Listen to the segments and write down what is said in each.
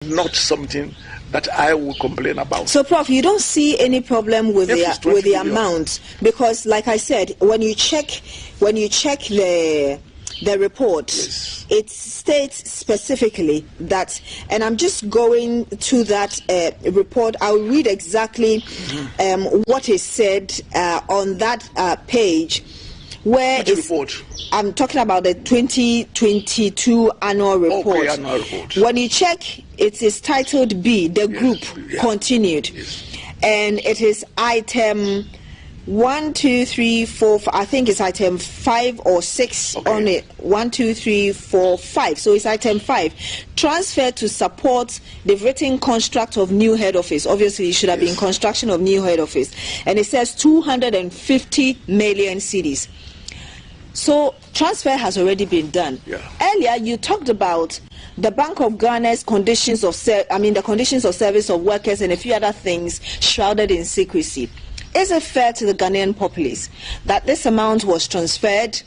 not something that I will complain about. So, Prof, you don't see any problem with the amount, because, like I said, when you check the report, yes, it states specifically that, and I'm just going to that report. I'll read exactly what is said on that page. Where report? I'm talking about the 2022 annual report. Okay, annual report. When you check, it is titled B, the group continued. Yes. And it is item 1, 2, 3, 4, I think it's item 5 or 6 on it. 1, 2, 3, 4, 5. So it's item 5. Transfer to support the written construct of new head office. Obviously, it should have been construction of new head office. And it says 250 million cedis. So transfer has already been done. Yeah. Earlier, you talked about the Bank of Ghana's conditions of the conditions of service of workers and a few other things shrouded in secrecy. Is it fair to the Ghanaian populace that this amount was transferred?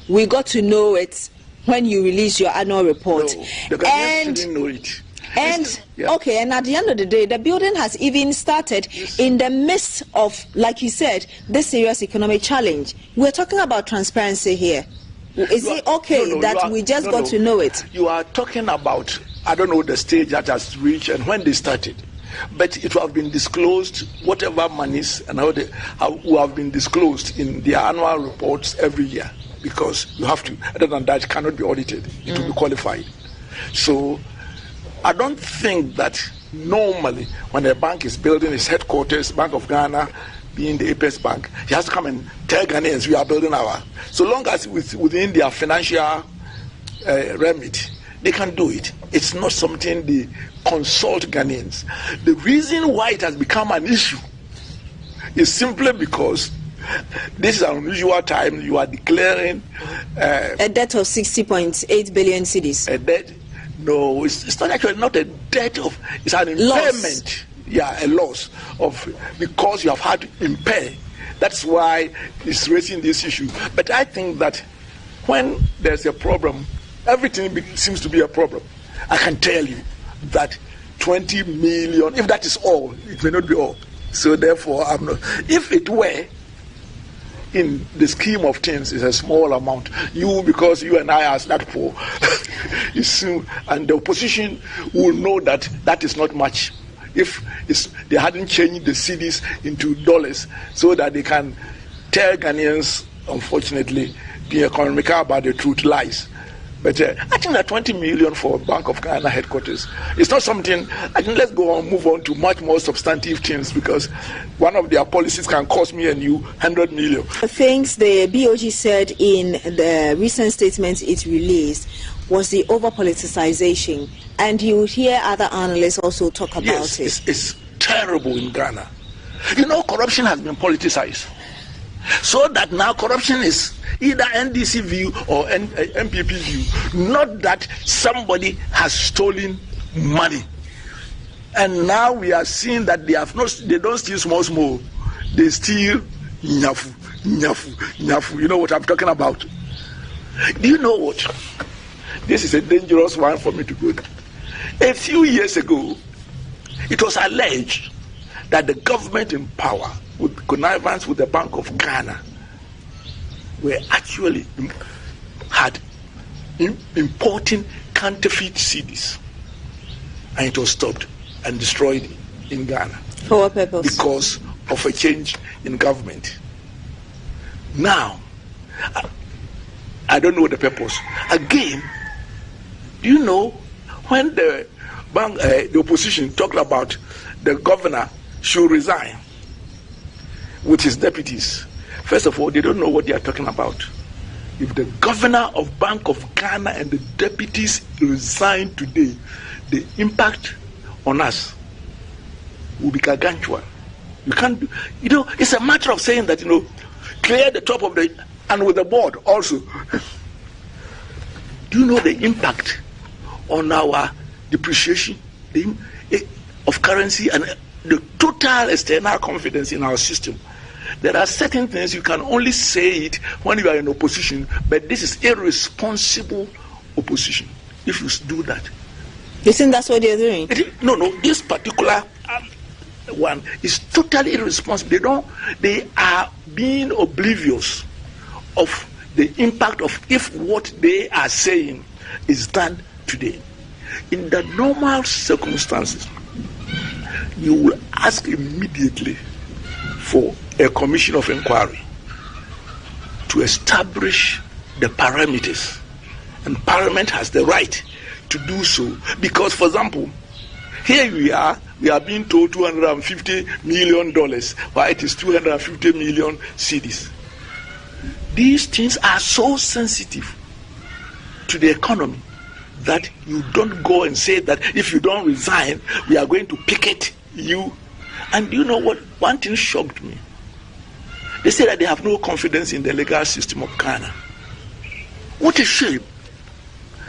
We got to know it when you released your annual report. No, the Ghanaians didn't know it. And okay, and at the end of the day, the building has even started in the midst of, like you said, this serious economic challenge. We're talking about transparency here. Is it okay that we just got to know it? You are talking about, I don't know the stage that has reached and when they started, but it will have been disclosed, whatever monies and how they will have been disclosed in their annual reports every year, because you have to. Other than that, it cannot be audited. It will be qualified. So I don't think that normally when a bank is building its headquarters, Bank of Ghana being the apex bank, he has to come and tell Ghanaians we are building our. So long as it's within their financial remit, they can do it. It's not something they consult Ghanaians. The reason why it has become an issue is simply because this is an unusual time. You are declaring a debt of 60.8 billion cedis. A debt. No, it's not actually not a debt of, it's an impairment. Yeah, a loss of, because you have had to impair. That's why it's raising this issue. But I think that when there's a problem, everything seems to be a problem. I can tell you that 20 million, if that is all, it may not be all. So therefore, I'm not. If it were, in the scheme of things, it's a small amount. Because you and I are that poor, and the opposition will know that that is not much. If they hadn't changed the cedis into dollars so that they can tell Ghanaians, unfortunately, the economical about the truth lies. But I think that 20 million for Bank of Ghana headquarters is not something. I think let's go on, move on to much more substantive things, because one of their policies can cost me and you 100 million. The things the BOG said in the recent statements it released was the over-politicization, and you hear other analysts also talk about it. It's terrible in Ghana. You know, corruption has been politicized. So that now corruption is either NDC view or MPP view, not that somebody has stolen money. And now we are seeing that they don't steal small, they steal nyafu. You know what I'm talking about? Do you know what? This is a dangerous one for me to go to. A few years ago, it was alleged that the government in power, with connivance with the Bank of Ghana, were actually had importing counterfeit cedis, and it was stopped and destroyed in Ghana. For what purpose? Because of a change in government. Now, I don't know the purpose. Again, do you know when the opposition talked about the governor should resign with his deputies? First of all, they don't know what they are talking about. If the governor of Bank of Ghana and the deputies resign today, the impact on us will be gargantuan. You can't do, it's a matter of saying that, clear the top of and with the board also. Do you know the impact on our depreciation of currency and the total external confidence in our system? There are certain things you can only say it when you are in opposition, but this is irresponsible opposition. If you do that, You think that's what they're doing? No, this particular one is totally irresponsible. They are being oblivious of the impact of if what they are saying is done today. In the normal circumstances, you will ask immediately for a commission of inquiry to establish the parameters, and Parliament has the right to do so. Because, for example, here we are being told $250 million, while it is 250 million cedis. These things are so sensitive to the economy that you don't go and say that if you don't resign, we are going to picket you. And you know what? One thing shocked me. They say that they have no confidence in the legal system of Ghana. What a shame.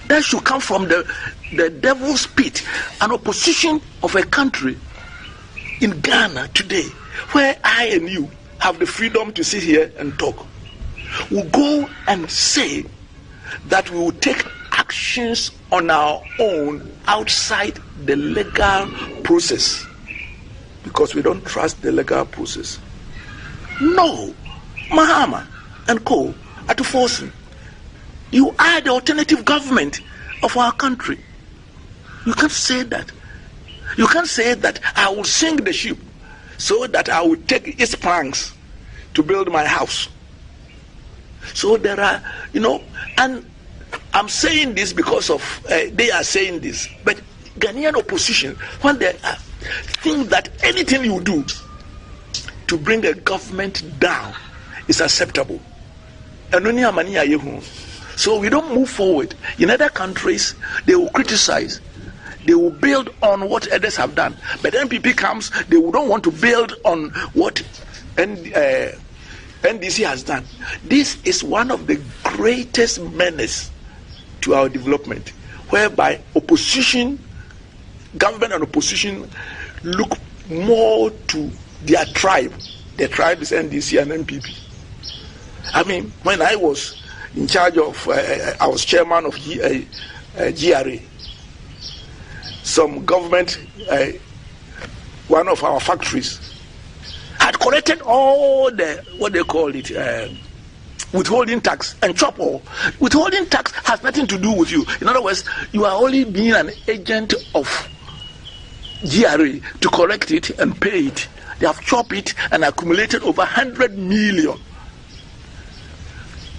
That should come from the devil's pit, an opposition of a country in Ghana today, where I and you have the freedom to sit here and talk. We'll go and say that we will take actions on our own outside the legal process because we don't trust the legal process. No, Mahama and co are to force him. You are the alternative government of our country. You can't say that. You can't say that I will sink the ship so that I will take its planks to build my house. So there are, and I'm saying this because of they are saying this, but Ghanaian opposition, when they think that anything you do to bring a government down is acceptable. So we don't move forward. In other countries, they will criticize. They will build on what others have done. But NPP comes, they don't want to build on what NDC has done. This is one of the greatest menace to our development, whereby opposition, government and opposition look more to their tribe. Their tribe is NDC and NPP. I mean, when I was in charge of, I was chairman of GRA. Some government, one of our factories, had collected all the, what they call it, withholding tax and chop all. Withholding tax has nothing to do with you. In other words, you are only being an agent of GRA to collect it and pay it. They have chopped it and accumulated over 100 million.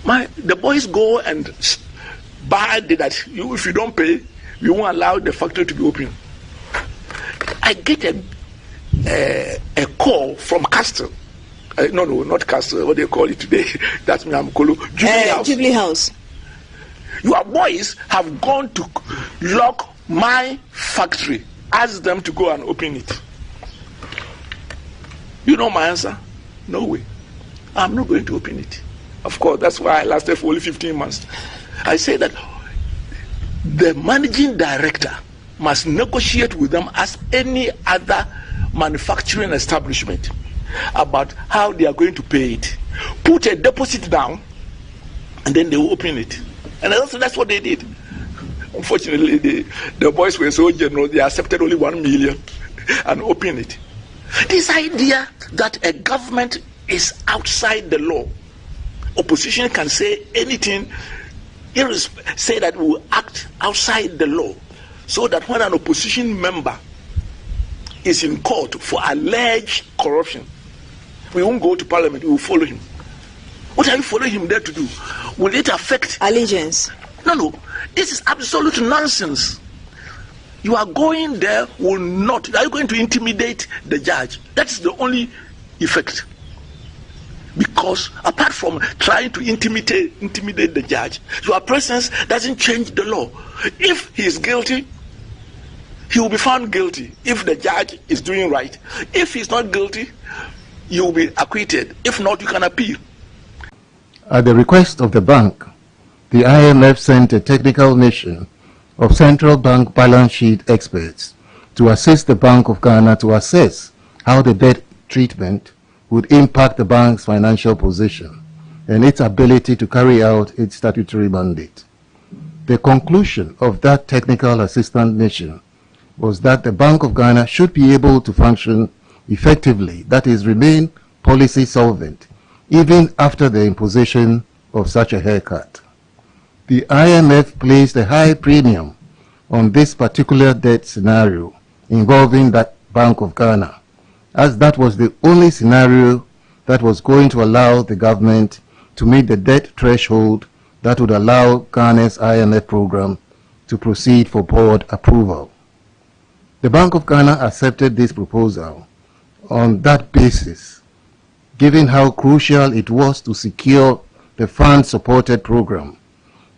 The boys go and buy that if you don't pay, we won't allow the factory to be open. I get a call from Castle. No, not Castle. What they call it today? That's me. I'm calling Jubilee House. Jubilee House. Your boys have gone to lock my factory. Ask them to go and open it. You know my answer? No way. I'm not going to open it. Of course, that's why I lasted for only 15 months. I say that the managing director must negotiate with them as any other manufacturing establishment about how they are going to pay it. Put a deposit down, and then they will open it. And also that's what they did. Unfortunately, the boys were so generous, they accepted only 1 million and opened it. This idea that a government is outside the law, opposition can say anything, say that we will act outside the law, so that when an opposition member is in court for alleged corruption, we won't go to parliament, we will follow him. What are you following him there to do? Will it affect allegiance? No. This is absolute nonsense. You are going there, will not. Are you going to intimidate the judge? That's the only effect. Because apart from trying to intimidate the judge, your presence doesn't change the law. If he is guilty, he will be found guilty if the judge is doing right. If he's not guilty, you will be acquitted. If not, you can appeal. At the request of the bank, the IMF sent a technical mission of central bank balance sheet experts to assist the Bank of Ghana to assess how the debt treatment would impact the bank's financial position and its ability to carry out its statutory mandate. The conclusion of that technical assistance mission was that the Bank of Ghana should be able to function effectively, that is, remain policy solvent, even after the imposition of such a haircut. The IMF placed a high premium on this particular debt scenario involving that Bank of Ghana, as that was the only scenario that was going to allow the government to meet the debt threshold that would allow Ghana's IMF program to proceed for board approval. The Bank of Ghana accepted this proposal on that basis, given how crucial it was to secure the fund-supported program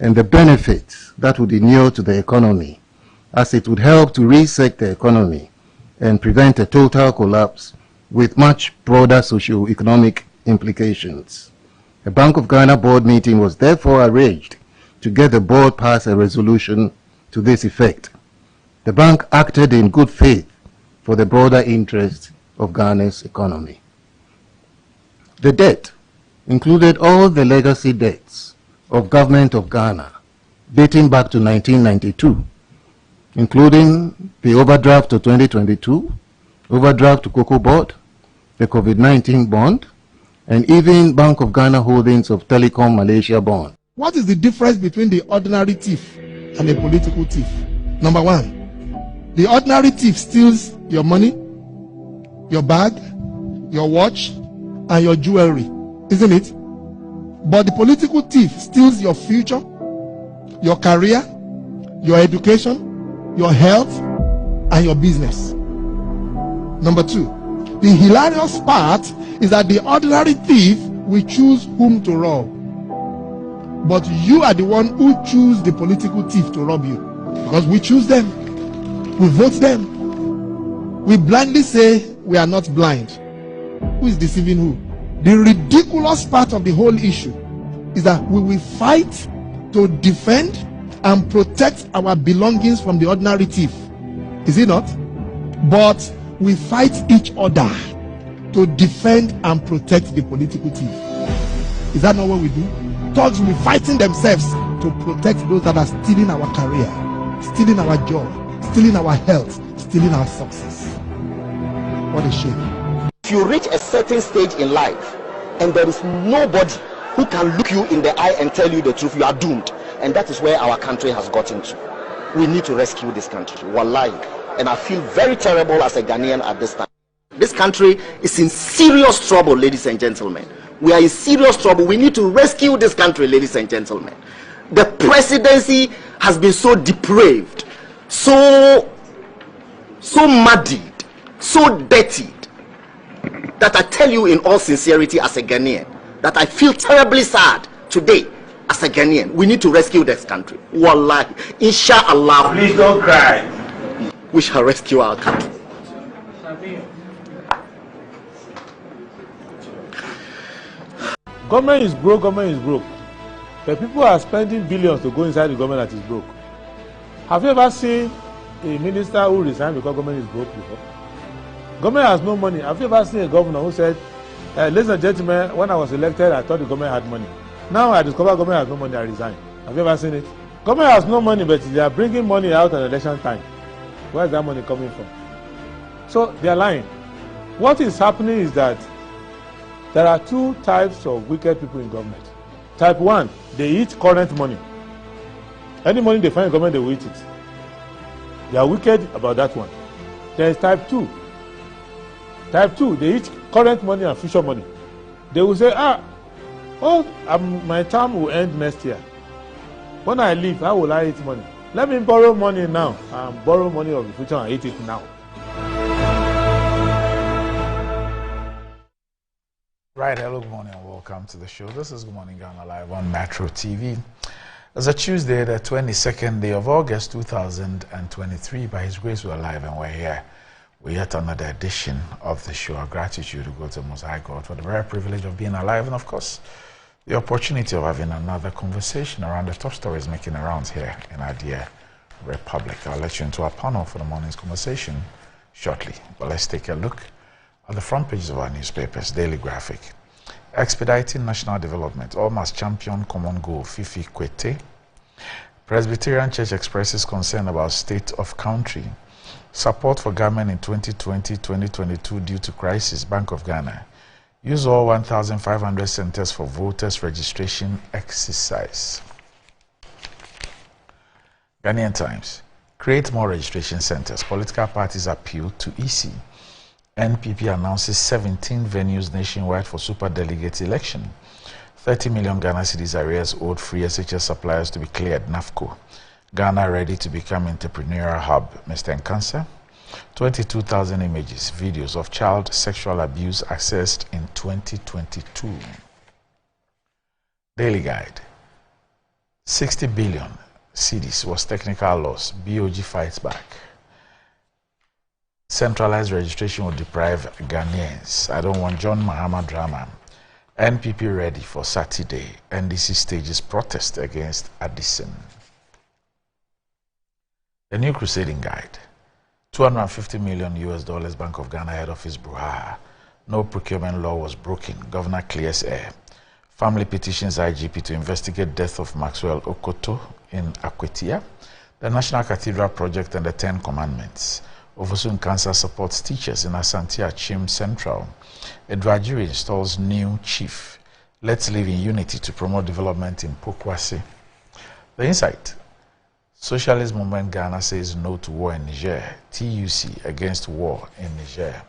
and the benefits that would inure to the economy, as it would help to reset the economy and prevent a total collapse with much broader socio-economic implications. A Bank of Ghana board meeting was therefore arranged to get the board pass a resolution to this effect. The bank acted in good faith for the broader interest of Ghana's economy. The debt included all the legacy debts of Government of Ghana dating back to 1992, including the overdraft to 2022, overdraft to Cocoa Board, the COVID-19 bond, and even Bank of Ghana holdings of Telecom Malaysia bond. What is the difference between the ordinary thief and a political thief? Number one, the ordinary thief steals your money, your bag, your watch, and your jewelry, isn't it? But the political thief steals your future, your career, your education, your health, and your business. Number two, the hilarious part is that the ordinary thief will choose whom to rob. But you are the one who choose the political thief to rob you. Because we choose them. We vote them. We blindly say we are not blind. Who is deceiving who? The ridiculous part of the whole issue is that we will fight to defend and protect our belongings from the ordinary thief. Is it not? But we fight each other to defend and protect the political thief. Is that not what we do? Thugs will be fighting themselves to protect those that are stealing our career, stealing our job, stealing our health, stealing our success. What a shame. If you reach a certain stage in life and there is nobody who can look you in the eye and tell you the truth, you are doomed. And that is where our country has gotten to. We need to rescue this country. Wallahi. And I feel very terrible as a Ghanaian at this time. This country is in serious trouble, ladies and gentlemen. We are in serious trouble. We need to rescue this country, ladies and gentlemen. The presidency has been so depraved, so muddied, so dirtied, that I tell you in all sincerity as a Ghanaian, that I feel terribly sad today as a Ghanaian. We need to rescue this country. Wallahi. Inshallah. Please don't cry. We shall rescue our country. Government is broke, government is broke. But people are spending billions to go inside the government that is broke. Have you ever seen a minister who resigned because government is broke before? Government has no money. Have you ever seen a governor who said, ladies and gentlemen, when I was elected, I thought the government had money. Now I discover government has no money, I resign. Have you ever seen it? Government has no money, but they are bringing money out at election time. Where is that money coming from? So they are lying. What is happening is that there are two types of wicked people in government. Type 1, they eat current money. Any money they find in government, they will eat it. They are wicked about that one. There is type 2. Type 2, they eat current money and future money. They will say, my term will end next year. When I leave, how will I eat money? Let me borrow money now and borrow money of the future and eat it now. Right, hello, good morning and welcome to the show. This is Good Morning Ghana Live on Metro TV. It's a Tuesday, the 22nd day of August 2023. By His grace, we're alive and we're here. We're yet another edition of the show. Our gratitude to go to Most High God for the very privilege of being alive and, of course, the opportunity of having another conversation around the top stories making the rounds here in our dear Republic. I'll let you into our panel for the morning's conversation shortly. But let's take a look at the front pages of our newspapers. Daily Graphic. Expediting national development. All must champion common goal. Fifi Kwete. Presbyterian Church expresses concern about state of country. Support for government in 2020-2022 due to crisis. Bank of Ghana. Use all 1,500 centers for voters registration exercise. Ghanaian Times. Create more registration centers. Political parties appeal to EC. NPP announces 17 venues nationwide for super delegate election. 30 million Ghana cedis arrears owed free SHS suppliers to be cleared. NAFCO. Ghana ready to become entrepreneurial hub. Mr. Nkansa. 22,000 images, videos of child sexual abuse accessed in 2022. Daily Guide. 60 billion cedis was technical loss. BOG fights back. Centralized registration will deprive Ghanaians. I don't want John Mahama drama. NPP ready for Saturday. NDC stages protest against Addison. The New Crusading Guide. $250 million Bank of Ghana head office brouhaha. No procurement law was broken. Governor clears air. Family petitions IGP to investigate death of Maxwell Okoto in Akwetia. The National Cathedral Project and the 10 Commandments. Ofosu Nkansa supports teachers in Asante Achim Central. Edwajiri installs new chief. Let's live in unity to promote development in Pokwase. The Insight. Socialist Movement Ghana says no to war in Niger. TUC against war in Niger.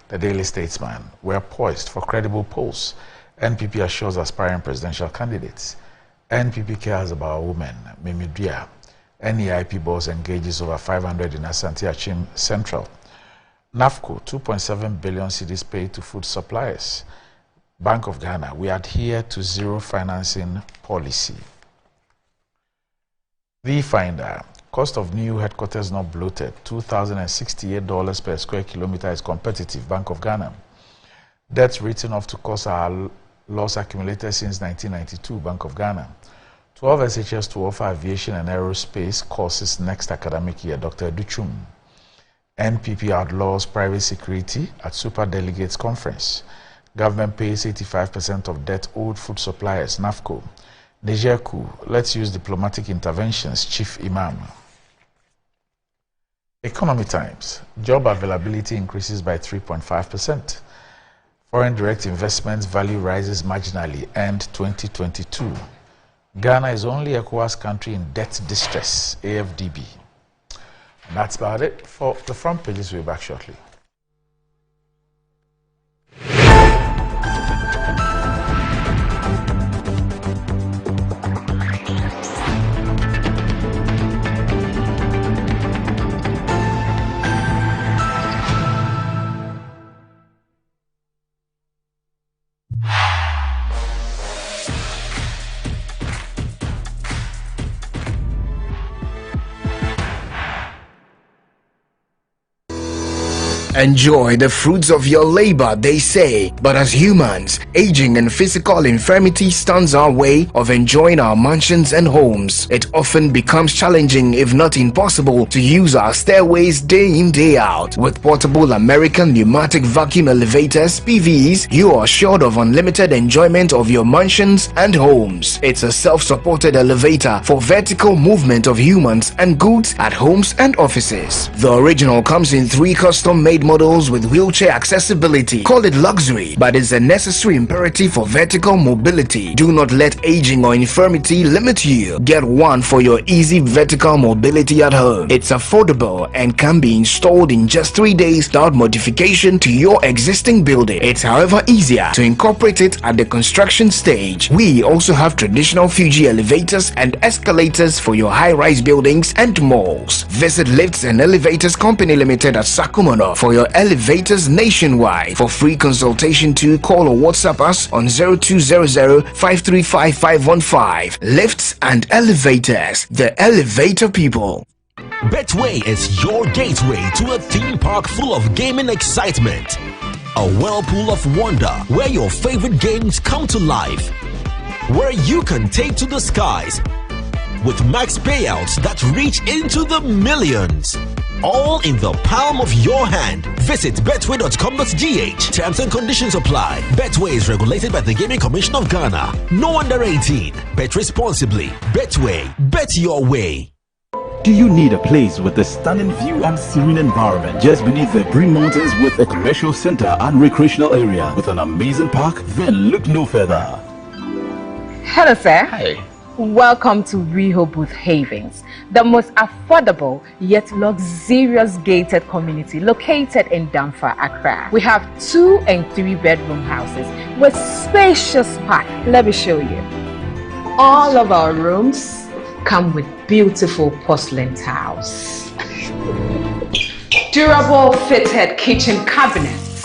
The Daily Statesman. We're poised for credible polls. NPP assures aspiring presidential candidates. NPP cares about women. Mimidria. NEIP boss engages over 500 in Asante Achim Central. NAFCO, 2.7 billion cedis paid to food suppliers. Bank of Ghana, we adhere to zero financing policy. The Finder, cost of new headquarters not bloated. $2,068 per square kilometer is competitive. Bank of Ghana. Debts written off to cost our loss accumulated since 1992. Bank of Ghana. 12 SHS to offer aviation and aerospace courses next academic year. Dr. Duchum. NPP outlaws private security at Super Delegates Conference. Government pays 85% of debt owed food suppliers. NAFCO. Niger coup. Let's use diplomatic interventions. Chief Imam. Economy Times. Job availability increases by 3.5%. Foreign direct investments value rises marginally. End 2022. Ghana is only ECOWAS country in debt distress. AFDB. And that's about it for the front pages. We'll be back shortly. Enjoy the fruits of your labor, they say. But as humans, aging and physical infirmity stands our way of enjoying our mansions and homes. It often becomes challenging, if not impossible, to use our stairways day in, day out. With portable American pneumatic vacuum elevators, PVs, you are assured of unlimited enjoyment of your mansions and homes. It's a self-supported elevator for vertical movement of humans and goods at homes and offices. The original comes in 3 custom-made models with wheelchair accessibility. Call it luxury, but it's a necessary imperative for vertical mobility. Do not let aging or infirmity limit you. Get one for your easy vertical mobility at home. It's affordable and can be installed in just 3 days without modification to your existing building. It's however easier to incorporate it at the construction stage. We also have traditional Fuji elevators and escalators for your high-rise buildings and malls. Visit Lifts and Elevators Company Limited at Sakumono for your elevators nationwide. For free consultation to call or WhatsApp us on 0200-535-515. Lifts and Elevators, the elevator people. Betway is your gateway to a theme park full of gaming excitement. A whirlpool of wonder where your favorite games come to life. Where you can take to the skies with max payouts that reach into the millions. All in the palm of your hand. Visit betway.com.gh. Terms and conditions apply. Betway is regulated by the Gaming Commission of Ghana. No under 18. Bet responsibly. Betway. Bet your way. Do you need a place with a stunning view and serene environment just beneath the Green Mountains with a commercial center and recreational area with an amazing park? Then look no further. Hello, sir. Hi. Welcome to Rehoboth Havens, the most affordable yet luxurious gated community located in Damfa, Accra. We have 2 and 3 bedroom houses with spacious park. Let me show you. All of our rooms come with beautiful porcelain tiles, durable fitted kitchen cabinets,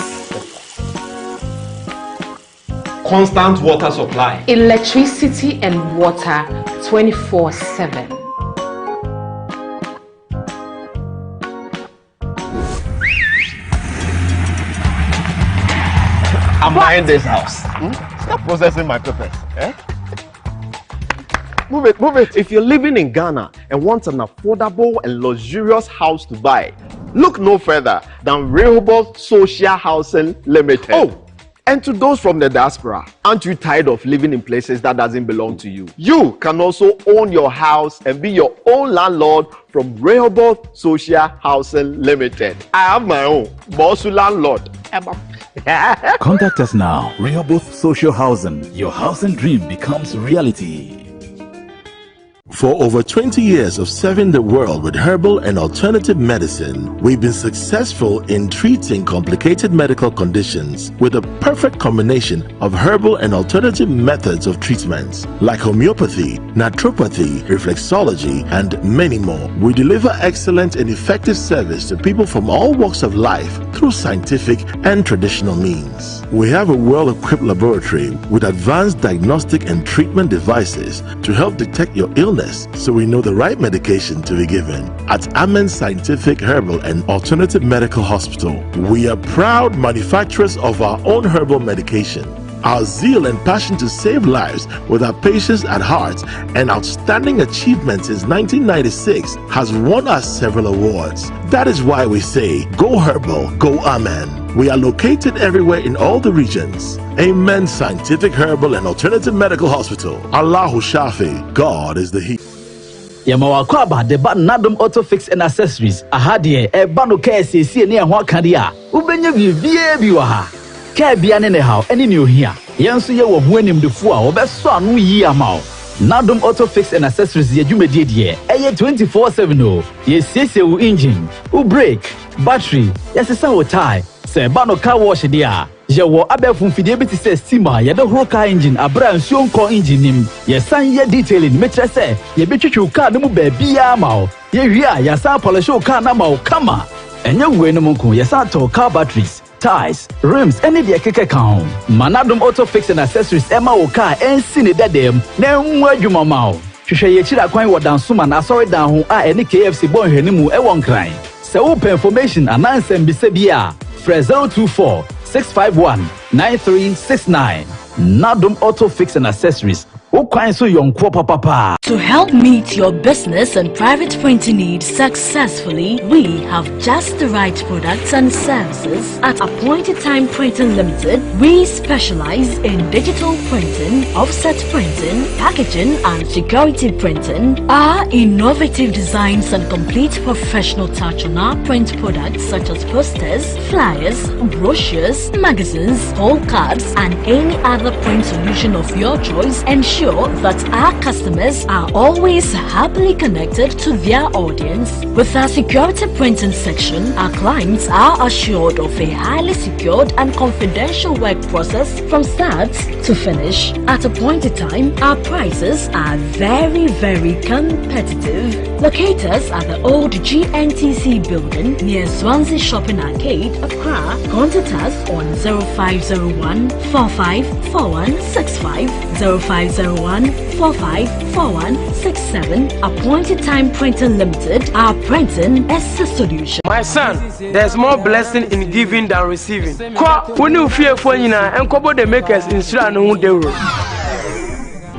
constant water supply, electricity and water 24/7. I'm buying this house. Stop processing my papers. Eh? Move it, move it. If you're living in Ghana and want an affordable and luxurious house to buy, look no further than Rehoboth Social Housing Limited. Oh, and to those from the diaspora, aren't you tired of living in places that doesn't belong to you? You can also own your house and be your own landlord from Rehoboth Social Housing Limited. I have my own, Bosu Landlord. Contact us now. Rehoboth Social Housing. Your housing dream becomes reality. For over 20 years of serving the world with herbal and alternative medicine, we've been successful in treating complicated medical conditions with a perfect combination of herbal and alternative methods of treatments like homeopathy, naturopathy, reflexology, and many more. We deliver excellent and effective service to people from all walks of life through scientific and traditional means. We have a well-equipped laboratory with advanced diagnostic and treatment devices to help detect your illness, so we know the right medication to be given. At Amen Scientific Herbal and Alternative Medical Hospital, we are proud manufacturers of our own herbal medication. Our zeal and passion to save lives with our patients at heart and outstanding achievements since 1996 has won us several awards. That is why we say, go herbal, go Amen. We are located everywhere in all the regions. Amen Scientific Herbal and Alternative Medical Hospital. Allahu Shafi, God is the He. Yamawako about the button Nadum Auto Fix and Accessories. Ahadie, a bando KSC near Wakadia. Ubenya Biwaha. Kabian anyhow, any new here. Yansu ye wo hwenim de fu a obeso anu yi amao. Nadum Auto Fix and Accessories ye dwumedie de. Eye 24/7 o. Ye sese wo engine, wo brake, battery, yesesa wo tire. Se ba no car wash dia. Ye wo abefun fidie bi ti se steamer ye de horo car engine abra nsuo nko engine nim. Ye san ye detailing metre se ye betwetwe car no mu ba bia amao. Ye wi a ya san polish car na ma o kama. Enye we no nko ye san to car batteries, tires, rims, any de keke kan. Manadum Auto Fix and Accessories ema wo car ensi ne dedem na enwu adwuma ma o. Hwehwe ye chira kwan wo dansoma na sorry dan ho a ene KFC bon hwani mu e won kran. Se wo information anansem bisa bia 024 651 9369. Nadum Auto Fix and Accessories. To help meet your business and private printing needs successfully, we have just the right products and services. At Appointed Time Printing Limited, we specialize in digital printing, offset printing, packaging and security printing. Our innovative designs and complete professional touch on our print products such as posters, flyers, brochures, magazines, poll cards and any other print solution of your choice ensure that our customers are always happily connected to their audience. With our security printing section, our clients are assured of a highly secured and confidential work process from start to finish. At Appointed Time, our prices are very competitive. Locate us at the old GNTC building near Swansea Shopping Arcade, Accra. Contact us on 0501 454165, 0501 454167. Appointed Time Printing Limited. Our printing is a solution. My son, there's more blessing in giving than receiving. When you fear for you and couple the makers in Sran.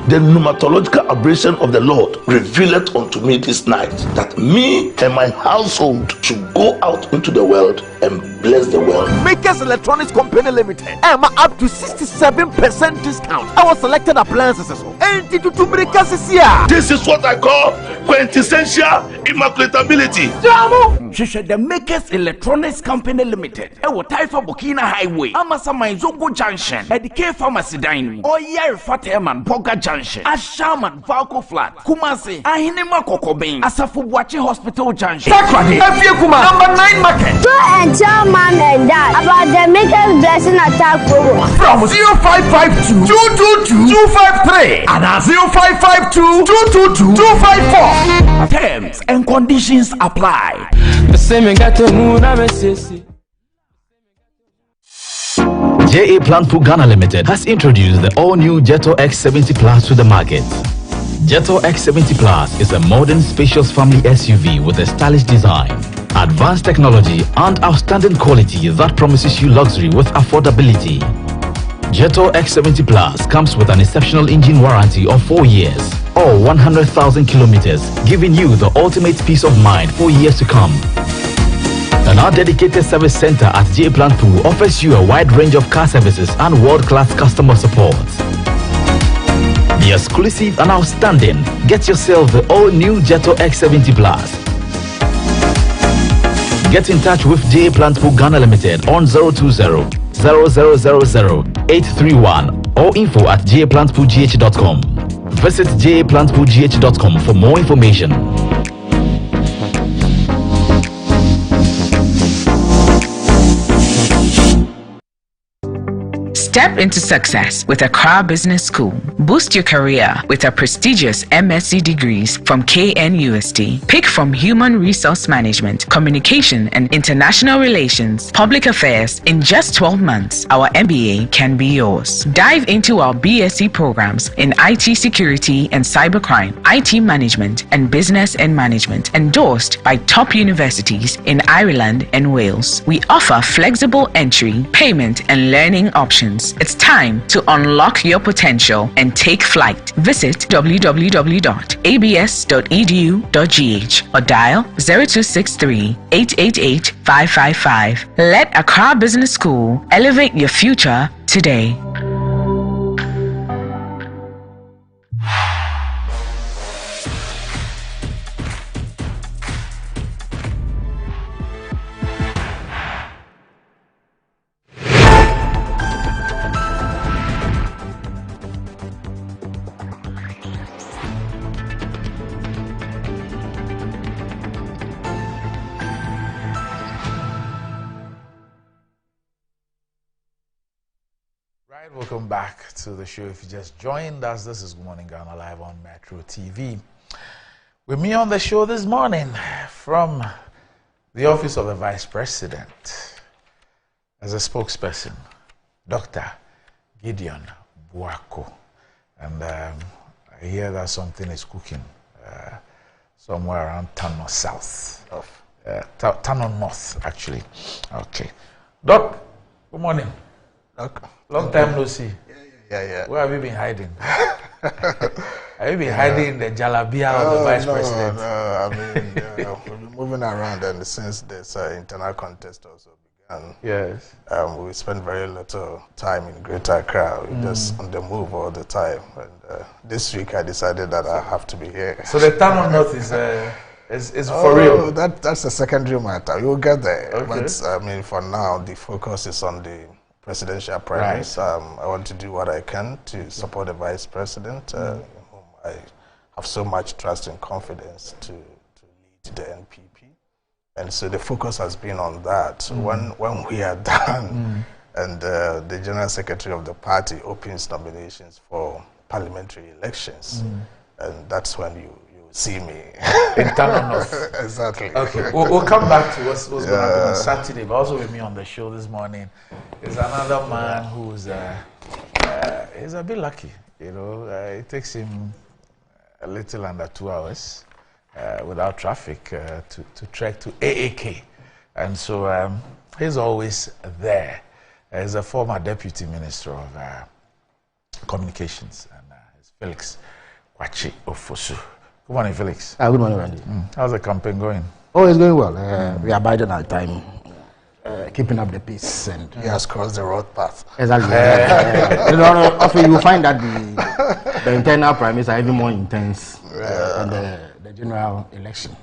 the pneumatological aberration of the Lord revealed unto me this night, that me and my household should go out into the world and bless the world. Makers Electronics Company Limited, up to 67% discount. Our selected appliances. This is what I call quintessential immaculatability. The Makers Electronics Company Limited. Taifa Burkina Highway, Amasama Zongo Junction, Edike Pharmacy Dining, Oyer Fateman Boga Junction, Ashaman Valco Flat, Kumasi, Ahinema Kokobin, Asafubuachi Hospital Junction. Sakradi, Kuma, number 9 market. Tell mom and dad about the Makers Blessing Attack program. From 0552 222 253 and 0552 222 254. Terms and conditions apply. JA Plant Food Ghana Limited has introduced the all-new Jetto X70 Plus to the market. Jetto X70 Plus is a modern, spacious family SUV with a stylish design, advanced technology, and outstanding quality that promises you luxury with affordability. Jetto X70 Plus comes with an exceptional engine warranty of 4 years or 100,000 kilometers, giving you the ultimate peace of mind for years to come. And our dedicated service center at JA Plant Food offers you a wide range of car services and world-class customer support. The exclusive and outstanding. Get yourself the all-new Jetto X70 Plus. Get in touch with JA Plant Food Ghana Limited on 020-0000-831 or info@japlantfoodgh.com. Visit japlantfoodgh.com for more information. Step into success with Accra Business School. Boost your career with a prestigious MSc degrees from KNUST. Pick from Human Resource Management, Communication and International Relations, Public Affairs. In just 12 months, our MBA can be yours. Dive into our BSc programs in IT Security and Cybercrime, IT Management and Business and Management, endorsed by top universities in Ireland and Wales. We offer flexible entry, payment and learning options. It's time to unlock your potential and take flight. Visit www.abs.edu.gh or dial 0263 888 555. Let Accra Business School elevate your future today. Welcome back to the show. If you just joined us, this is Good Morning Ghana live on Metro TV. With me on the show this morning from the Office of the Vice President as a spokesperson, Dr. Gideon Buako. And I hear that something is cooking somewhere around Tano South. Tano North, actually. Okay. Doc, good morning. Doc. Long time no see. Yeah. Where have you been hiding? Have you been hiding in the Jalabia of the Vice President? No. I mean, we've been moving around, and since this internal contest also began, yes, we spend very little time in Greater Accra. We're just on the move all the time. And this week, I decided that I have to be here. So the town of North is for real? That's a secondary matter. You'll get there. Okay. But I mean, for now, the focus is on the presidential primaries. Right. I want to do what I can to support the vice president, whom I have so much trust and confidence to lead the NPP. And so the focus has been on that. When we are done and the general secretary of the party opens nominations for parliamentary elections, and that's when you see me. In Tano North. Exactly. Okay, we'll come back to what's going to happen on Saturday, but also with me on the show this morning is another man who's he's a bit lucky, you know. It takes him a little under 2 hours without traffic to trek to AAK, and so he's always there. He's a former deputy minister of communications, and his Felix Kwachi Ofosu. Good morning, Felix. Good morning, Randy. How's the campaign going? Oh, it's going well. We are biding our time, keeping up the pace, and he has crossed the road path. Exactly. Often you find that the internal primaries are even more intense than the general election.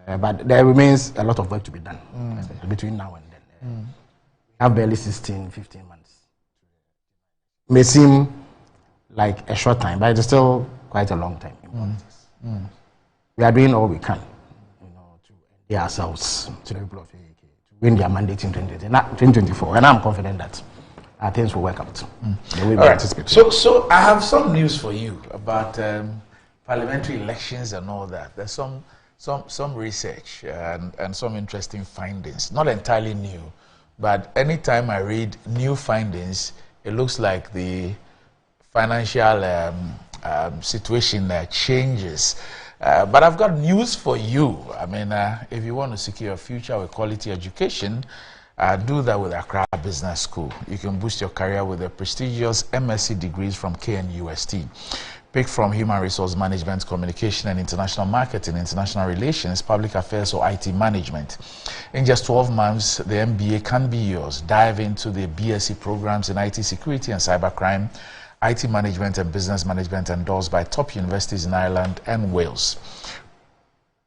But there remains a lot of work to be done between now and then. We have barely 16, 15 months. May seem like a short time, but it's still quite a long time in politics. We are doing all we can, to endear ourselves to the people of AAK, to win their mandate in 2024. And I'm confident that things will work out the way we anticipate. So I have some news for you about parliamentary elections and all that. There's some research and some interesting findings. Not entirely new, but anytime I read new findings, it looks like the financial situation changes. But I've got news for you. I mean, if you want to secure a future with quality education, do that with Accra Business School. You can boost your career with the prestigious MSc degrees from KNUST. Pick from Human Resource Management, Communication and International Marketing, International Relations, Public Affairs or IT Management. In just 12 months, the MBA can be yours. Dive into the BSc programs in IT Security and Cybercrime, IT Management and Business Management endorsed by top universities in Ireland and Wales.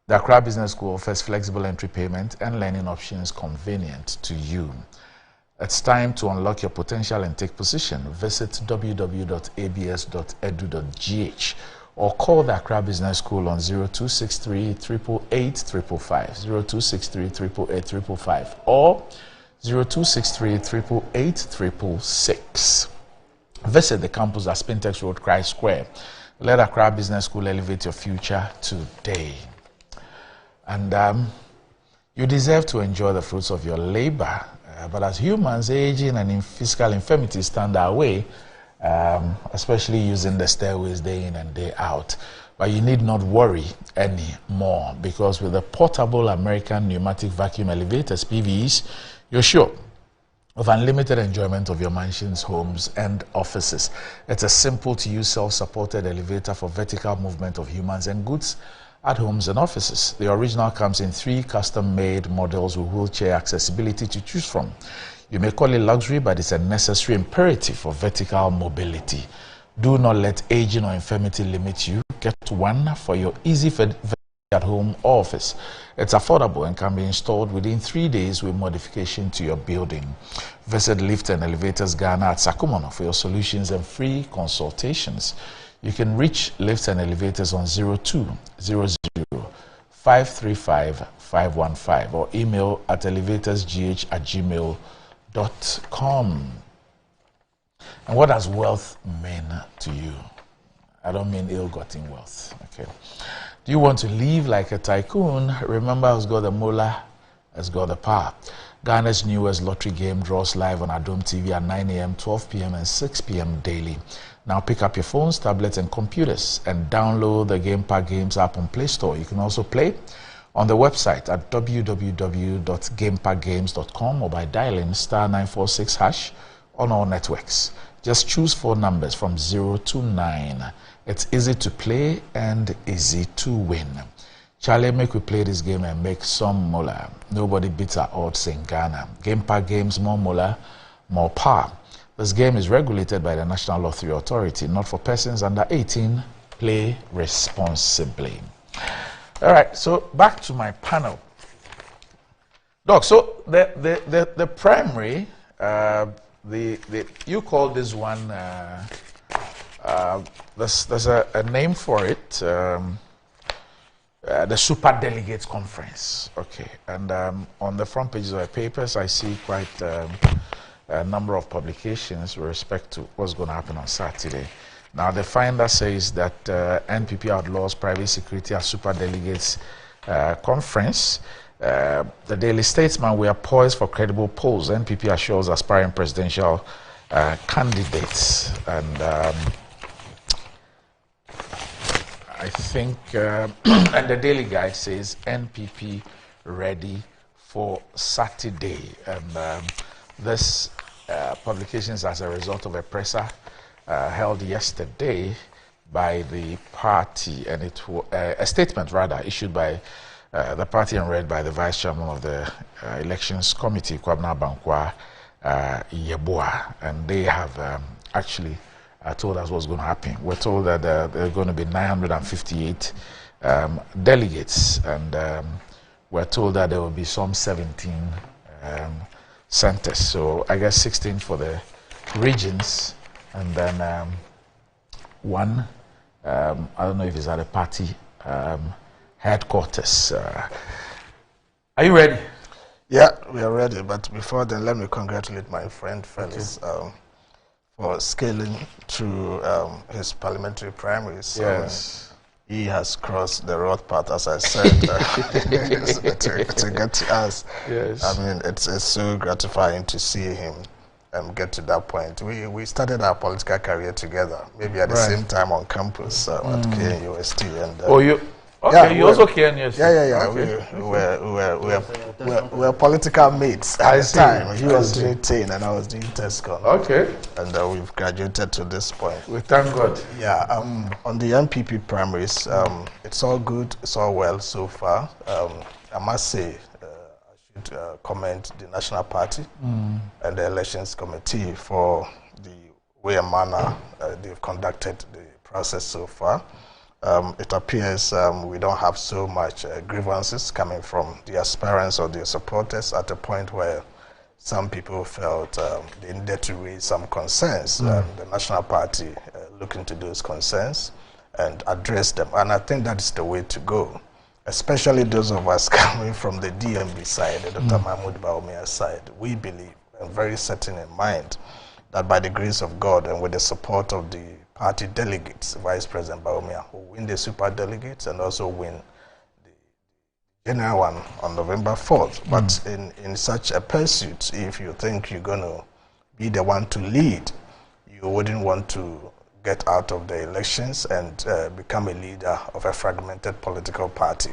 The Accra Business School offers flexible entry payment and learning options convenient to you. It's time to unlock your potential and take position. Visit www.abs.edu.gh or call the Accra Business School on 0263 888 555, 0263 888 555 or 0263 888 666. Visit the campus at Spintex Road, Christ Square. Let Accra Business School elevate your future today. And you deserve to enjoy the fruits of your labor. But as humans, aging and physical infirmity stand our way, especially using the stairways day in and day out. But you need not worry anymore, because with the portable American pneumatic vacuum elevators, PVEs, you're sure of unlimited enjoyment of your mansions, homes, and offices. It's a simple-to-use self-supported elevator for vertical movement of humans and goods at homes and offices. The original comes in 3 custom-made models with wheelchair accessibility to choose from. You may call it luxury, but it's a necessary imperative for vertical mobility. Do not let aging or infirmity limit you. Get one for your easy at home or office. It's affordable and can be installed within 3 days with modification to your building. Visit Lift and Elevators Ghana at Sakumono for your solutions and free consultations. You can reach Lifts and Elevators on 0200 535 515 or email at elevatorsgh@gmail.com. And what does wealth mean to you? I don't mean ill-gotten wealth. Okay. Do you want to live like a tycoon? Remember, who's got the mullah has got the power. Ghana's newest lottery game draws live on Adom TV at 9 a.m., 12 p.m. and 6 p.m. daily. Now pick up your phones, tablets and computers and download the Game Park Games app on Play Store. You can also play on the website at www.gameparkgames.com or by dialing *946# on all networks. Just choose 4 numbers from 0 to 9. It's easy to play and easy to win. Charlie, make we play this game and make some moolah. Nobody beats our odds in Ghana. Game Park Games, more moolah, more power. This game is regulated by the National Lottery Authority, not for persons under 18. Play responsibly. All right, so back to my panel. Doc, so the primary, you call this one, there's a name for it, the Super Delegates Conference. Okay, and on the front pages of the papers, I see quite a number of publications with respect to what's going to happen on Saturday. Now, the finder says that NPP outlaws private security at Super Delegates Conference. The Daily Statesman, we are poised for credible polls. NPP assures aspiring presidential candidates. And I think, and the Daily Guide says NPP ready for Saturday. And this publication is as a result of a presser held yesterday by the party, and it a statement rather issued by the party and read by the vice chairman of the elections committee, Kwabena Bankwa Yeboah, and they have actually told us what's going to happen. We're told that there are going to be 958 delegates, and we're told that there will be some 17 centers. So I guess 16 for the regions, and then one, I don't know if it's at a party headquarters. Are you ready? Yeah, we are ready. But before then, let me congratulate my friend Felix for scaling through his parliamentary primaries. Yes. He has crossed the road path, as I said, to get to us. Yes. I mean, it's so gratifying to see him get to that point. We started our political career together, maybe at the same time on campus at KNUST. And, you also KNUST? Yeah. Okay. We were political mates at the time. He was doing TAIN and I was doing TESCON. Okay. And we've graduated to this point. We thank God. Yeah. On the MPP primaries, it's all good, it's all well so far. I must say, I should commend the National Party and the Elections Committee for the way and manner they've conducted the process so far. It appears we don't have so much grievances coming from the aspirants or their supporters at a point where some people felt they needed to raise some concerns. The National Party looked into those concerns and addressed them. And I think that is the way to go, especially those of us coming from the DMB side, the Dr. Mahmoud Bawumia side. We believe, and very certain in mind, that by the grace of God and with the support of the party delegates, Vice President Bawumia will win the super delegates and also win the general one on November 4th. But in such a pursuit, if you think you're going to be the one to lead, you wouldn't want to get out of the elections and become a leader of a fragmented political party.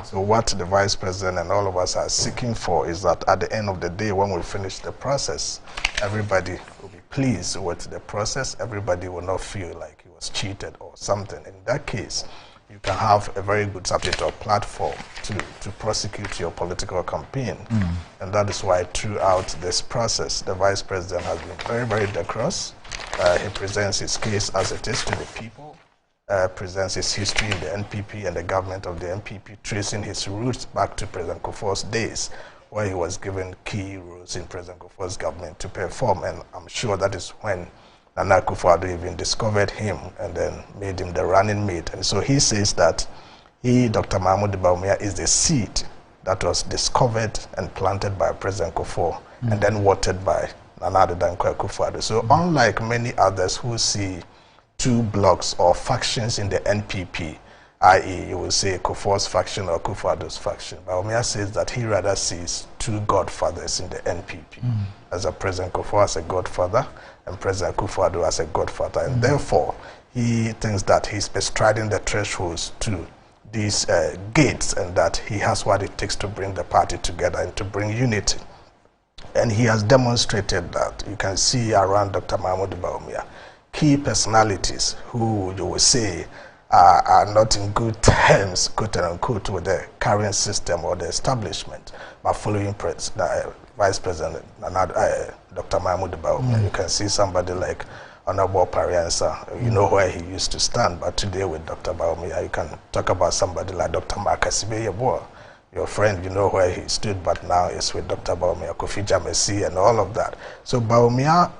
So what the Vice President and all of us are seeking for is that at the end of the day, when we finish the process, everybody will be pleased with the process. Everybody will not feel like he was cheated or something. In that case, you can have a very good subject or platform to prosecute your political campaign. And that is why throughout this process, the Vice President has been very, very decorous. He presents his case as it is to the people, presents his history in the NPP and the government of the NPP, tracing his roots back to President Kufuor's days, where he was given key roles in President Kufuor's government to perform. And I'm sure that is when Nana Akufo-Addo even discovered him and then made him the running mate. And so he says that he, Dr. Mahmoud Bawumia, is the seed that was discovered and planted by President Kufuor and then watered by Nana Addo Dankwa Akufo-Addo. So unlike many others who see two blocks or factions in the NPP, i.e. you will say Kufuor's faction or Akufo-Addo's faction, Bawumia says that he rather sees two godfathers in the NPP, as a President Kufuor as a godfather and President Akufo-Addo as a godfather. And therefore, he thinks that he's bestriding the thresholds to these gates and that he has what it takes to bring the party together and to bring unity. And he has demonstrated that. You can see around Dr. Mahmoud Bawumia key personalities who you will say are not in good terms, quote unquote, with the current system or the establishment, but following Vice President Dr. Mahmoud Bawumia. You can see somebody like Honorable Pariansa, you know where he used to stand, but today with Dr. Bawumia, you can talk about somebody like Dr. Makasibe Yeboah, your friend, you know where he stood, but now is with Dr. Bawumia, Kofi Jamesi, and all of that. So Bawumia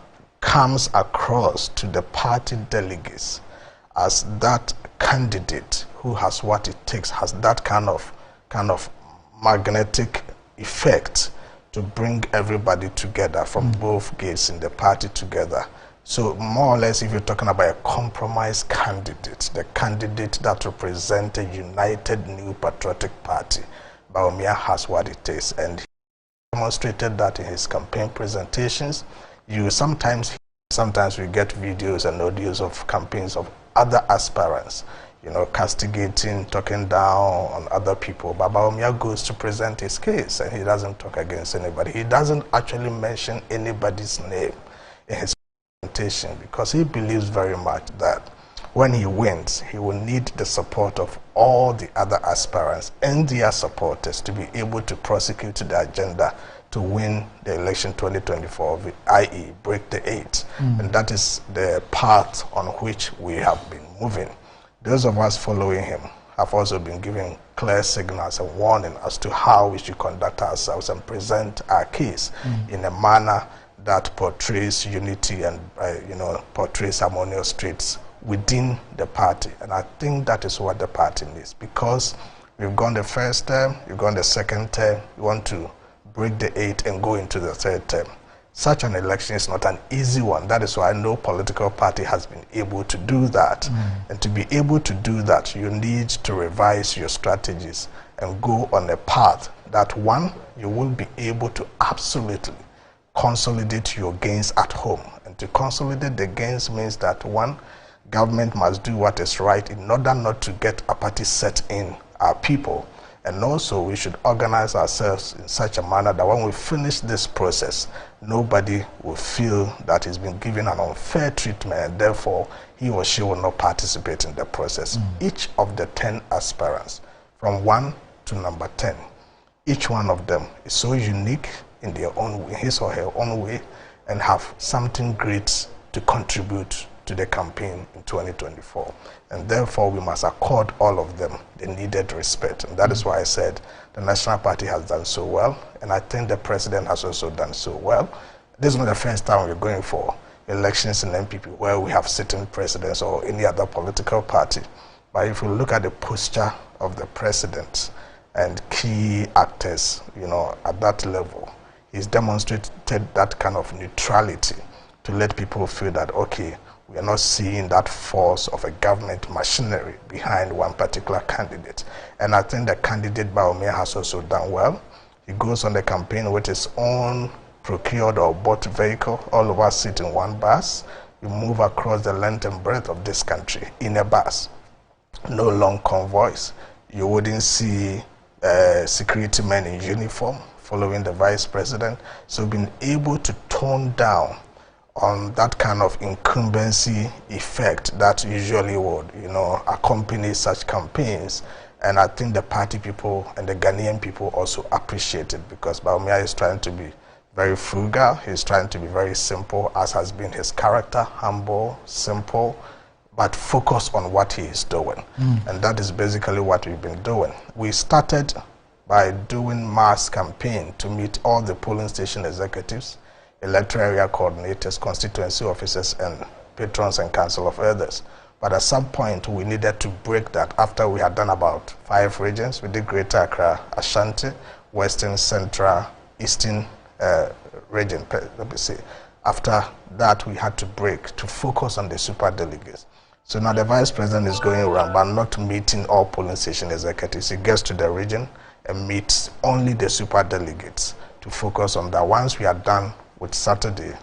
comes across to the party delegates as that candidate who has what it takes, has that kind of magnetic effect to bring everybody together from both gates in the party together. So more or less, if you're talking about a compromise candidate, the candidate that represents a united new patriotic party, Bawumia has what it takes, and he demonstrated that in his campaign presentations. You sometimes we get videos and audios of campaigns of other aspirants, you know, castigating, talking down on other people. But Bawumia goes to present his case and he doesn't talk against anybody. He doesn't actually mention anybody's name in his presentation because he believes very much that when he wins, he will need the support of all the other aspirants and their supporters to be able to prosecute the agenda to win the election 2024, i.e. break the 8. And that is the path on which we have been moving. Those of us following him have also been giving clear signals and warning as to how we should conduct ourselves and present our case in a manner that portrays unity and portrays harmonious traits within the party. And I think that is what the party needs, because we've gone the first term, you've gone the second term, you want to break the 8 and go into the third term. Such an election is not an easy one. That is why no political party has been able to do that. And to be able to do that, you need to revise your strategies and go on a path that, one, you will be able to absolutely consolidate your gains at home. And to consolidate the gains means that, one, government must do what is right in order not to get a party set in our people. And also, we should organize ourselves in such a manner that when we finish this process, nobody will feel that he's been given an unfair treatment, and therefore he or she will not participate in the process. Each of the 10 aspirants, from 1 to number 10, each one of them is so unique in their own way, his or her own way, and have something great to contribute to the campaign in 2024. And therefore, we must accord all of them the needed respect. And that is why I said the National Party has done so well, and I think the President has also done so well. This is not the first time we're going for elections in NPP where we have sitting presidents or any other political party. But if you look at the posture of the President and key actors, at that level, he's demonstrated that kind of neutrality to let people feel that, okay, we are not seeing that force of a government machinery behind one particular candidate. And I think the candidate Bawumia has also done well. He goes on the campaign with his own procured or bought vehicle. All of us sit in one bus. You move across the length and breadth of this country in a bus. No long convoys. You wouldn't see security men in uniform following the vice president. So being able to tone down on that kind of incumbency effect that usually would, accompany such campaigns. And I think the party people and the Ghanaian people also appreciate it, because Bawumia is trying to be very frugal. He's trying to be very simple, as has been his character, humble, simple, but focus on what he is doing. And that is basically what we've been doing. We started by doing mass campaign to meet all the polling station executives, electoral area coordinators, constituency officers, and patrons and council of elders. But at some point, we needed to break that. After we had done about 5 regions, we did Greater Accra, Ashanti, Western, Central, Eastern region, let me say. After that, we had to break to focus on the super delegates. So now the vice president is going around, but not meeting all polling station executives. He gets to the region and meets only the super delegates to focus on that. Once we are done with Saturday,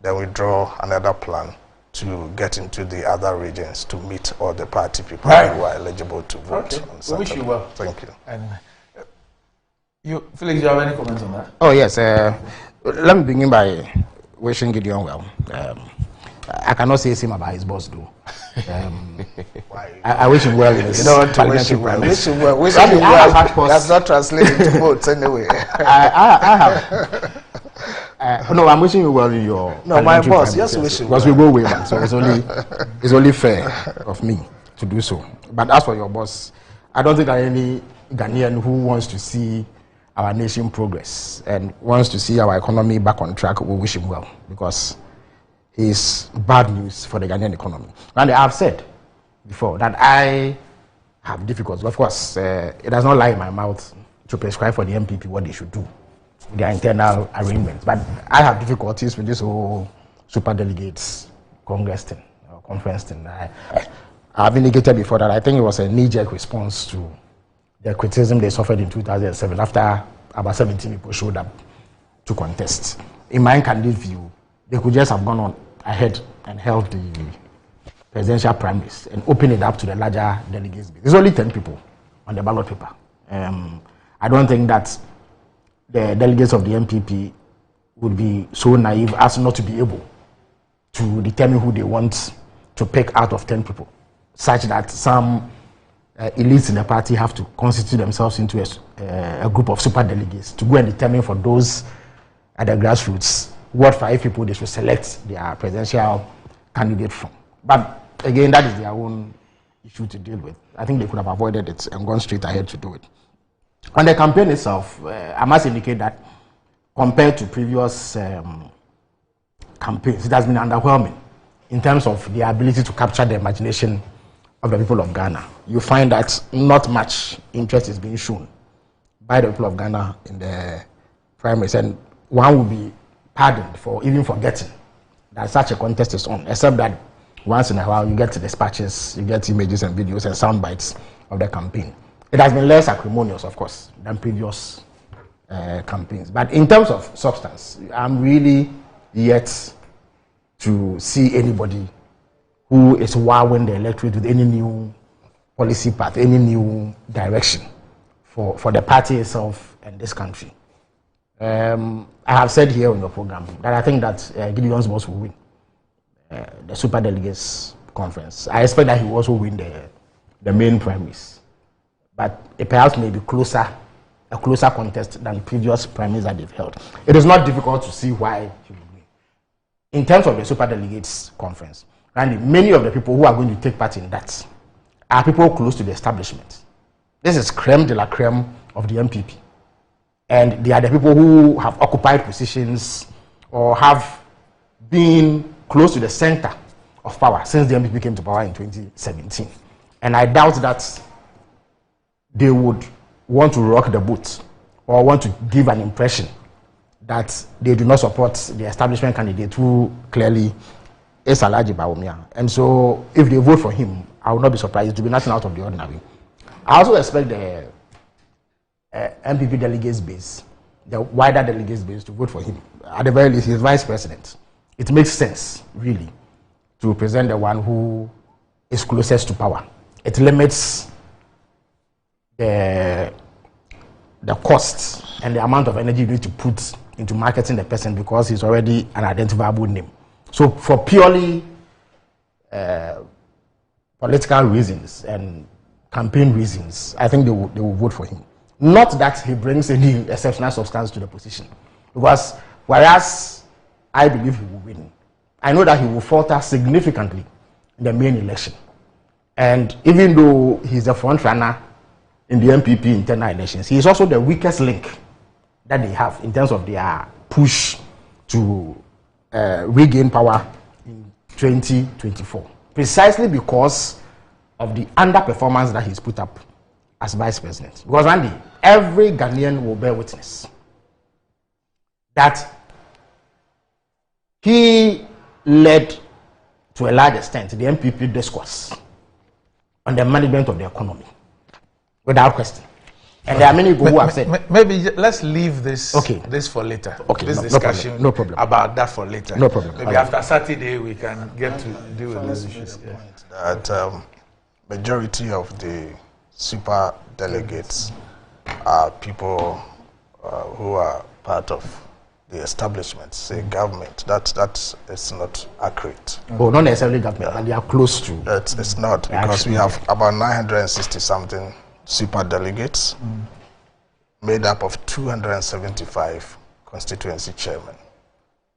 then we draw another plan to get into the other regions to meet all the party people who are eligible to vote on Saturday. We wish you well. Thank you. And Felix, do you have any comments on that? Oh, yes. Let me begin by wishing Gideon well. I cannot say same about his boss, though. I wish him well in his wish him well. Wish him well. Wish him well. That's not translated to votes anyway. I have. No, I'm wishing you well in your. No, my boss. Just wish you well. Because we go way back, so it's only fair of me to do so. But as for your boss, I don't think there are any Ghanaian who wants to see our nation progress and wants to see our economy back on track. We wish him well, because it's bad news for the Ghanaian economy. And I have said before that I have difficulties. Of course, it does not lie in my mouth to prescribe for the MPP what they should do, their internal arrangements. But I have difficulties with this whole super delegates congress thing, or conference thing. I've indicated before that I think it was a knee-jerk response to the criticism they suffered in 2007 after about 17 people showed up to contest. In my candid view, they could just have gone on ahead and held the presidential primaries and open it up to the larger delegates. There's only 10 people on the ballot paper. I don't think that the delegates of the MPP would be so naive as not to be able to determine who they want to pick out of 10 people. such that some elites in the party have to constitute themselves into a group of super delegates to go and determine for those at the grassroots what 5 people they should select their presidential candidate from. But again, that is their own issue to deal with. I think they could have avoided it and gone straight ahead to do it. On the campaign itself, I must indicate that compared to previous campaigns, it has been underwhelming in terms of the ability to capture the imagination of the people of Ghana. You find that not much interest is being shown by the people of Ghana in the primaries, and one will be pardoned for even forgetting that such a contest is on, except that once in a while you get dispatches, you get images and videos and sound bites of the campaign. It has been less acrimonious, of course, than previous campaigns. But in terms of substance, I'm really yet to see anybody who is wowing the electorate with any new policy path, any new direction for the party itself and this country. I have said here on your program that I think that Gideon's boss will win the Super Delegates Conference. I expect that he will also win the main primaries, but it perhaps may be a closer contest than previous primaries that they've held. It is not difficult to see why he will win. In terms of the Super Delegates Conference, and many of the people who are going to take part in that are people close to the establishment. This is creme de la creme of the MPP. And they are the people who have occupied positions or have been close to the center of power since the MPP came to power in 2017. And I doubt that they would want to rock the boat or want to give an impression that they do not support the establishment candidate who clearly is Alhaji Bawumia. And so if they vote for him, I will not be surprised. It will be nothing out of the ordinary. I also expect the MPP delegates base, the wider delegates base, to vote for him. At the very least, he is vice president. It makes sense, really, to present the one who is closest to power. It limits the cost and the amount of energy you need to put into marketing the person because he's already an identifiable name. So for purely political reasons and campaign reasons, I think they will vote for him. Not that he brings any exceptional substance to the position. Because whereas I believe he will win, I know that he will falter significantly in the main election. And even though he's the front runner in the MPP internal elections, he is also the weakest link that they have in terms of their push to regain power in 2024. Precisely because of the underperformance that he's put up as vice president. Because Randy, every Ghanaian will bear witness that he led to a large extent the MPP discourse on the management of the economy, without question. And there are many people who have said... Maybe let's leave this this for later. Okay, this discussion no problem. about that for later. No problem. Maybe after Saturday we can get to deal with those issues. That majority of the super delegates are people who are part of the establishment, say government. That is not accurate. Oh, not necessarily government, but they are close to. It's not, because we have about 960 something super delegates made up of 275 constituency chairmen.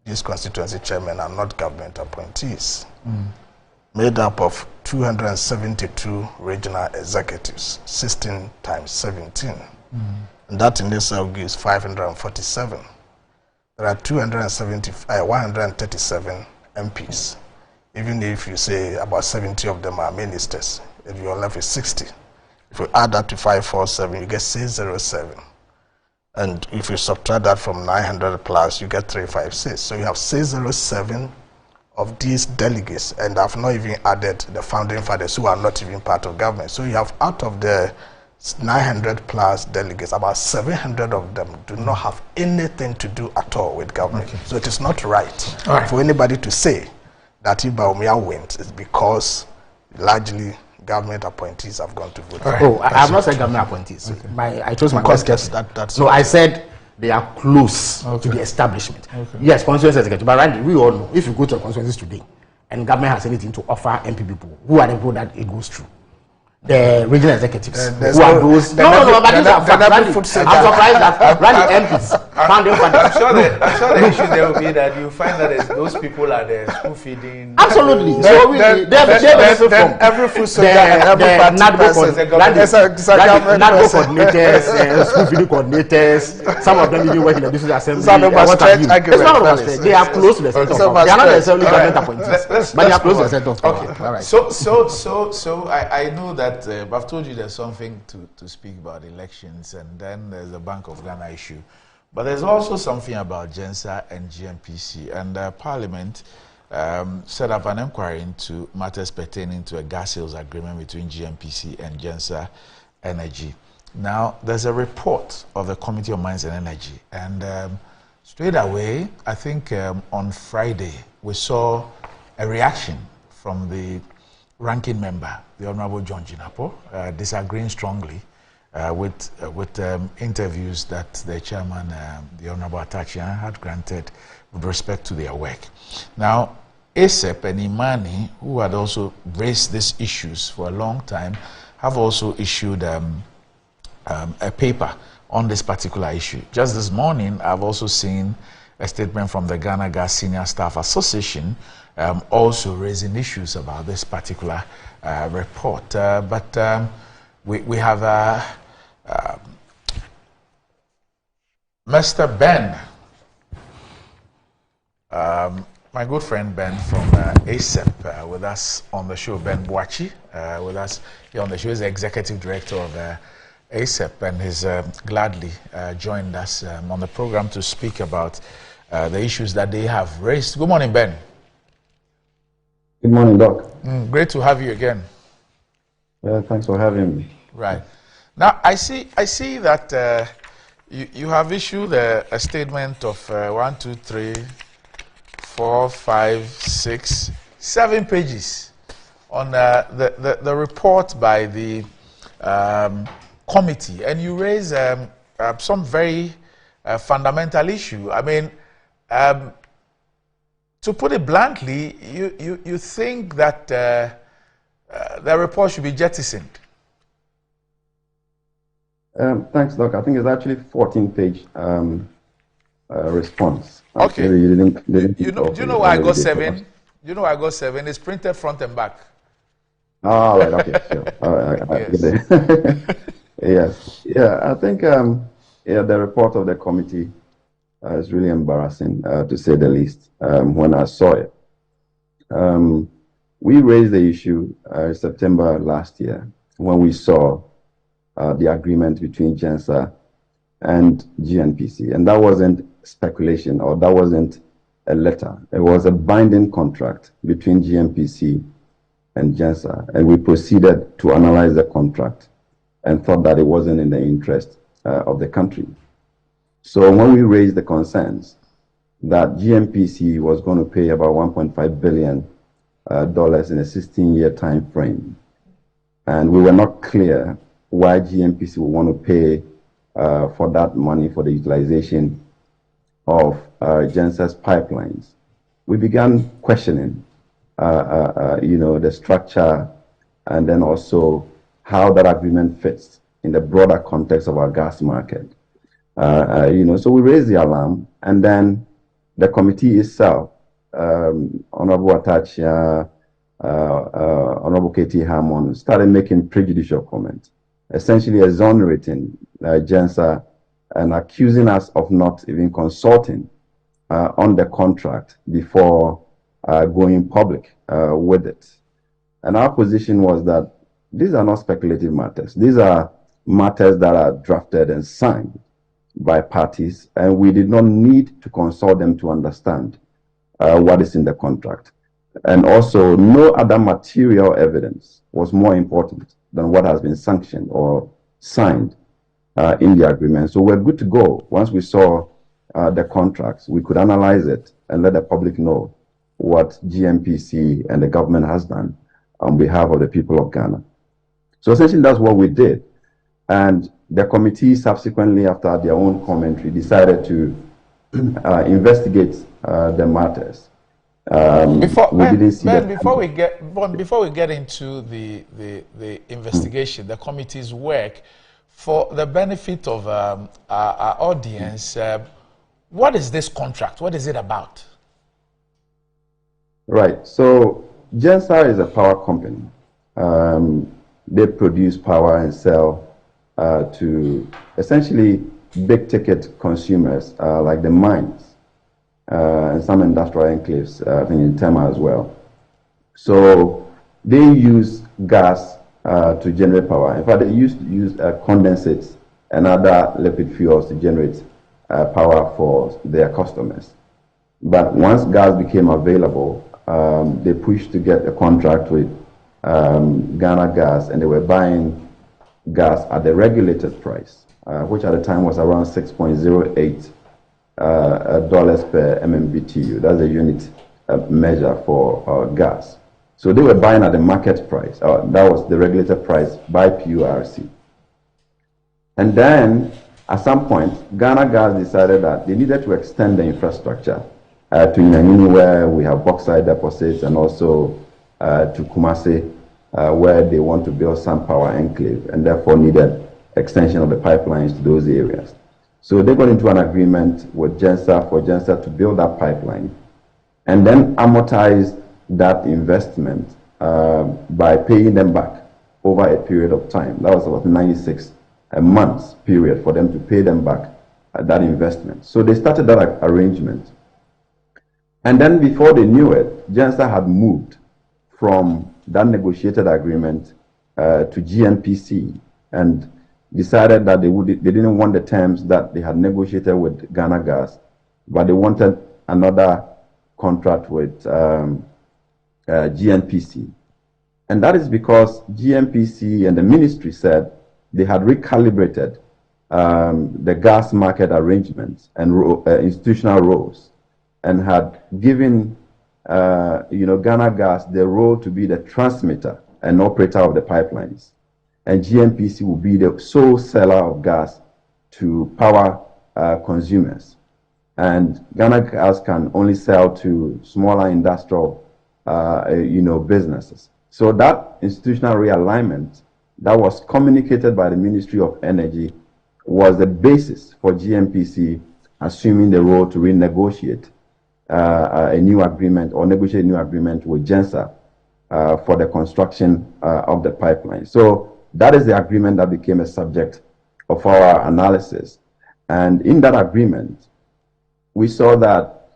These constituency chairmen are not government appointees. Made up of 272 regional executives, 16 times 17. And that in itself gives 547. There are 137 MPs. Even if you say about 70 of them are ministers, if you're left with 60. If you add that to 547, you get 607. And if you subtract that from 900 plus, you get 356. So you have 607 of these delegates, and I've not even added the founding fathers who are not even part of government. So you have, out of the 900 plus delegates, about 700 of them do not have anything to do at all with government. So it is not right for anybody to say that if Bawumia wins, it's because largely government appointees have gone to vote. Oh, I have not said government appointees. I chose my context. No, I said they are close to the establishment. Yes, constituency executive. But Randy, we all know, if you go to the constituencies today, and government has anything to offer MP people, who are the people that it goes through? The regional executives who are those. No, but these are facts. I'm surprised that Rally MPs found them. I'm sure the issue there will be that you find that those people are the school feeding. Absolutely. So then every food soldier and every NADCO coordinators, school feeding coordinators, some of them even work in the district assembly. It's not about stretch. They are close to the center. They are not necessarily government appointees, but they are close to the center. Okay. All right. So I know that. I've told you there's something to speak about elections, and then there's the Bank of Ghana issue. But there's also something about GENSA and GNPC, and Parliament set up an inquiry into matters pertaining to a gas sales agreement between GNPC and GENSA Energy. Now, there's a report of the Committee on Mines and Energy, and straight away, I think on Friday, we saw a reaction from the ranking member, the Honorable John Jinapo, disagreeing strongly with interviews that the chairman, the Honorable Atachian, had granted with respect to their work. Now, ASEP and Imani, who had also raised these issues for a long time, have also issued a paper on this particular issue. Just this morning, I've also seen a statement from the Ghana Gas Senior Staff Association also raising issues about this particular report. But we have Mr. Ben, my good friend Ben from ASEP, with us on the show. Ben Boachi, with us here on the show. He's the executive director of ASEP, and he's gladly joined us on the program to speak about the issues that they have raised. Good morning, Ben. Good morning, Doc. Great to have you again. Thanks for having me. Right. Now, I see that you have issued a statement of 1, 2, 3, 4, 5, 6, 7 pages on the report by the committee, and you raise some very fundamental issue. I mean, to put it bluntly, you think that the report should be jettisoned? Thanks, Doc. I think it's actually 14-page response. Okay. You didn't do you know why I got 7? You know why I got 7? It's printed front and back. Oh, right. Okay. Sure. All right. I get it. Yes. Yeah. I think the report of the committee is really embarrassing, to say the least. When I saw it, we raised the issue September last year when we saw the agreement between GENSA and GNPC, and that wasn't speculation, or that wasn't a letter. It was a binding contract between GNPC and GENSA, and we proceeded to analyze the contract and thought that it wasn't in the interest of the country. So when we raised the concerns that GNPC was going to pay about $1.5 billion in a 16-year time frame, and we were not clear why GNPC would want to pay for that money for the utilization of GENSA's pipelines, we began questioning, the structure, and then also how that agreement fits in the broader context of our gas market. So we raised the alarm, and then the committee itself, Honorable Atachi, Honorable K.T. Hammond, started making prejudicial comments, essentially exonerating GENSA and accusing us of not even consulting on the contract before going public with it. And our position was that these are not speculative matters. These are matters that are drafted and signed by parties, and we did not need to consult them to understand what is in the contract. And also, no other material evidence was more important than what has been sanctioned or signed in the agreement. So we're good to go. Once we saw the contracts, we could analyze it and let the public know what GNPC and the government has done on behalf of the people of Ghana. So essentially, that's what we did. And the committee subsequently, after their own commentary, decided to investigate the matters. Before we didn't see that. before we get into the investigation, the committee's work, for the benefit of our audience, what is this contract? What is it about? Right. So Gensa is a power company. They produce power and sell to essentially big ticket consumers like the mines and some industrial enclaves, I think in Tema as well. So they use gas to generate power. In fact, they used to use condensates and other lipid fuels to generate power for their customers. But once gas became available, they pushed to get a contract with Ghana Gas, and they were buying gas at the regulated price, which at the time was around $6.08 per MMBTU. That's a unit measure for gas. So they were buying at the market price. That was the regulated price by PURC. And then at some point, Ghana Gas decided that they needed to extend the infrastructure to Nyanyini, where we have bauxite deposits, and also to Kumasi, where they want to build some power enclave, and therefore needed extension of the pipelines to those areas. So they got into an agreement with Gensa for Gensa to build that pipeline, and then amortize that investment by paying them back over a period of time. That was about 96 months period for them to pay them back that investment. So they started that arrangement. And then before they knew it, Gensa had moved from that negotiated agreement to GNPC and decided that they didn't want the terms that they had negotiated with Ghana Gas, but they wanted another contract with GNPC. And that is because GNPC and the ministry said they had recalibrated the gas market arrangements and institutional roles, and had given Ghana Gas the role to be the transmitter and operator of the pipelines, and GNPC will be the sole seller of gas to power consumers. And Ghana Gas can only sell to smaller industrial businesses. So that institutional realignment that was communicated by the Ministry of Energy was the basis for GNPC assuming the role to renegotiate a new agreement or negotiate a new agreement with Gensa for the construction of the pipeline. So that is the agreement that became a subject of our analysis. And in that agreement, we saw that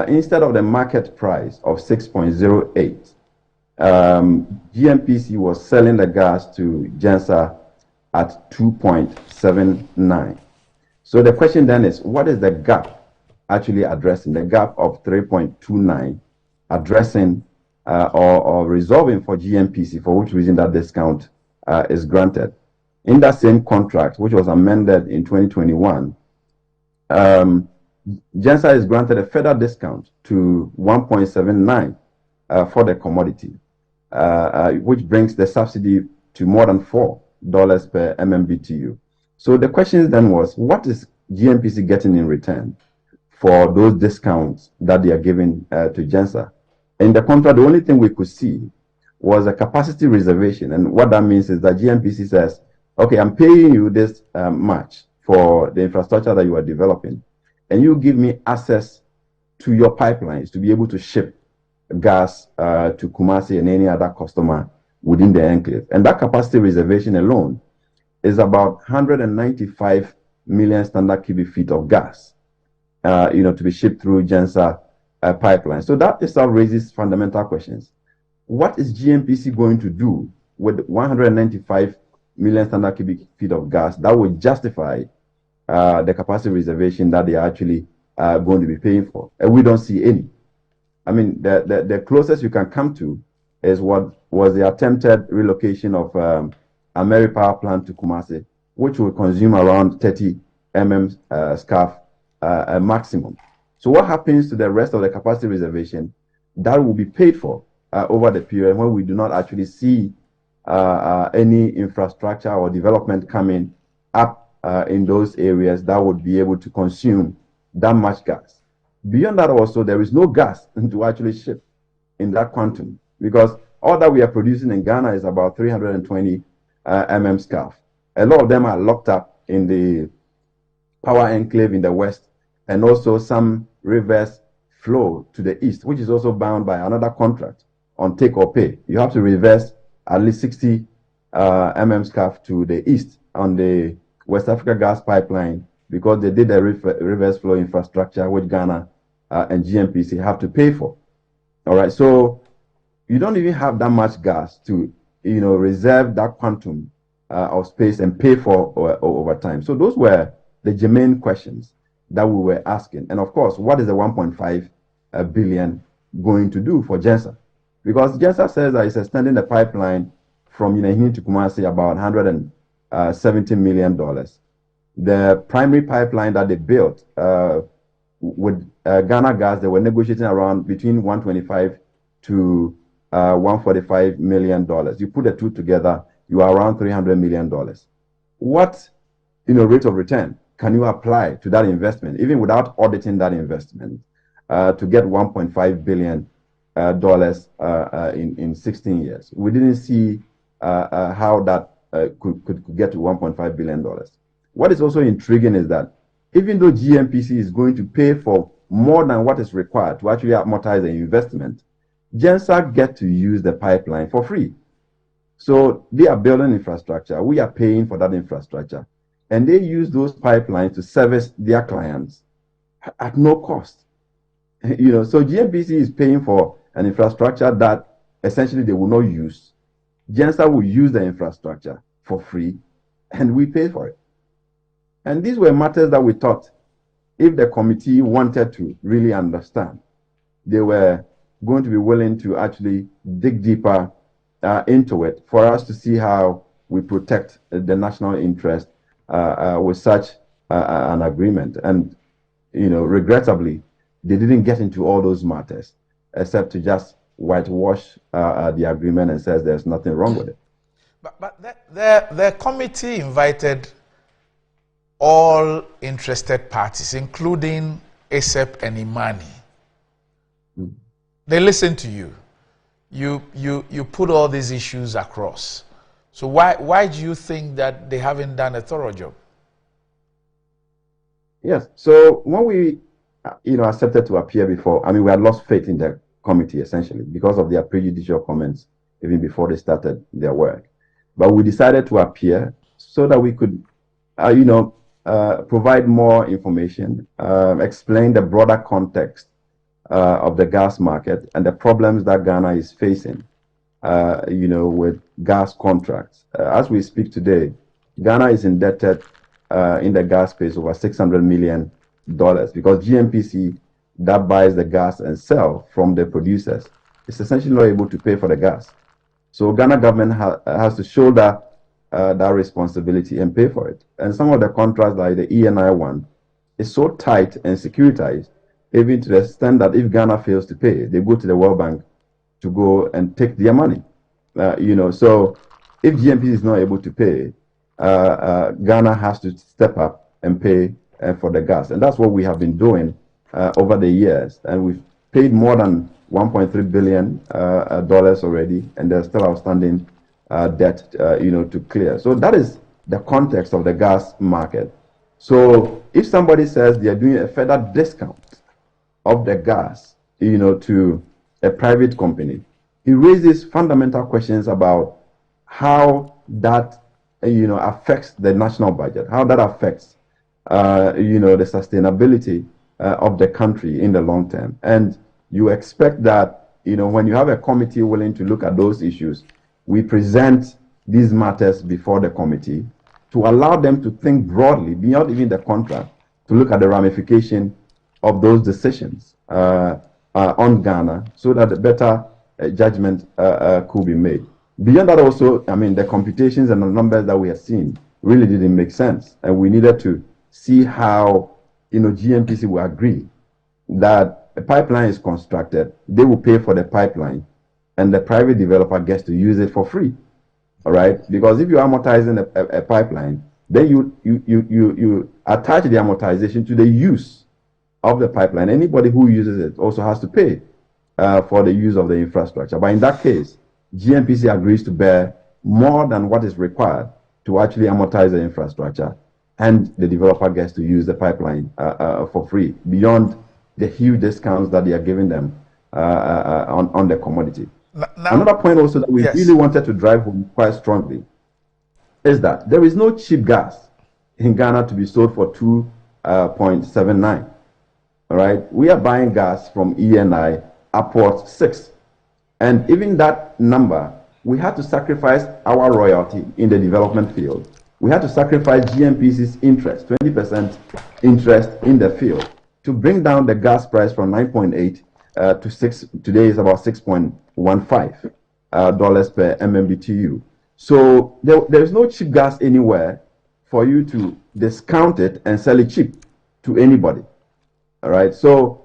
instead of the market price of 6.08, GNPC was selling the gas to Gensa at 2.79. So the question then is, what is the gap actually addressing? The gap of 3.29 addressing or resolving for GNPC, for which reason that discount is granted. In that same contract, which was amended in 2021, Gensa is granted a further discount to 1.79 for the commodity, which brings the subsidy to more than $4 per MMBTU. So the question then was, what is GNPC getting in return for those discounts that they are giving to Gensa? In the contract, the only thing we could see was a capacity reservation. And what that means is that GNPC says, okay, I'm paying you this much for the infrastructure that you are developing, and you give me access to your pipelines to be able to ship gas to Kumasi and any other customer within the enclave. And that capacity reservation alone is about 195 million standard cubic feet of gas, to be shipped through Gensa pipeline. So that itself raises fundamental questions. What is GNPC going to do with 195 million standard cubic feet of gas that would justify the capacity reservation that they are actually going to be paying for? And we don't see any. I mean, the closest you can come to is what was the attempted relocation of Ameri Power Plant to Kumasi, which will consume around 30 mm SCAF maximum. So what happens to the rest of the capacity reservation that will be paid for over the period when we do not actually see any infrastructure or development coming up in those areas that would be able to consume that much gas? Beyond that also, there is no gas to actually ship in that quantum, because all that we are producing in Ghana is about 320 MMscf. A lot of them are locked up in the power enclave in the west, and also some reverse flow to the east, which is also bound by another contract on take or pay. You have to reverse at least 60 MMscf to the east on the West Africa gas pipeline, because they did a reverse flow infrastructure which Ghana and GNPC have to pay for. All right, so you don't even have that much gas to, reserve that quantum of space and pay for over time. So those were the germane questions that we were asking. And of course, what is the 1.5 billion going to do for GENSA? Because GENSA says that it's extending the pipeline from Yinahini to Kumasi about $170 million. The primary pipeline that they built with Ghana Gas, they were negotiating around between 125 to 145 million dollars. You put the two together, you are around $300 million. What rate of return can you apply to that investment, even without auditing that investment, to get $1.5 billion in 16 years? We didn't see how that could get to $1.5 billion. What is also intriguing is that even though GNPC is going to pay for more than what is required to actually amortize the investment, GENSA get to use the pipeline for free. So they are building infrastructure. We are paying for that infrastructure. And they use those pipelines to service their clients at no cost. So GNPC is paying for an infrastructure that essentially they will not use. GENSA will use the infrastructure for free, and we pay for it. And these were matters that we thought, if the committee wanted to really understand, they were going to be willing to actually dig deeper into it for us to see how we protect the national interest with such an agreement. And, regrettably, they didn't get into all those matters, except to just whitewash the agreement and says there's nothing wrong with it. But the committee invited all interested parties, including ASEP and Imani. They listened to you. You put all these issues across. So why do you think that they haven't done a thorough job? Yes. So when we accepted to appear before, we had lost faith in the committee essentially because of their prejudicial comments even before they started their work. But we decided to appear so that we could, provide more information, explain the broader context of the gas market and the problems that Ghana is facing, with gas contracts. As we speak today, Ghana is indebted in the gas space over $600 million because GNPC that buys the gas and sell from the producers is essentially not able to pay for the gas. So Ghana government has to shoulder that responsibility and pay for it. And some of the contracts like the ENI one is so tight and securitized, even to the extent that if Ghana fails to pay, they go to the World Bank to go and take their money. So if GNPC is not able to pay, Ghana has to step up and pay for the gas. And that's what we have been doing over the years. And we've paid more than $1.3 billion already, and there's still outstanding debt, to clear. So that is the context of the gas market. So if somebody says they are doing a further discount of the gas, to a private company, it raises fundamental questions about how that, affects the national budget, how that affects, the sustainability of the country in the long term. And you expect that, when you have a committee willing to look at those issues, we present these matters before the committee to allow them to think broadly, beyond even the contract, to look at the ramification of those decisions on Ghana so that a better judgment could be made. Beyond that also, the computations and the numbers that we have seen really didn't make sense. And we needed to see how, GNPC will agree that a pipeline is constructed, they will pay for the pipeline, and the private developer gets to use it for free. All right? Because if you're amortizing a pipeline, then you attach the amortization to the use of the pipeline, anybody who uses it also has to pay for the use of the infrastructure. But in that case, GNPC agrees to bear more than what is required to actually amortize the infrastructure, and the developer gets to use the pipeline for free, beyond the huge discounts that they are giving them on the commodity. Now, another point also that we really wanted to drive home quite strongly is that there is no cheap gas in Ghana to be sold for 2.79. All right, we are buying gas from ENI upwards 6, and even that number, we had to sacrifice our royalty in the development field. We had to sacrifice GNPC's interest, 20% interest in the field, to bring down the gas price from 9.8 to 6. Today is about $6.15 per MMBTU. So there is no cheap gas anywhere for you to discount it and sell it cheap to anybody. All right. So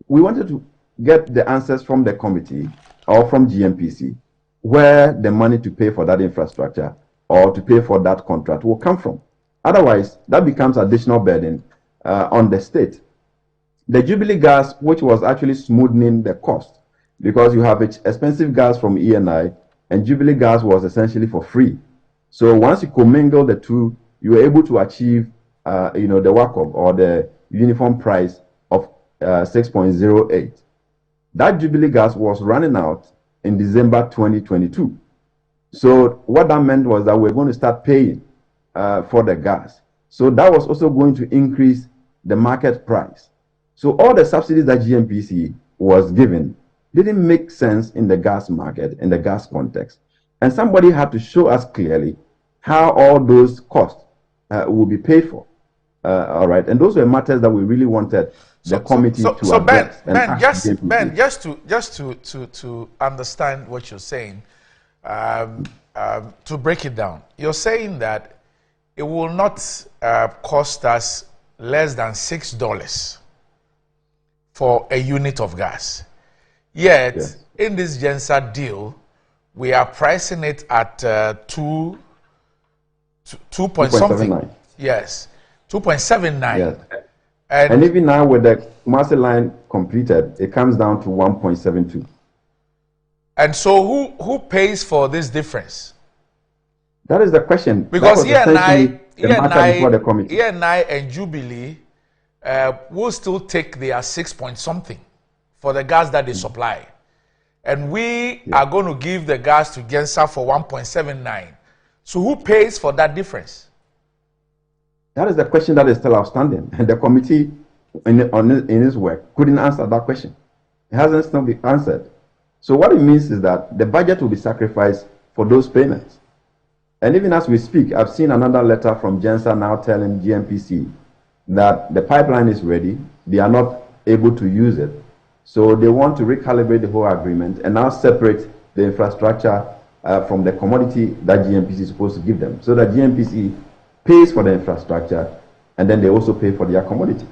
we wanted to get the answers from the committee or from GNPC where the money to pay for that infrastructure or to pay for that contract will come from. Otherwise, that becomes additional burden on the state. The Jubilee gas, which was actually smoothing the cost, because you have expensive gas from ENI, and Jubilee gas was essentially for free. So once you commingle the two, you were able to achieve, the WACOG, or the uniform price of 6.08. That Jubilee gas was running out in December 2022. So what that meant was that we're going to start paying for the gas. So that was also going to increase the market price. So all the subsidies that GNPC was given didn't make sense in the gas market, in the gas context. And somebody had to show us clearly how all those costs will be paid for. All right. And those were matters that we really wanted the committee to address. Ben, just to understand what you're saying, to break it down, you're saying that it will not cost us less than $6 for a unit of gas. Yet, in this GENSA deal, we are pricing it at 2 point something. Yes, 2.79. Yes. And even now with the Kumasi line completed, it comes down to 1.72. And so who pays for this difference? That is the question. Because ENI and Jubilee will still take their 6 point something for the gas that they supply. And we are going to give the gas to GENSA for 1.79. So who pays for that difference? That is the question that is still outstanding. And the committee in its work couldn't answer that question. It hasn't still been answered. So what it means is that the budget will be sacrificed for those payments. And even as we speak, I've seen another letter from GENSA now telling GNPC that the pipeline is ready. They are not able to use it. So they want to recalibrate the whole agreement and now separate the infrastructure from the commodity that GNPC is supposed to give them. So that GNPC pays for the infrastructure and then they also pay for their commodity.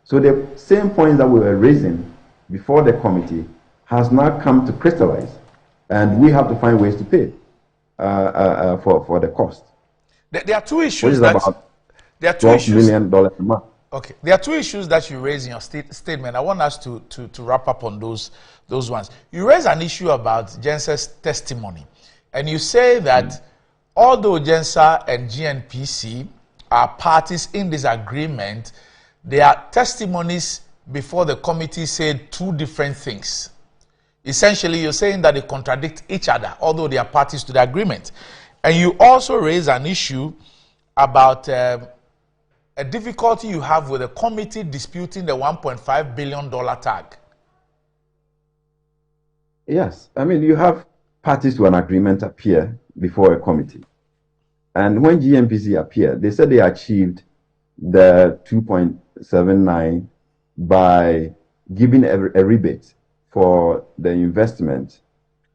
So the same points that we were raising before the committee has now come to crystallize, and we have to find ways to pay for the cost. There are two issues. Which is about $12 million a month. Okay, there are two issues that you raise in your statement. I want us to wrap up on those ones. You raise an issue about GENSA's testimony, and you say that although GENSA and GNPC are parties in this agreement, their testimonies before the committee said two different things. Essentially, you're saying that they contradict each other, although they are parties to the agreement. And you also raise an issue about a difficulty you have with the committee disputing the $1.5 billion tag. Yes. I mean, you have parties to an agreement appear before a committee. And when GNPC appeared, they said they achieved the 2.79 by giving a rebate for the investment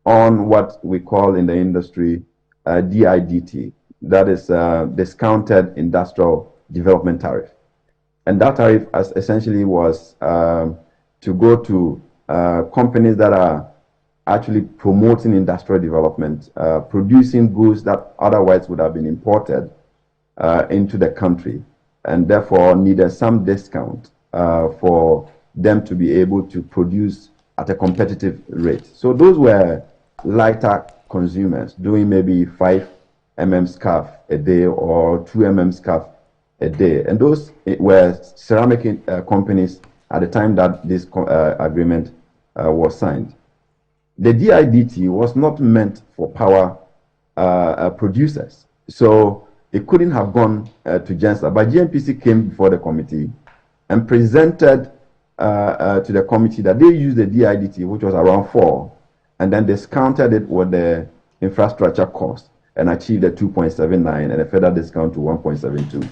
on what we call in the industry DIDT, that is discounted industrial development tariff. And that tariff essentially was to go to companies that are actually promoting industrial development, producing goods that otherwise would have been imported into the country, and therefore needed some discount for them to be able to produce at a competitive rate. So those were lighter consumers doing maybe 5 mm scarf a day or 2 mm scarf a day. And those were ceramic companies at the time that this agreement was signed. The DIDT was not meant for power producers. So it couldn't have gone to GENSA. But GNPC came before the committee and presented to the committee that they used the DIDT, which was around 4, and then discounted it with the infrastructure cost and achieved a 2.79 and a further discount to 1.72.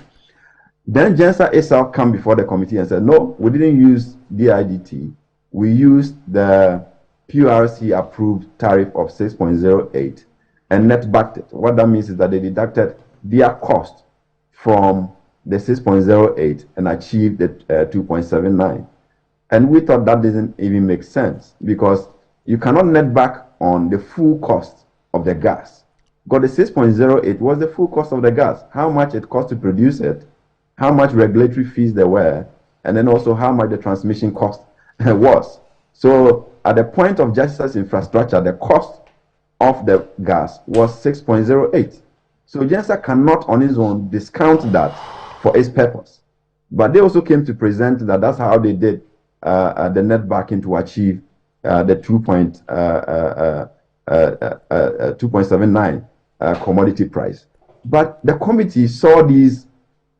Then GENSA itself came before the committee and said, no, we didn't use DIDT. We used the PURC approved tariff of 6.08 and net backed it. What that means is that they deducted their cost from the 6.08 and achieved the 2.79. And we thought that doesn't even make sense because you cannot net back on the full cost of the gas. Because the 6.08 was the full cost of the gas, how much it cost to produce it, how much regulatory fees there were, and then also how much the transmission cost was. So at the point of GENSA's infrastructure, the cost of the gas was 6.08. So GENSA cannot on its own discount that for its purpose. But they also came to present that that's how they did the net backing to achieve the 2.79 commodity price. But the committee saw these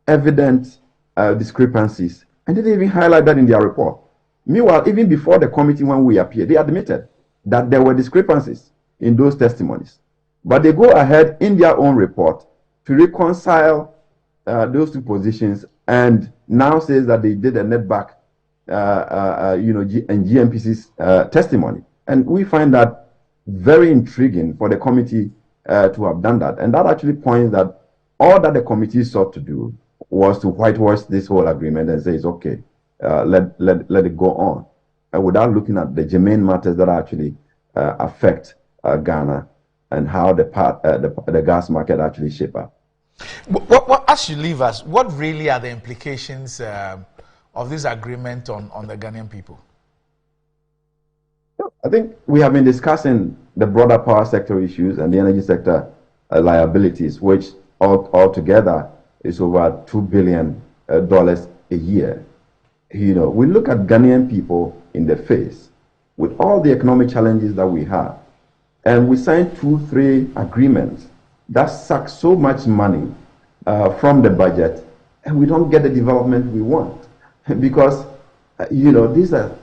evident discrepancies and they didn't even highlight that in their report. Meanwhile, even before the committee, when we appeared, they admitted that there were discrepancies in those testimonies. But they go ahead in their own report to reconcile those two positions and now says that they did a net back and GNPC's testimony. And we find that very intriguing for the committee to have done that. And that actually points that all that the committee sought to do was to whitewash this whole agreement and say it's okay, let it go on, without looking at the germane matters that actually affect Ghana and how the gas market actually shape up. As you leave us, what really are the implications of this agreement on the Ghanaian people? I think we have been discussing the broader power sector issues and the energy sector liabilities, which altogether is over $2 billion a year. We look at Ghanaian people in the face with all the economic challenges that we have, and we signed 2-3 agreements that suck so much money from the budget, and we don't get the development we want because these are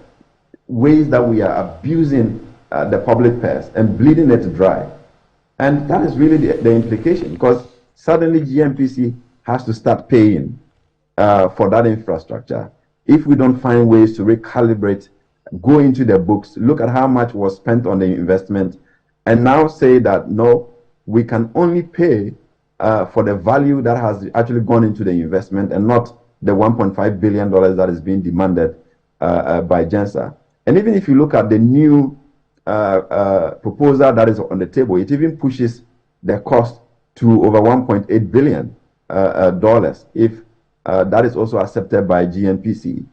ways that we are abusing the public purse and bleeding it dry. And that is really the implication, because suddenly GNPC has to start paying for that infrastructure if we don't find ways to recalibrate, go into the books, look at how much was spent on the investment, and now say that no, we can only pay for the value that has actually gone into the investment and not the $1.5 billion that is being demanded by GENSA. And even if you look at the new proposal that is on the table, it even pushes the cost to over $1.8 billion if that is also accepted by GNPC.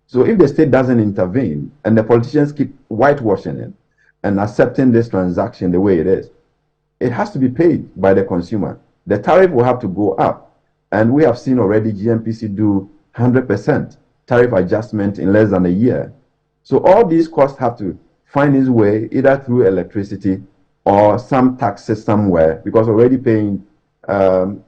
So if the state doesn't intervene and the politicians keep whitewashing it and accepting this transaction the way it is, it has to be paid by the consumer. The tariff will have to go up. And we have seen already GNPC do 100% tariff adjustment in less than a year. So all these costs have to find its way either through electricity or some taxes somewhere, because already paying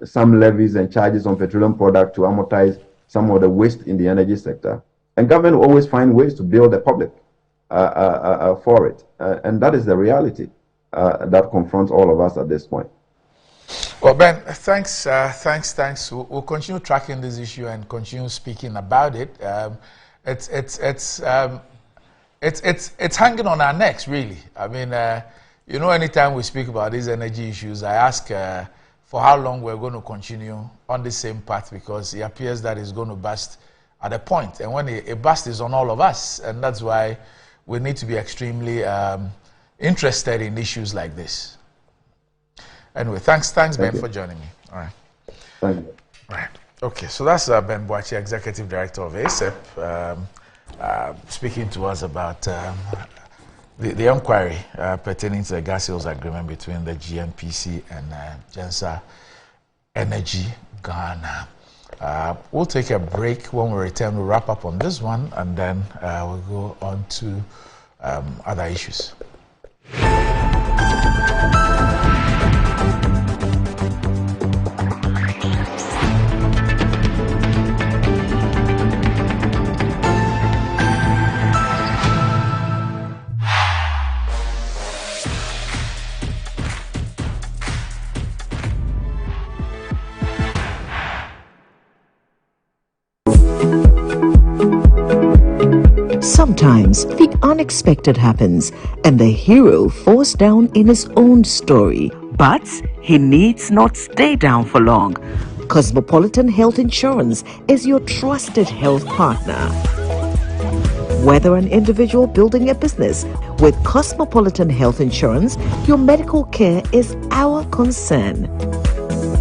some levies and charges on petroleum products to amortize some of the waste in the energy sector. And government will always find ways to bill the public for it. And that is the reality that confronts all of us at this point. Well, Ben, thanks. We'll continue tracking this issue and continue speaking about it. It's hanging on our necks, really. I mean, anytime we speak about these energy issues, I ask for how long we're going to continue on the same path, because it appears that it's going to burst at a point. And when it bursts, it's on all of us. And that's why we need to be extremely interested in issues like this. Anyway, thanks, Ben, for joining me. All right. Thank you. All right. Okay, so that's Ben Boachi, Executive Director of ASEP, speaking to us about the inquiry pertaining to the gas sales agreement between the GNPC and Gensa Energy Ghana. We'll take a break. When we return, we'll wrap up on this one, and then we'll go on to other issues. Sometimes the unexpected happens and the hero falls down in his own story. But he needs not stay down for long. Cosmopolitan Health Insurance is your trusted health partner. Whether an individual building a business, with Cosmopolitan Health Insurance, your medical care is our concern.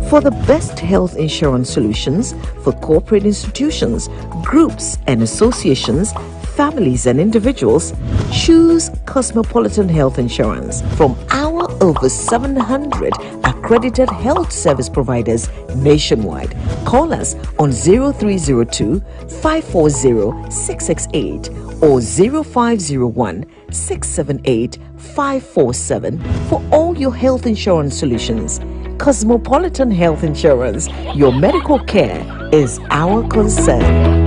For the best health insurance solutions for corporate institutions, groups and associations, families and individuals, choose Cosmopolitan Health Insurance from our over 700 accredited health service providers nationwide. Call us on 0302 540 668 or 0501 678 547 for all your health insurance solutions. Cosmopolitan Health Insurance, your medical care is our concern.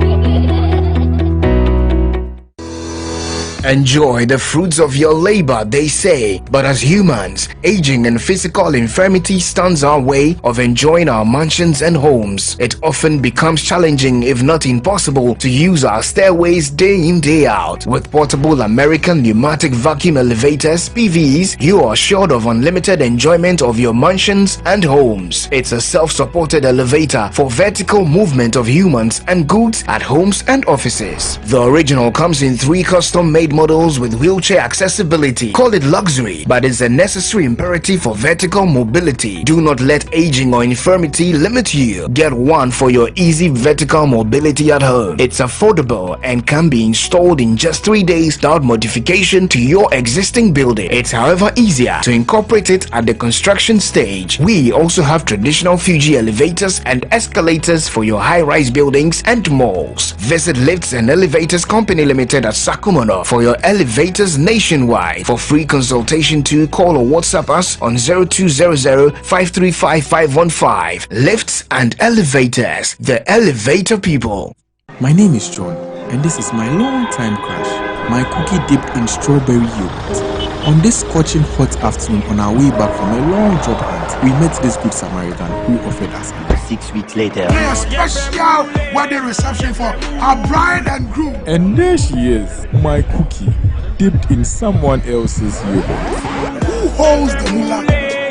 Enjoy the fruits of your labor, they say. But as humans, aging and physical infirmity stands our way of enjoying our mansions and homes. It often becomes challenging, if not impossible, to use our stairways day in, day out. With portable American pneumatic vacuum elevators, PVs, you are assured of unlimited enjoyment of your mansions and homes. It's a self-supported elevator for vertical movement of humans and goods at homes and offices. The original comes in 3 custom-made models with wheelchair accessibility. Call it luxury, but it's a necessary imperative for vertical mobility. Do not let aging or infirmity limit you. Get one for your easy vertical mobility at home. It's affordable and can be installed in just 3 days without modification to your existing building. It's however easier to incorporate it at the construction stage. We also have traditional Fuji elevators and escalators for your high-rise buildings and malls. Visit Lifts and Elevators Company Limited at Sakumono for your elevators nationwide. For free consultation to call or WhatsApp us on 0200-535-515. Lifts and Elevators, the elevator people. My name is John, and this is my long-time crush, my cookie dipped in strawberry yogurt. On this scorching hot afternoon on our way back from a long job hunt, we met this good Samaritan who offered us 6 weeks later. A special wedding reception for our bride and groom. And there she is, my cookie, dipped in someone else's yogurt. Who holds the moolah,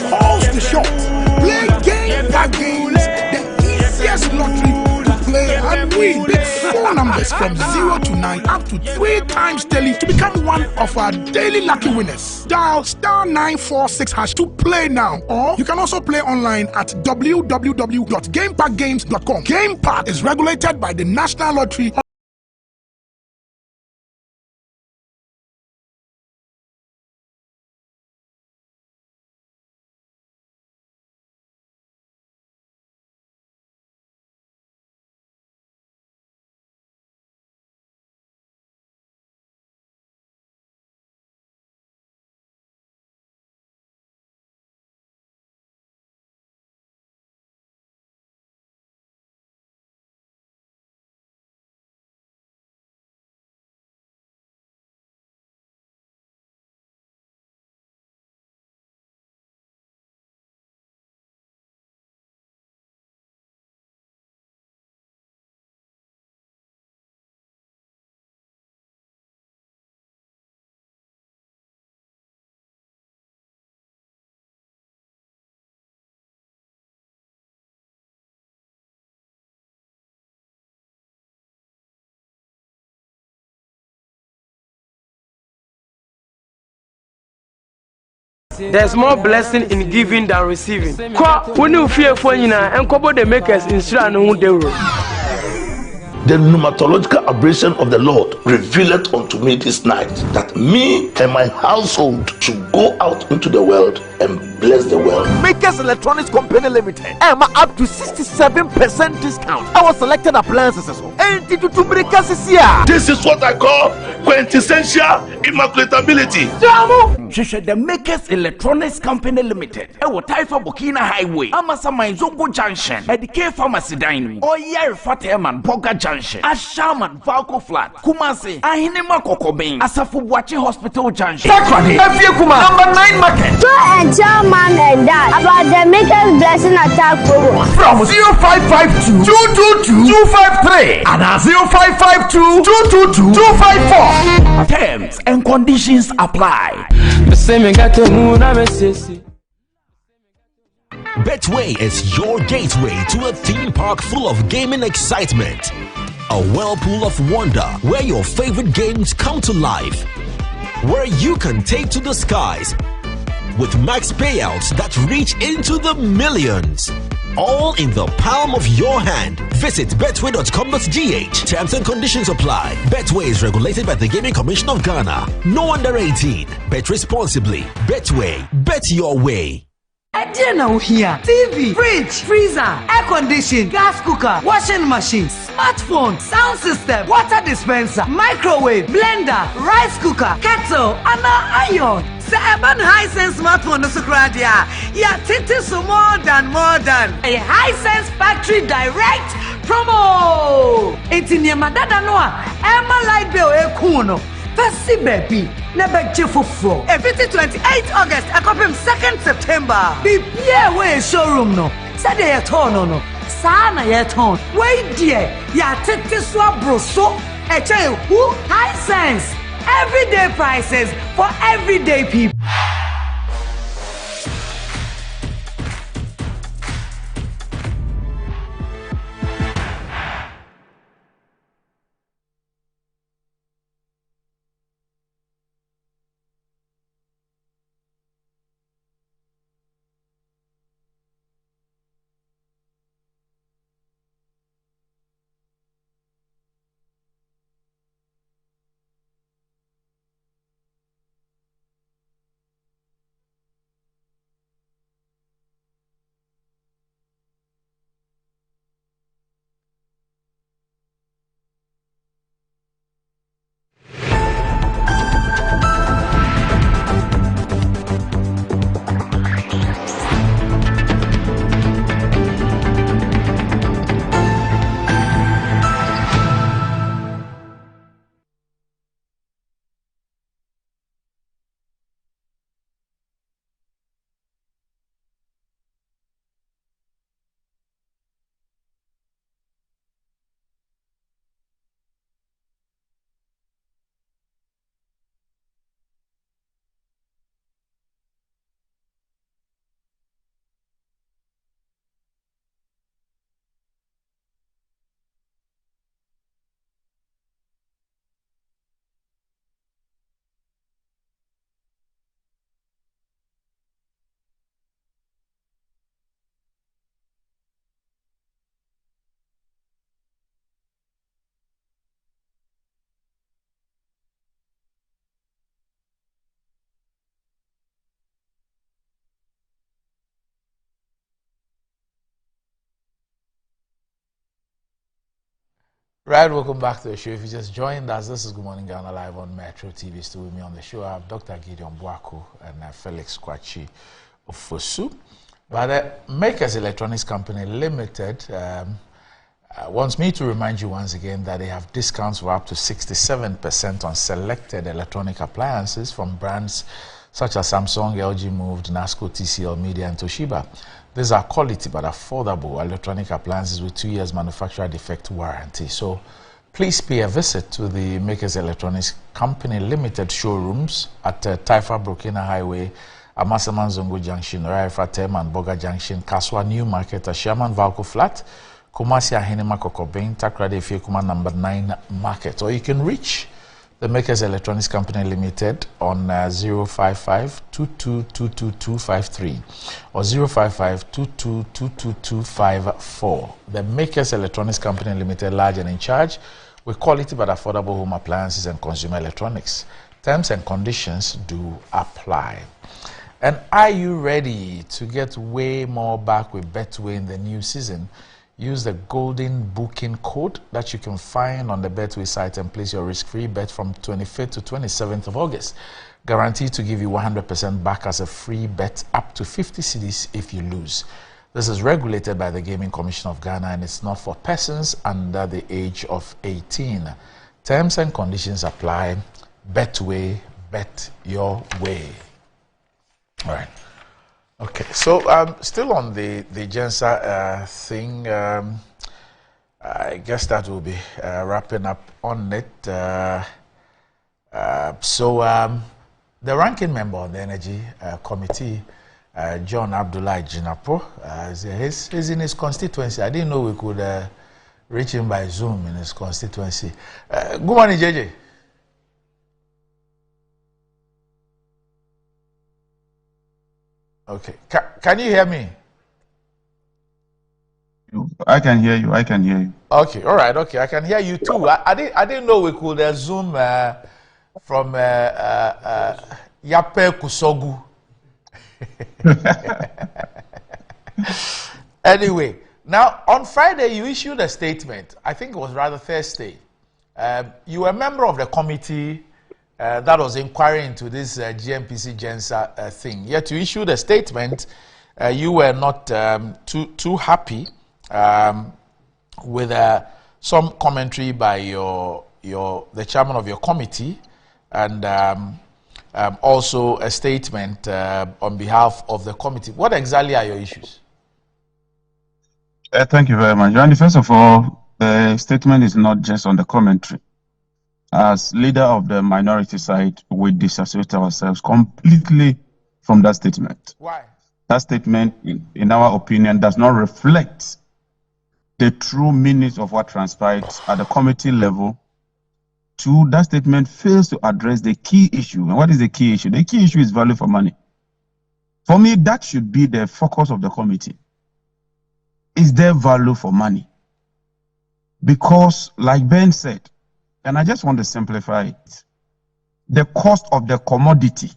holds the shot. Play game by games, the easiest lottery to play and win. Pick 4 numbers from 0 to 9 up to 3 times daily to become one of our daily lucky winners. Dial *946# to play now, or you can also play online at www.gamepackgames.com. Game Park is regulated by the National Lottery There's more blessing in giving than receiving. When you fear for and cover the makers in The pneumatological aberration of the Lord revealed unto me this night that me and my household should go out into the world and bless the world. Makers Electronics Company Limited. I'm up to 67% discount. Our selected appliances. This is what I call quintessential immaculatability. The Makers Electronics Company Limited. Taifa Burkina Highway. Amasama Zongo Junction. At the K Pharmacy Dining. Oyer Fateman Boga Junction. Ashaman Valco Flat. Kumasi. Ahinema Kokobin. Asafu Bwachi Hospital Junction. Sakrani. Number 9 Market. Tell mom and dad about the Makers Blessing Attack program. From 0552 222 253 and 0552 222 254. Terms and conditions apply. Betway is your gateway to a theme park full of gaming excitement. A whirlpool of wonder where your favorite games come to life. Where you can take to the skies with max payouts that reach into the millions. All in the palm of your hand. Visit betway.com.gh. Terms and conditions apply. Betway is regulated by the Gaming Commission of Ghana. No under 18. Bet responsibly. Betway. Bet your way. Now here, TV, fridge, freezer, air condition, gas cooker, washing machine, smartphone, sound system, water dispenser, microwave, blender, rice cooker, kettle, and iron. Seven Hisense smartphone no sukradia. Yeah, titis so more than a Hisense factory direct promo. Etinia madada noa. Emma light bill e kuno. Fasi baby. Never jefofo. Every 28 August, I copy 2nd September. Be way showroom no. Saturday at no. Sana yet on. Wait dear. Ya titis so broso. A child who Hisense. Everyday prices for everyday people. Right, welcome back to the show. If you just joined us, this is Good Morning Ghana live on Metro TV. Still with me on the show, I have Dr. Gideon Boako and Felix Kwachi Ofosu. But Makers Electronics Company Limited wants me to remind you once again that they have discounts of up to 67% on selected electronic appliances from brands such as Samsung, LG Moved, NASCO, TCL Media, and Toshiba. These are quality but affordable electronic appliances with 2 years manufacturer defect warranty. So please pay a visit to the Makers Electronics Company Limited showrooms at Taifa Burkina Highway, Amasaman Zongo Junction, Raifa Tem and Boga Junction, Kaswa New Market, Ashaman Valco Flat, Kumasi Ahinema Kokobin, Takrade Fiekuma number 9 Market. Or you can reach the Makers Electronics Company Limited on 055-2222-253 or 055-2222-254. The Makers Electronics Company Limited, large and in charge with quality but affordable home appliances and consumer electronics. Terms and conditions do apply. And are you ready to get way more back with Betway in the new season? Use the golden booking code that you can find on the Betway site and place your risk-free bet from 25th to 27th of August. Guaranteed to give you 100% back as a free bet up to 50 cedis if you lose. This is regulated by the Gaming Commission of Ghana and it's not for persons under the age of 18. Terms and conditions apply. Betway, bet your way. All right. Okay, so still on the GENSA thing, I guess that will be wrapping up on it. So the ranking member on the Energy Committee, John Abdullah Jinapo, he's in his constituency. I didn't know we could reach him by Zoom in his constituency. Good morning, JJ. Okay. Can you hear me? I can hear you. I can hear you. Okay. All right. Okay. I can hear you too. I didn't know we could Zoom from Yape Kusogu. Anyway, now on Friday you issued a statement. I think it was rather Thursday. You were a member of the committee that was inquiring into this GNPC GENSA thing. Yet you issued a statement. You were not too happy with some commentary by the chairman of your committee, and also a statement on behalf of the committee. What exactly are your issues? Thank you very much, Randy. First of all, the statement is not just on the commentary. As leader of the minority side, we disassociate ourselves completely from that statement. Why? That statement, in our opinion, does not reflect the true meaning of what transpired at the committee level. Two, that statement fails to address the key issue. And what is the key issue? The key issue is value for money. For me, that should be the focus of the committee. Is there value for money? Because, like Ben said, and I just want to simplify it, the cost of the commodity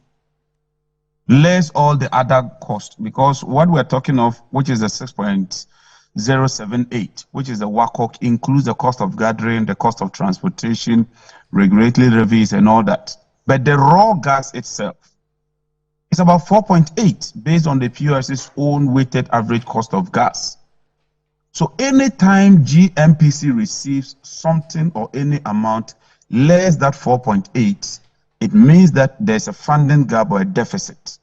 less all the other costs, because what we're talking of, which is the 6.078, which is the WACOG, includes the cost of gathering, the cost of transportation, regulatory levies, and all that. But the raw gas itself is about 4.8 based on the PRC's own weighted average cost of gas. So anytime GNPC receives something or any amount less than 4.8, it means that there's a funding gap or a deficit.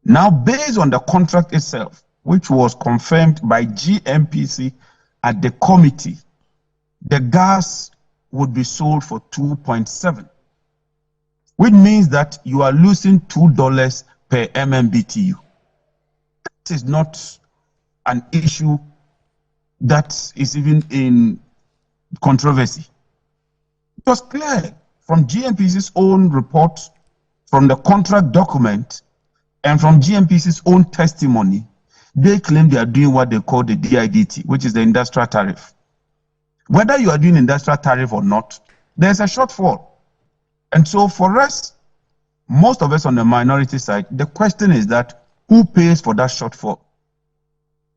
Now, based on the contract itself, which was confirmed by GNPC at the committee, the gas would be sold for 2.7, which means that you are losing $2 per MMBTU. That is not an issue that is even in controversy. It was clear from GNPC's own report, from the contract document, and from GNPC's own testimony. They claim they are doing what they call the DIDT, which is the industrial tariff. Whether you are doing industrial tariff or not, there's a shortfall. And so for us, most of us on the minority side, the question is that who pays for that shortfall?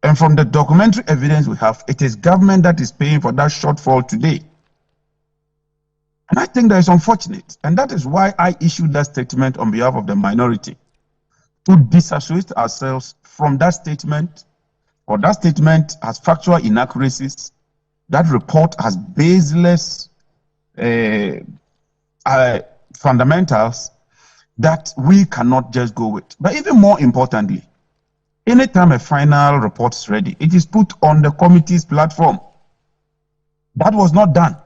And from the documentary evidence we have, it is government that is paying for that shortfall today. And I think that is unfortunate. And that is why I issued that statement on behalf of the minority, to disassociate ourselves from that statement, or that statement has factual inaccuracies, that report has baseless fundamentals that we cannot just go with. But even more importantly, anytime a final report is ready, it is put on the committee's platform. That was not done.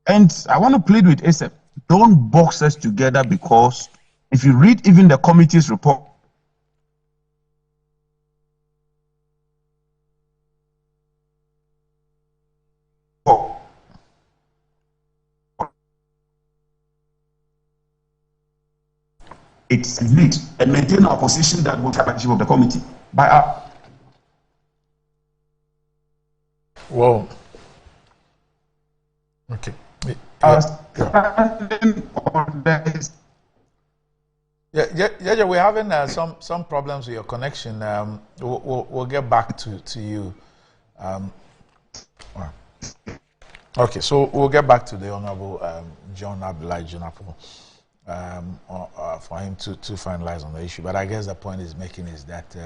And I want to plead with ASEP, don't box us together, because if you read even the committee's report, its lead and maintain our position that will capture of the committee by our. Whoa. Okay. Yeah, we're having some problems with your connection. We'll get back to you. Okay, so we'll get back to the Honorable John Abdullahi Jonapo for him to finalize on the issue. But I guess the point he's making is that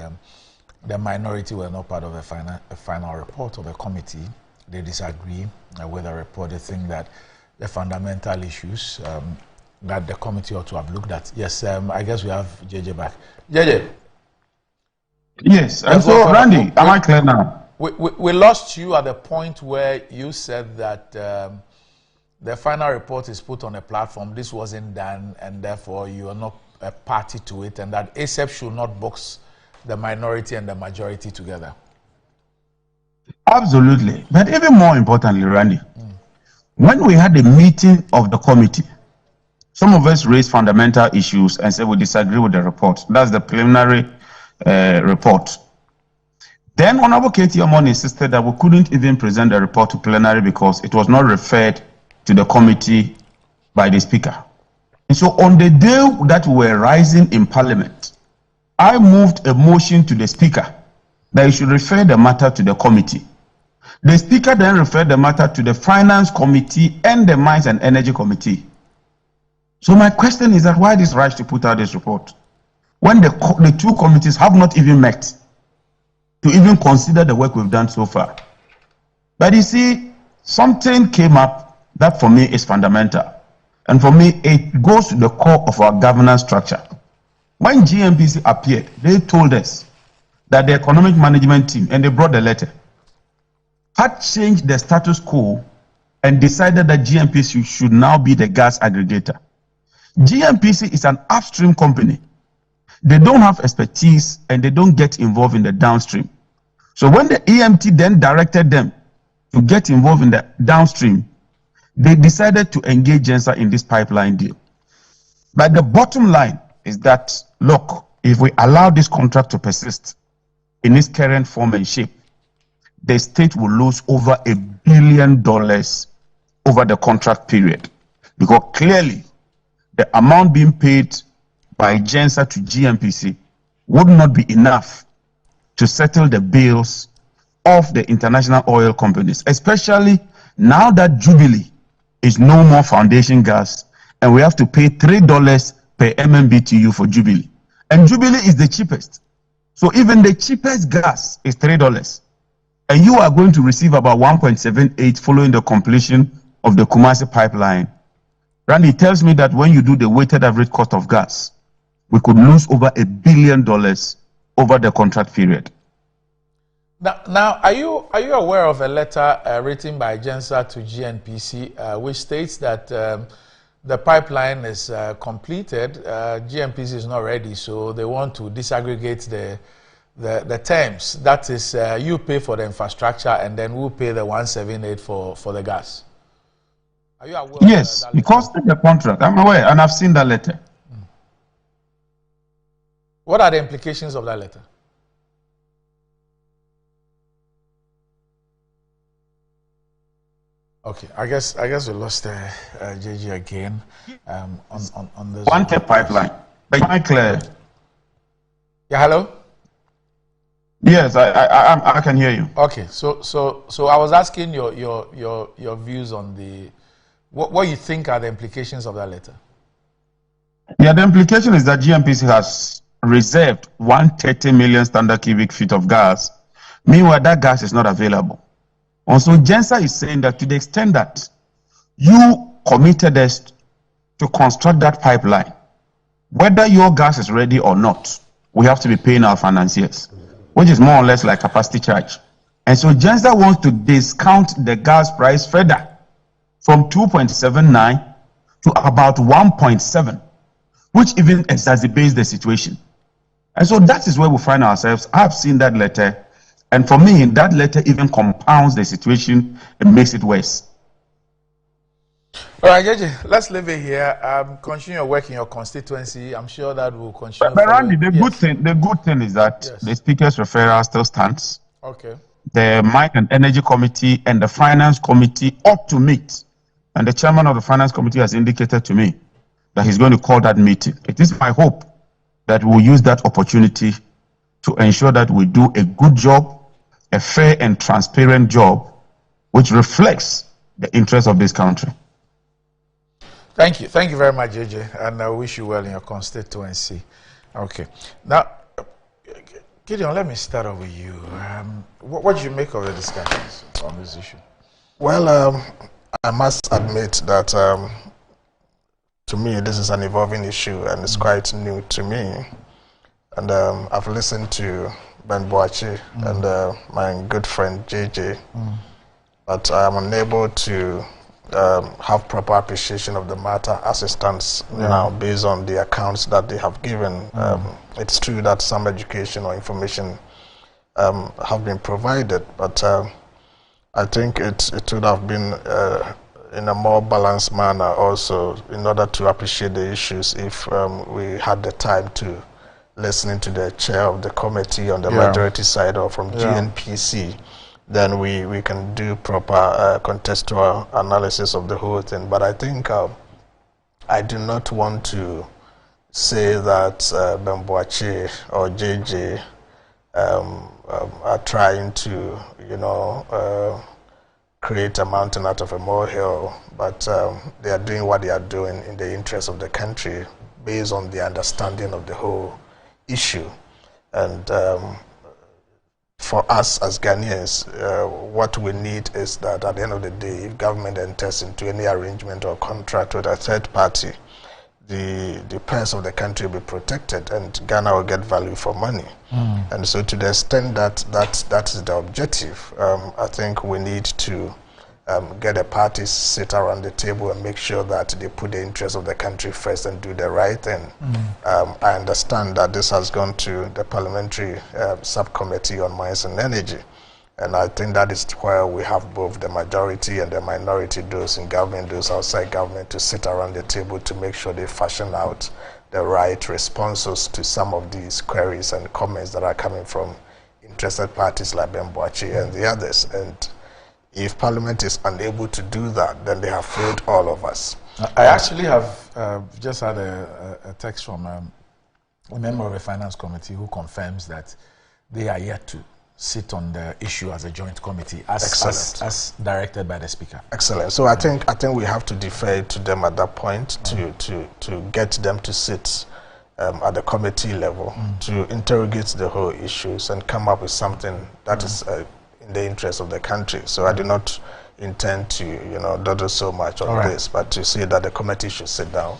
the minority were not part of a final report of a committee. They disagree with the report. They think that the fundamental issues that the committee ought to have looked at. Yes, I guess we have JJ back. JJ. Yes, and so Randy, am I clear now? We lost you at the point where you said that the final report is put on a platform. This wasn't done, and therefore you are not a party to it, and that ASEP should not box the minority and the majority together. Absolutely. But even more importantly, Randy, when we had the meeting of the committee, some of us raised fundamental issues and said we disagree with the report. That's the preliminary report. Then Honorable Katie Omon insisted that we couldn't even present the report to plenary because it was not referred to the committee by the speaker. And so on the day that we were rising in Parliament, I moved a motion to the speaker that he should refer the matter to the committee. The speaker then referred the matter to the Finance Committee and the Mines and Energy Committee. So my question is that why this rush to put out this report when the two committees have not even met to even consider the work we've done so far? But you see, something came up that for me is fundamental. And for me, it goes to the core of our governance structure. When GNPC appeared, they told us that the economic management team, and they brought the letter, had changed the status quo and decided that GNPC should now be the gas aggregator. GNPC is an upstream company. They don't have expertise and they don't get involved in the downstream. So when the EMT then directed them to get involved in the downstream, they decided to engage GENSA in this pipeline deal. But the bottom line is that, look, if we allow this contract to persist in its current form and shape, the state will lose over $1 billion over the contract period. Because clearly, the amount being paid by GENSA to GNPC would not be enough to settle the bills of the international oil companies, especially now that Jubilee is no more foundation gas and we have to pay $3 per MMBTU for Jubilee. And Jubilee is the cheapest. So even the cheapest gas is $3. And you are going to receive about 1.78 following the completion of the Kumasi pipeline. Randy tells me that when you do the weighted average cost of gas, we could lose over $1 billion over the contract period. Now, are you aware of a letter written by GENSA to GNPC which states that the pipeline is completed, GNPC is not ready, so they want to disaggregate the terms. That is, you pay for the infrastructure and then we'll pay the 178 for the gas. Are you aware? Yes, because of the contract. I'm aware, and I've seen that letter. What are the implications of that letter? Okay, I guess we lost JG again on this one tap pipeline. But am I clear? Yeah, hello. Yes, I can hear you. Okay, so I was asking your views on the what you think are the implications of that letter. Yeah, the implication is that GNPC has reserved 130 million standard cubic feet of gas. Meanwhile, that gas is not available. Also, GENSA is saying that to the extent that you committed us to construct that pipeline, whether your gas is ready or not, we have to be paying our financiers, which is more or less like capacity charge. And so GENSA wants to discount the gas price further from 2.79 to about 1.7, which even exacerbates the situation. And so that is where we find ourselves. I've seen that letter. And for me, that letter even compounds the situation and makes it worse. All right, JJ, let's leave it here. Continue your work in your constituency. I'm sure that will continue. But Randy, the good thing is that the Speaker's referral still stands. Okay. The Mine and Energy Committee and the Finance Committee ought to meet. And the chairman of the Finance Committee has indicated to me that he's going to call that meeting. It is my hope that we'll use that opportunity to ensure that we do a good job, a fair and transparent job, which reflects the interests of this country. Thank you. Thank you very much, JJ. And I wish you well in your constituency. Okay. Now, Gideon, let me start off with you. What do you make of the discussions on this issue? Well, I must admit that to me, this is an evolving issue and it's quite new to me. And I've listened to Ben Boachi and my good friend JJ, but I am unable to have proper appreciation of the matter as it stands now based on the accounts that they have given. It's true that some education or information have been provided, but I think it would have been in a more balanced manner also in order to appreciate the issues if we had the time to listen to the chair of the committee on the majority side or from GNPC. Then we can do proper contextual analysis of the whole thing. But I think I do not want to say that Ben Boachi or JJ are trying to, create a mountain out of a molehill, but they are doing what they are doing in the interest of the country based on the understanding of the whole issue. And for us as Ghanaians, what we need is that at the end of the day, if government enters into any arrangement or contract with a third party, the purse of the country will be protected and Ghana will get value for money. And so to the extent that is the objective, I think we need to get the parties sit around the table and make sure that they put the interests of the country first and do the right thing. I understand that this has gone to the parliamentary subcommittee on mines and energy. And I think that is where we have both the majority and the minority, those in government, those outside government, to sit around the table to make sure they fashion out the right responses to some of these queries and comments that are coming from interested parties like Ben Boachi and the others. And if Parliament is unable to do that, then they have failed all of us. I actually have just had a text from a member of the Finance Committee who confirms that they are yet to sit on the issue as a joint committee as directed by the Speaker. Excellent. So I think we have to defer to them at that point to get them to sit at the committee level to interrogate the whole issues and come up with something that is in the interest of the country. So I do not intend to dawdle so much on this, but to say that the committee should sit down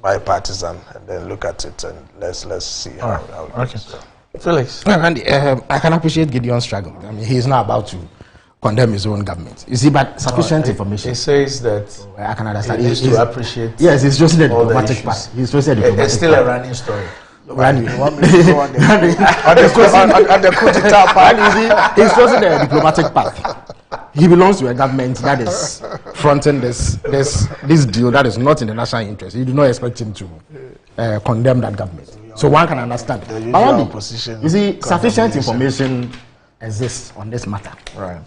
bipartisan and then look at it and let's see how it goes. So. Felix. Randy, I can appreciate Gideon's struggle. I mean, he's not about to condemn his own government. You see, but sufficient information. He says that I can understand. He needs to appreciate. Yes, it's just the diplomatic part. He's just the diplomatic part. It's still a running story. Randy, on the coup d'etat part. He's just the diplomatic part. He belongs to a government that is fronting this deal that is not in the national interest. You do not expect him to condemn that government. So one can understand. You see, sufficient information exists on this matter. Right.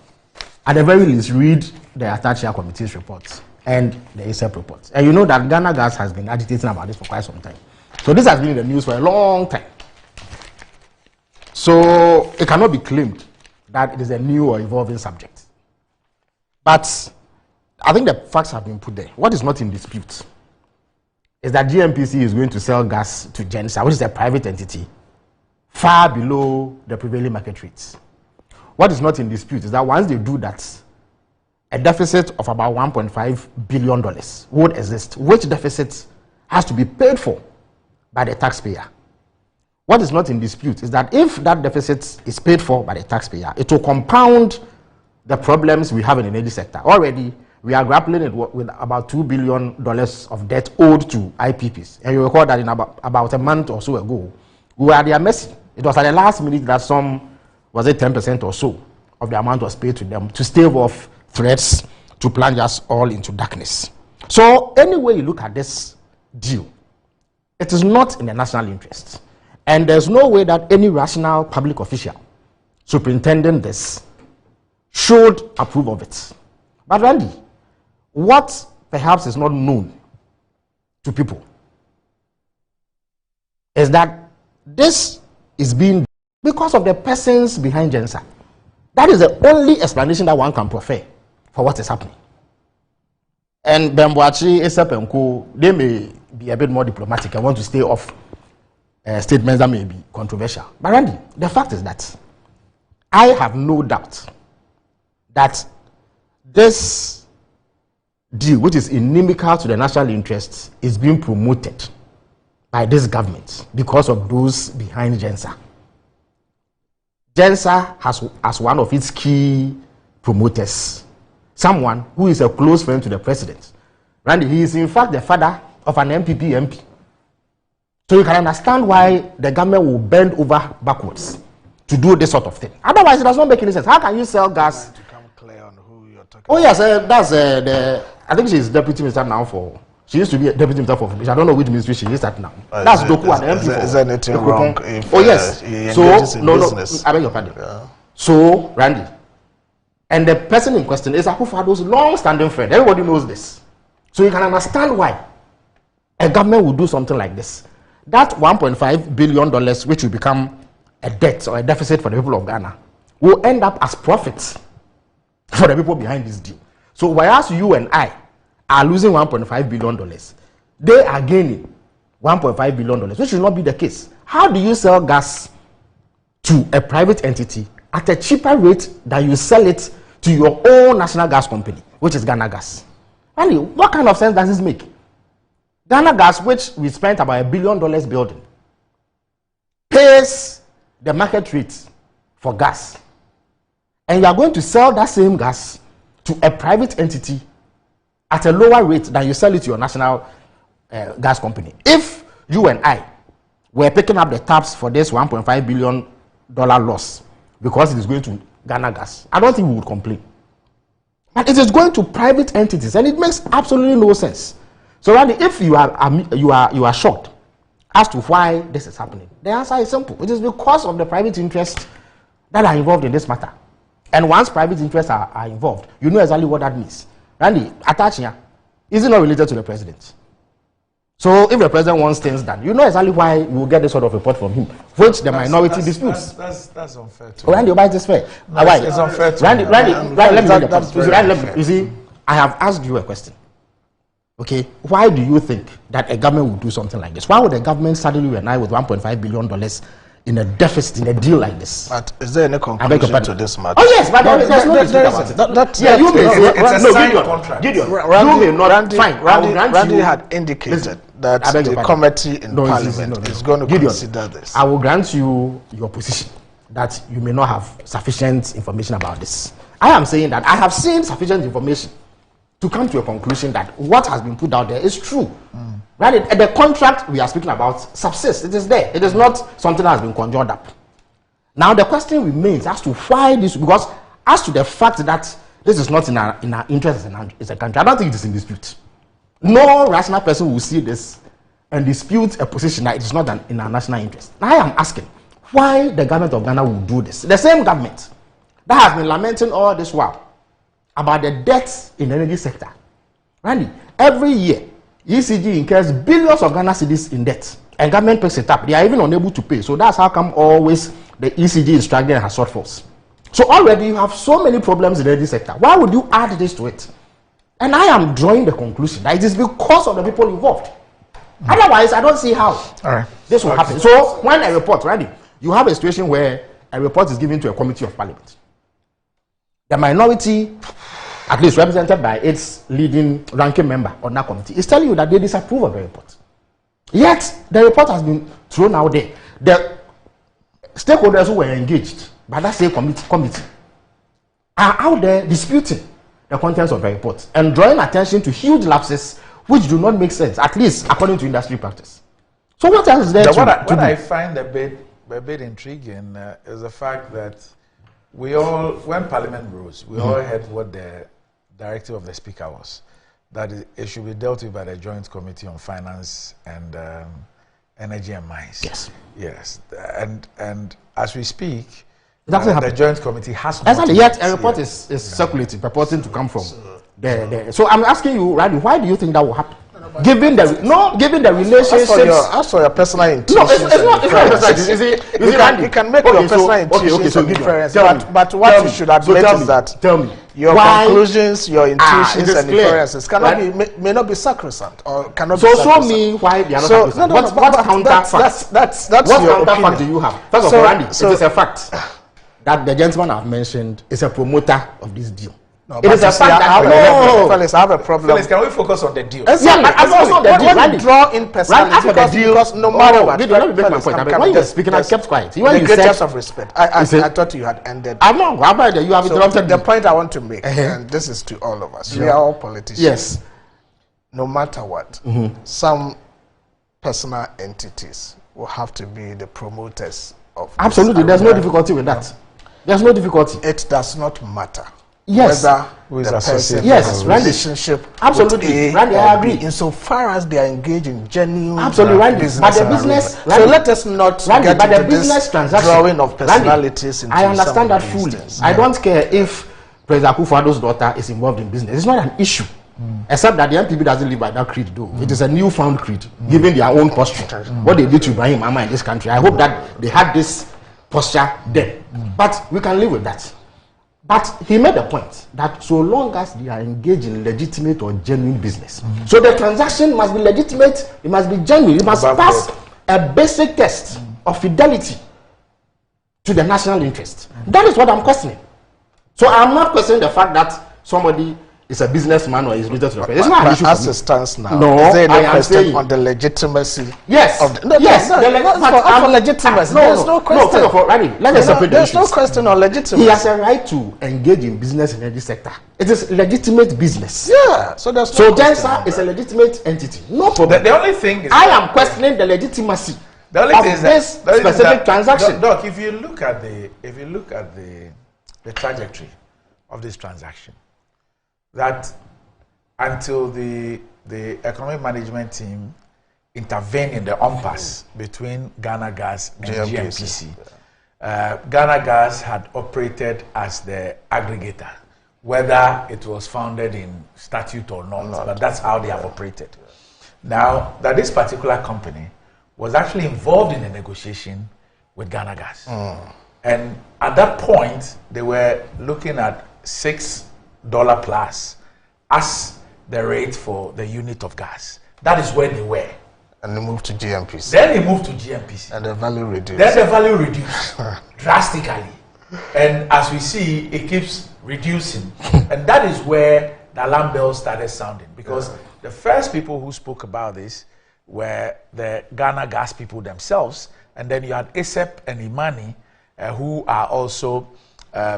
At the very least, read the attached committee's reports and the ASEP reports. And you know that Ghana Gas has been agitating about this for quite some time. So this has been in the news for a long time. So it cannot be claimed that it is a new or evolving subject. But I think the facts have been put there. What is not in dispute is that GNPC is going to sell gas to Gensa, which is a private entity, far below the prevailing market rates. What is not in dispute is that once they do that, a deficit of about $1.5 billion would exist, which deficit has to be paid for by the taxpayer. What is not in dispute is that if that deficit is paid for by the taxpayer, it will compound the problems we have in the energy sector. Already, we are grappling with about $2 billion of debt owed to IPPs. And you recall that in about a month or so ago, we were at their mercy. It was at the last minute that 10% or so of the amount was paid to them to stave off threats to plunge us all into darkness. So any way you look at this deal, it is not in the national interest. And there's no way that any rational public official superintending this should approve of it. But Randy, what perhaps is not known to people is that this is being done because of the persons behind GENSA. That is the only explanation that one can prefer for what is happening. And Bemboachi, Esep and Co, they may be a bit more diplomatic. I want to stay off statements that may be controversial. But Randy, the fact is that I have no doubt that this deal, which is inimical to the national interests, is being promoted by this government because of those behind GENSA. GENSA has as one of its key promoters someone who is a close friend to the president. Randy, he is in fact the father of an MPP MP. So you can understand why the government will bend over backwards to do this sort of thing. Otherwise, it does not make any sense. How can you sell gas? Oh yes, that's I think she's deputy minister now for. She used to be a deputy minister for information. I don't know which ministry she is at now. That's Doku and MP. Is there anything wrong? If, oh yes. So no, I beg your pardon. Yeah. So Randy, and the person in question is Akufo-Addo's long-standing friend. Everybody knows this. So you can understand why a government will do something like this. That $1.5 billion, which will become a debt or a deficit for the people of Ghana, will end up as profits for the people behind this deal. So whereas you and I are losing $1.5 billion, they are gaining $1.5 billion, which should not be the case. How do you sell gas to a private entity at a cheaper rate than you sell it to your own national gas company, which is Ghana Gas? Andy, what kind of sense does this make? Ghana Gas, which we spent about $1 billion building, pays the market rate for gas. And you are going to sell that same gas to a private entity at a lower rate than you sell it to your national gas company. If you and I were picking up the tabs for this $1.5 billion loss because it is going to Ghana Gas, I don't think we would complain. But it is going to private entities, and it makes absolutely no sense. So, Randy, if you are shocked as to why this is happening, the answer is simple. It is because of the private interests that are involved in this matter. And once private interests are involved, you know exactly what that means. Randy, Atachia, is it not related to the president? So if the president wants things done, you know exactly why you will get this sort of report from him, which the minority disputes. That's unfair. Oh, Randy, why is this fair? Why? It's unfair to Randy, let me you see, I have asked you a question. Okay, why do you think that a government would do something like this? Why would the government suddenly unite with $1.5 billion in a deficit, in a deal like this? But is there any conclusion to this matter? Oh yes, but there's no dispute about it. Yeah, you may say, it's a signed contract. Gideon, you may not. Fine, Randy had indicated that the committee in Parliament is going to consider this. I will grant you your position that you may not have sufficient information about this. I am saying that I have seen sufficient information to come to a conclusion that what has been put out there is true. Right? The contract we are speaking about subsists. It is there. It is not something that has been conjured up. Now the question remains as to why this, because as to the fact that this is not in our interest as a country, I don't think it is in dispute. No rational person will see this and dispute a position that it is not in our national interest. Now I am asking why the government of Ghana will do this. The same government that has been lamenting all this while about the debts in the energy sector. Randy, every year, ECG incurs billions of Ghana cedis in debt, and government picks it up. They are even unable to pay. So that's how come always the ECG is struggling and has shortfalls. So already you have so many problems in the energy sector. Why would you add this to it? And I am drawing the conclusion that it is because of the people involved. Otherwise, I don't see how this will happen. So when a report, Randy, you have a situation where a report is given to a committee of parliament. The minority, at least represented by its leading ranking member on that committee, is telling you that they disapprove of the report. Yet, the report has been thrown out there. The stakeholders who were engaged by that same committee are out there disputing the contents of the report and drawing attention to huge lapses which do not make sense, at least according to industry practice. So what else is there to do? What I find a bit intriguing is the fact that we all, when Parliament rose, we all heard what the directive of the Speaker was that it should be dealt with by the Joint Committee on Finance and Energy and Mines. Yes. Yes. And as we speak, the Joint Committee has not exactly. Yet a report is circulating, purporting to come from the. So I'm asking you, Randy, why do you think that will happen? Given the relationships. As for your personal intuition. No, it's not personal. You can make your personal intuition difference. But what you should admit is that your conclusions, your intuitions and inferences may not be sacrosanct or cannot be sacrosanct. So show me why they are not sacrosanct. What counter fact? That's what your counter opinion. fact do you have? First of all, Randy, it is a fact that the gentleman I've mentioned is a promoter of this deal. No, it is a fact that Felix, I have a problem. Felix, can we focus on the deal? I'm also on the deal. Randy, draw in personality because no matter what. Let me make my point. When you were speaking, I kept quiet. The greatest of respect. I thought you had ended. I'm not. How about you have interrupted the point I want to make, and this is to all of us. We are all politicians. Yes. No matter what, some personal entities will have to be the promoters of. Absolutely, there's no difficulty with that. There's no difficulty. It does not matter. Yes. Whether the person has a relationship absolutely. Randy, I agree. Insofar as they are engaged in genuine business, but the business. So let us not get into this drawing of personalities. I understand that fully. I don't care if President Akufo-Addo's daughter is involved in business. It's not an issue. Except that the NPP doesn't live by that creed, though. It is a newfound creed, given their own posture. What they did to Ibrahim Mama in this country. I hope that they had this posture then. But we can live with that. But he made a point that so long as they are engaged in legitimate or genuine business, so the transaction must be legitimate, it must be genuine, it must pass a basic test of fidelity to the national interest. That is what I'm questioning. So I'm not questioning the fact that somebody is a businessman or is related to the president. It's not an issue as for me. It stands now. No, is there any I question am saying on the legitimacy? Yes. Of the, for legitimacy. There's no question. Let's separate There's no question on legitimacy. He has a right to engage in business in any sector. It is legitimate business. Yeah. So there's no Gensa is a legitimate entity. No problem. The only thing is I am questioning the legitimacy the only of thing is this specific transaction. Doc, if you look at the trajectory of this transaction, that until the economic management team intervened in the impasse between Ghana Gas and GNPC, Ghana Gas had operated as the aggregator, whether it was founded in statute or not, but that's how they have operated. Now, that this particular company was actually involved in a negotiation with Ghana Gas. And at that point, they were looking at $6 plus as the rate for the unit of gas. That is where they were. And they moved to GNPC. Then they moved to GNPC. And the value reduced. Then the value reduced drastically. And as we see, it keeps reducing. And that is where the alarm bells started sounding. Because the first people who spoke about this were the Ghana Gas people themselves. And then you had ASEP and Imani, who are also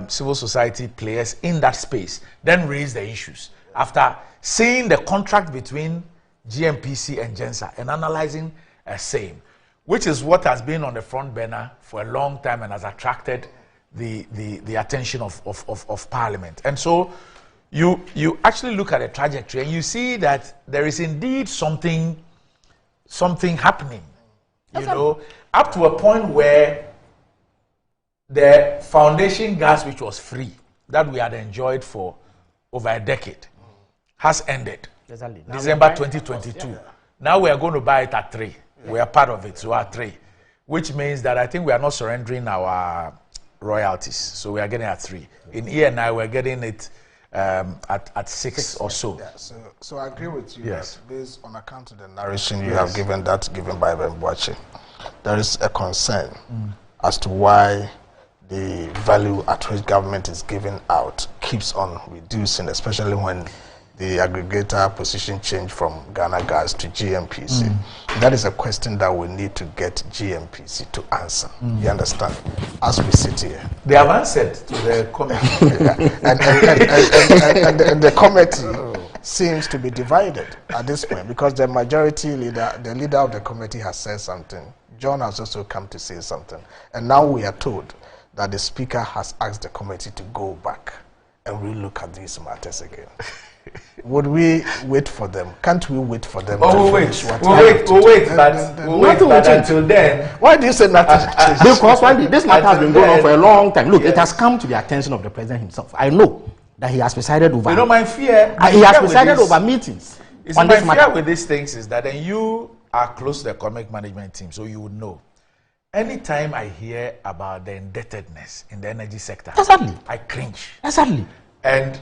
civil society players in that space, then raised the issues after seeing the contract between GNPC and Gensa and analyzing same, which is what has been on the front burner for a long time and has attracted the attention of Parliament. And so you actually look at the trajectory and you see that there is indeed something happening, up to a point where the foundation gas, which was free, that we had enjoyed for over a decade, has ended. December 2022. Now we are going to buy it at 3. We are part of it, so at 3. Which means that I think we are not surrendering our royalties. So we are getting at 3. In ENI, we're getting it at 6 or so. Yeah, so I agree with you. Yes. That based on account of the narration you have given by Mbwache, there is a concern as to why the value at which government is giving out keeps on reducing, especially when the aggregator position changed from Ghana Gas to GNPC. That is a question that we need to get GNPC to answer. You understand? As we sit here. They have answered to the committee. and the committee seems to be divided at this point because the majority leader, the leader of the committee has said something. John has also come to say something. And now we are told that the speaker has asked the committee to go back and we look at these matters again. Would we wait for them? Can't we wait for them? We'll wait, but until then. Why do you say nothing? Because this matter has been going on for a long time. Look, it has come to the attention of the president himself. I know that he has presided over. You know, my fear. He has presided over meetings. My fear with these things is that then you are close to the economic management team, so you would know. Anytime I hear about the indebtedness in the energy sector, exactly, I cringe. Exactly. And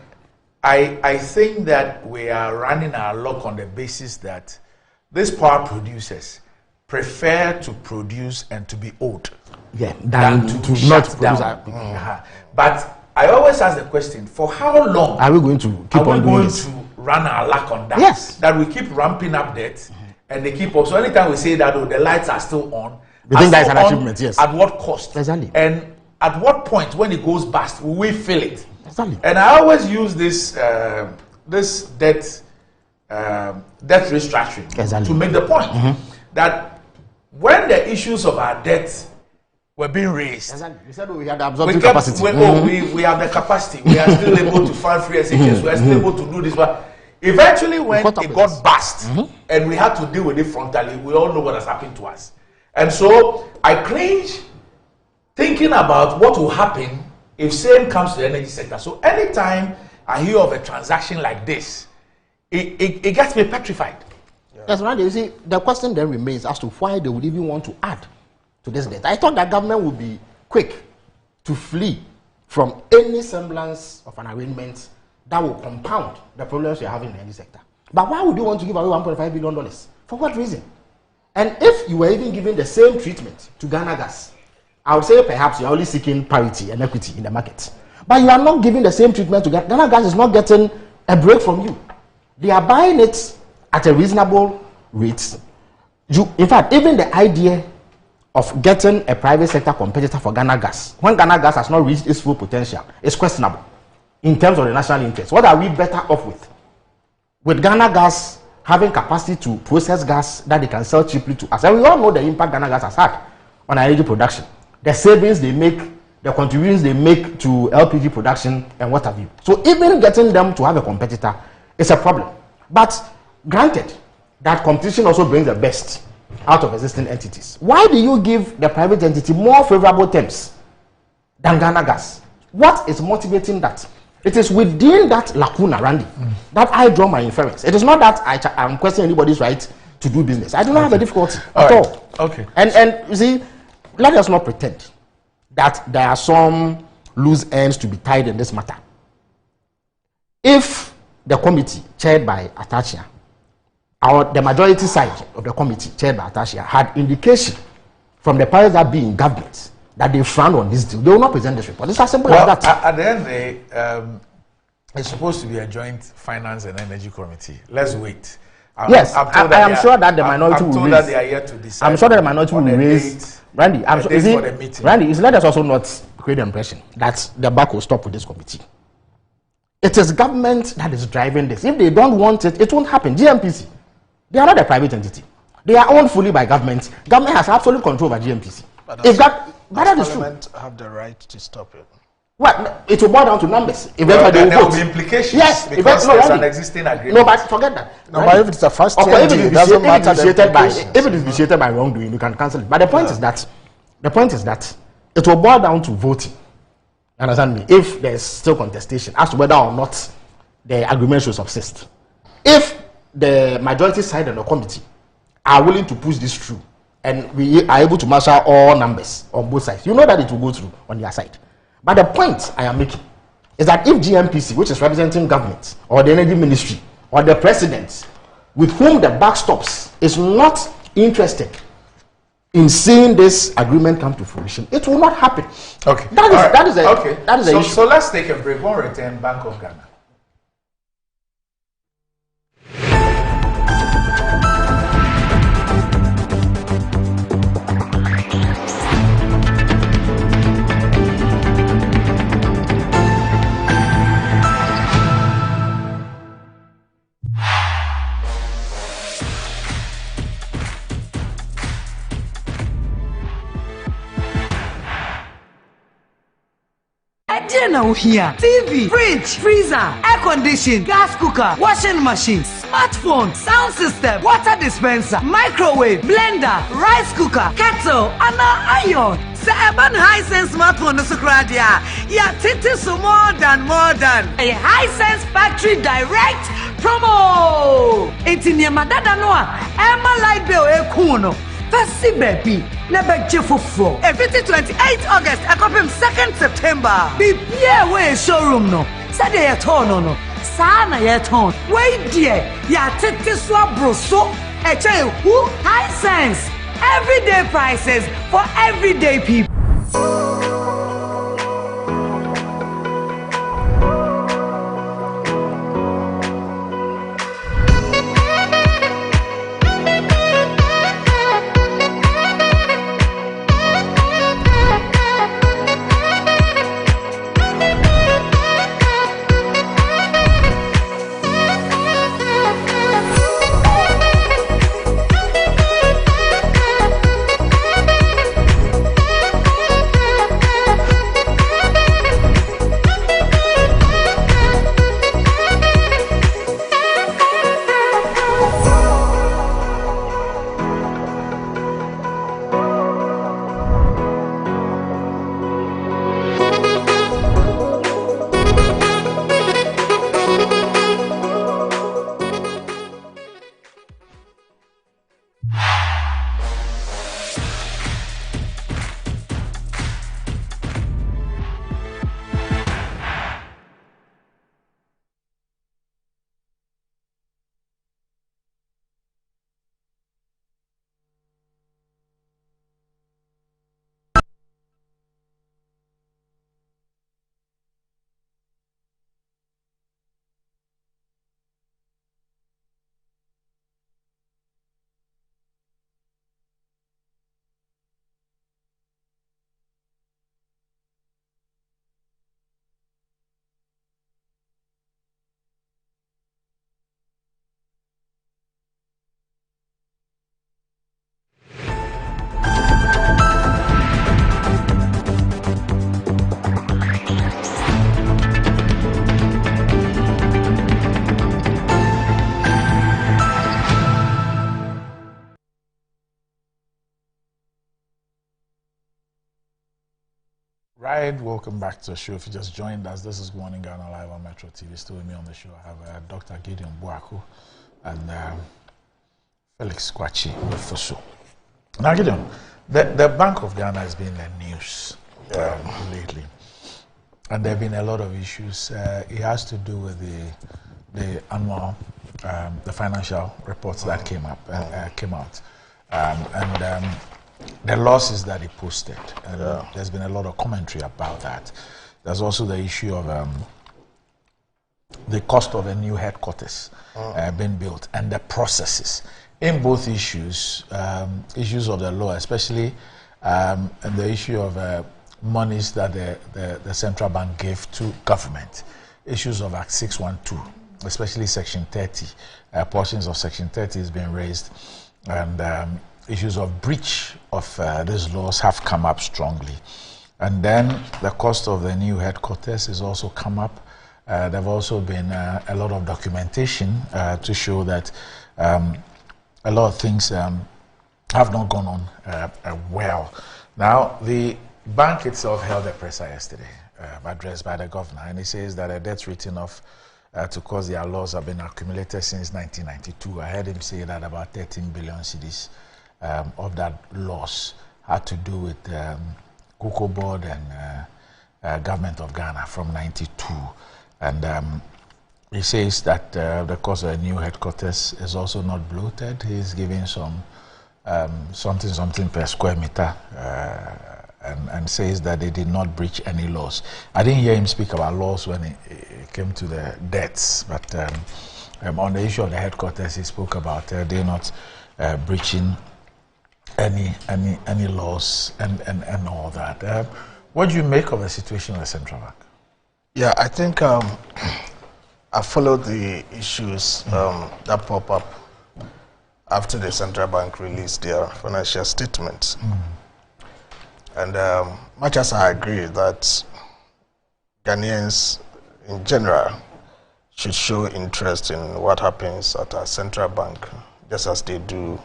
I think that we are running our luck on the basis that these power producers prefer to produce and to be owed than to shut down. But I always ask the question, for how long are we going to keep on doing this? To run our luck on that? Yes. That we keep ramping up debt and they keep up. So anytime we say that the lights are still on, we think that is an achievement, yes. At what cost? Exactly. And at what point when it goes bust, will we feel it? Exactly. And I always use this debt restructuring to make the point that when the issues of our debt were being raised, we said we had the absorptive capacity. We have the capacity. We are still able to fund free SHS. We are still able to do this. But eventually, when it got bust and we had to deal with it frontally, we all know what has happened to us. And so I cringe thinking about what will happen if same comes to the energy sector. So anytime I hear of a transaction like this, it gets me petrified. Yes, Randy, you see, the question then remains as to why they would even want to add to this debt. I thought that government would be quick to flee from any semblance of an arrangement that will compound the problems you're having in the energy sector. But why would you want to give away $1.5 billion? For what reason? And if you were even given the same treatment to Ghana Gas, I would say perhaps you're only seeking parity and equity in the market. But you are not giving the same treatment to Ghana. Ghana Gas is not getting a break from you. They are buying it at a reasonable rate. In fact, even the idea of getting a private sector competitor for Ghana Gas, when Ghana Gas has not reached its full potential, is questionable in terms of the national interest. What are we better off with? With Ghana Gas having capacity to process gas that they can sell cheaply to us. And we all know the impact Ghana Gas has had on energy production. The savings they make, the contributions they make to LPG production, and what have you. So even getting them to have a competitor is a problem. But granted that competition also brings the best out of existing entities, why do you give the private entity more favorable terms than Ghana Gas? What is motivating that? It is within that lacuna, Randy, that I draw my inference. It is not that I'm questioning anybody's right to do business. I do not have a difficulty at all. Okay. And you see, let us not pretend that there are some loose ends to be tied in this matter. If the committee chaired by Atachia, or the majority side of the committee chaired by Atachia, had indication from the powers that be in government that they frown on this deal, they will not present this report. It's as simple as that. At the end of the day, it's supposed to be a joint finance and energy committee. Let's wait. I am sure that the minority will raise. That they are here to decide. I'm sure that the minority will raise. Randy, Randy, let us also not create the impression that the back will stop with this committee. It is government that is driving this. If they don't want it, it won't happen. GMPC, they are not a private entity. They are owned fully by government. Government has absolute control over GMPC. If that is true, Parliament have the right to stop it. Well, it will boil down to numbers. Well, there will be implications. Yes, because there's an existing agreement. No, but forget that. No, but if it's a first deal, it doesn't matter. If it is vitiated by wrongdoing, you can cancel it. But the point is that it will boil down to voting. Understand me? If there's still contestation as to whether or not the agreement should subsist. If the majority side of the committee are willing to push this through, and we are able to marshal all numbers on both sides, you know that it will go through on their side. But the point I am making is that if GMPC, which is representing government, or the energy ministry, or the president, with whom the buck stops, is not interested in seeing this agreement come to fruition, it will not happen. Okay. That is the issue. So let's take a break. When we return, Bank of Ghana. Edina Uhia, TV, fridge, freezer, air condition, gas cooker, washing machine, smartphone, sound system, water dispenser, microwave, blender, rice cooker, kettle, and iron. Seven Hisense smartphone is a yeah, titi so more than a Hisense factory direct promo. It's in your madada noa, Emma light bill e kuno. Fasi baby, never jeffo. Every 28 August, I copy him 2nd September. Be way showroom no. Saturday at no. Sana yet on. Wait dear, ya titi swabro so. Eche who Hisense. Everyday prices for everyday people. Right, welcome back to the show. If you just joined us, this is Good Morning Ghana Live on Metro TV. Still with me on the show, I have Dr. Gideon Buaku and Felix Kwachi for show. Now, Gideon, the Bank of Ghana has been in the news lately, and there have been a lot of issues. It has to do with the annual, the financial reports that came out, and the losses that he posted, and there's been a lot of commentary about that. There's also the issue of the cost of a new headquarters being built and the processes. In both issues, issues of the law, especially and the issue of monies that the central bank gave to government, issues of Act 612, especially Section 30, portions of Section 30 is being raised, and issues of breach of these laws have come up strongly. And then the cost of the new headquarters has also come up. There have also been a lot of documentation to show that a lot of things have not gone on well. Now, the bank itself held a presser yesterday, addressed by the governor, and he says that a debt written off to cause their loss have been accumulated since 1992. I heard him say that about 13 billion cedis of that loss had to do with Cocoa Board and Government of Ghana from 92. And he says that the cost of a new headquarters is also not bloated. He's giving some something per square meter and says that they did not breach any laws. I didn't hear him speak about laws when it came to the debts, but on the issue of the headquarters, he spoke about they're not breaching any laws and all that. What do you make of the situation of the central bank? Yeah, I think I followed the issues that pop up after the central bank released their financial statements. And much as I agree that Ghanaians in general should show interest in what happens at our central bank, just as they do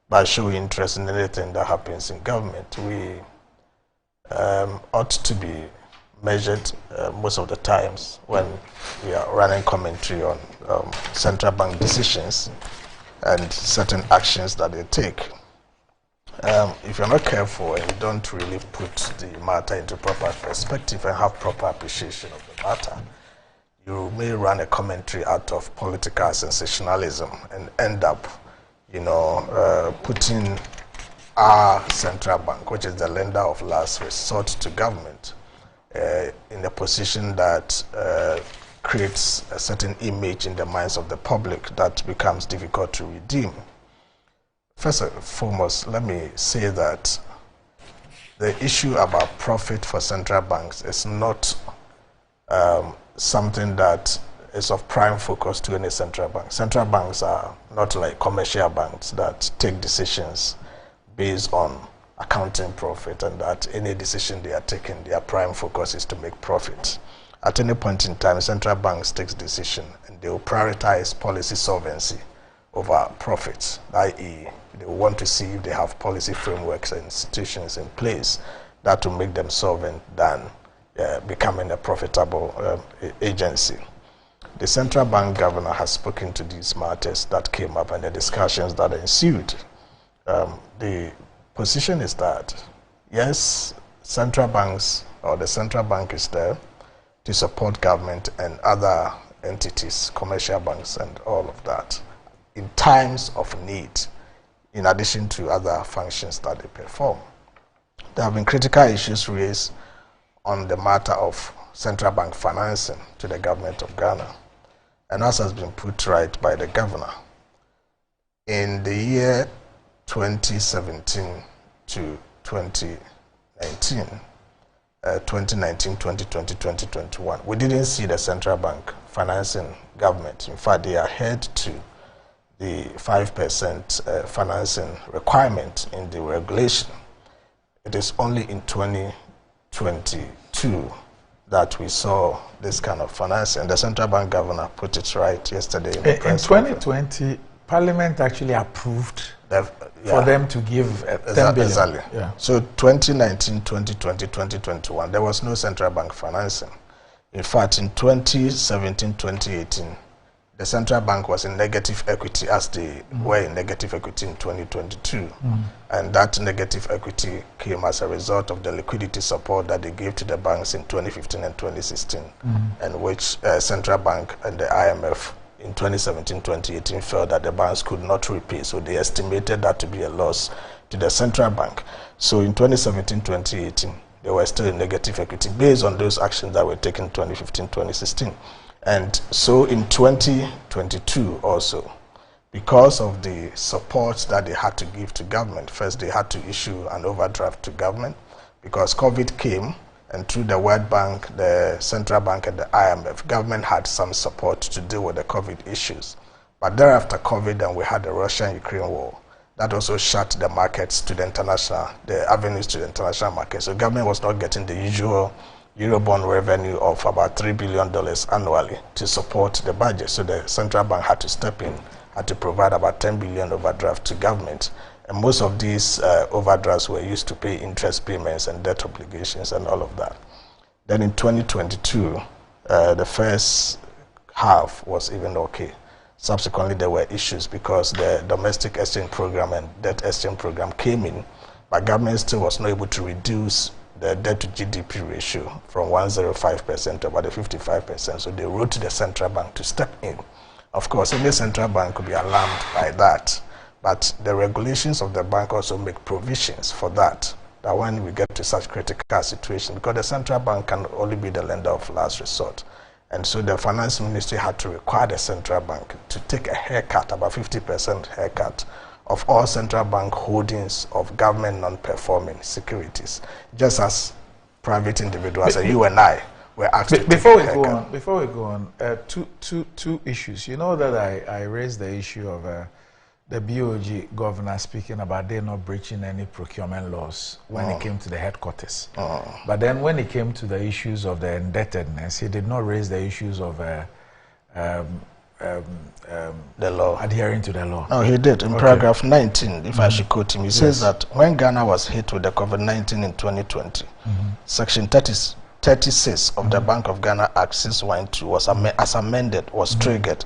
by showing interest in anything that happens in government. We ought to be measured most of the times when we are running commentary on central bank decisions and certain actions that they take. If you're not careful and you don't really put the matter into proper perspective and have proper appreciation of the matter, you may run a commentary out of political sensationalism and end up, putting our central bank, which is the lender of last resort to government, in a position that creates a certain image in the minds of the public that becomes difficult to redeem. First and foremost, let me say that the issue about profit for central banks is not something that is of prime focus to any central bank. Central banks are not like commercial banks that take decisions based on accounting profit, and that any decision they are taking, their prime focus is to make profit. At any point in time, central banks take decision and they will prioritize policy solvency over profits, i.e. they want to see if they have policy frameworks and institutions in place that will make them solvent than becoming a profitable agency. The central bank governor has spoken to these matters that came up and the discussions that ensued. The position is that, yes, central banks or the central bank is there to support government and other entities, commercial banks and all of that, in times of need, in addition to other functions that they perform. There have been critical issues raised on the matter of central bank financing to the government of Ghana, and as has been put right by the governor. In the year 2017 to 2019, 2020, 2021, we didn't see the central bank financing government. In fact, they adhered to the 5% financing requirement in the regulation. It is only in 2022 that we saw this kind of financing. The central bank governor put it right yesterday in the press conference. 2020, Parliament actually approved for them to give 10 billion. Exactly. Yeah. So 2019, 2020, 2021, there was no central bank financing. In fact, in 2017, 2018, the central bank was in negative equity as they were in negative equity in 2022. And that negative equity came as a result of the liquidity support that they gave to the banks in 2015 and 2016, and which central bank and the IMF in 2017, 2018 felt that the banks could not repay. So they estimated that to be a loss to the central bank. So in 2017, 2018, they were still in negative equity based on those actions that were taken in 2015, 2016. And so in 2022 also, because of the support that they had to give to government, first they had to issue an overdraft to government because COVID came, and through the World Bank, the Central Bank and the IMF, government had some support to deal with the COVID issues. But thereafter COVID, and we had the Russia-Ukraine war, that also shut the markets to the international, the avenues to the international market. So government was not getting the usual Eurobond revenue of about $3 billion annually to support the budget. So the central bank had to step in, had to provide about 10 billion overdraft to government. And most of these overdrafts were used to pay interest payments and debt obligations and all of that. Then in 2022, the first half was even okay. Subsequently, there were issues because the domestic exchange program and debt exchange program came in, but government still was not able to reduce the debt to GDP ratio from 105% to about 55%. So they wrote to the central bank to step in. Of course, any central bank could be alarmed by that, but the regulations of the bank also make provisions for that, that when we get to such critical situation, because the central bank can only be the lender of last resort. And so the finance ministry had to require the central bank to take a haircut, about 50% haircut, of all central bank holdings of government non-performing securities, just as private individuals and you and I were asked to take a haircut. Before we go on, two issues. You know that I raised the issue of the BOG governor speaking about they not breaching any procurement laws when it came to the headquarters. But then when it came to the issues of the indebtedness, he did not raise the issues of the law, adhering to the law. No, he did. In paragraph 19, if I should quote him, he says that when Ghana was hit with the COVID-19 in 2020, Section 36 of the Bank of Ghana Act 612 was as amended, was triggered.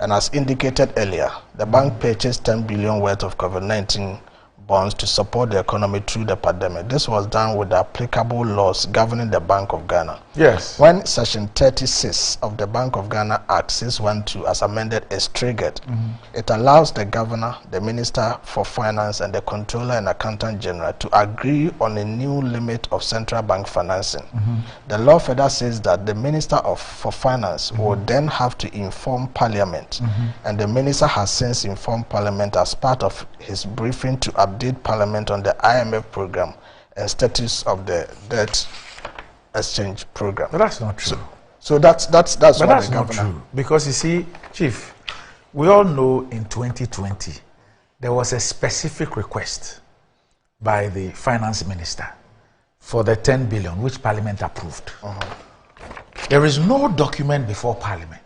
And as indicated earlier, the bank purchased 10 billion worth of COVID-19 bonds to support the economy through the pandemic. This was done with the applicable laws governing the Bank of Ghana. Yes. When Section 36 of the Bank of Ghana Act 612 as amended is triggered, it allows the governor, the Minister for Finance, and the Controller and Accountant General to agree on a new limit of central bank financing. The law further says that the Minister for Finance will then have to inform Parliament, and the Minister has since informed Parliament as part of his briefing to update Parliament on the IMF program and status of the debt exchange program. But that's not true. So that's but what that's the not governor. true, because you see, Chief, we all know in 2020 there was a specific request by the finance minister for the 10 billion which Parliament approved. There is no document before Parliament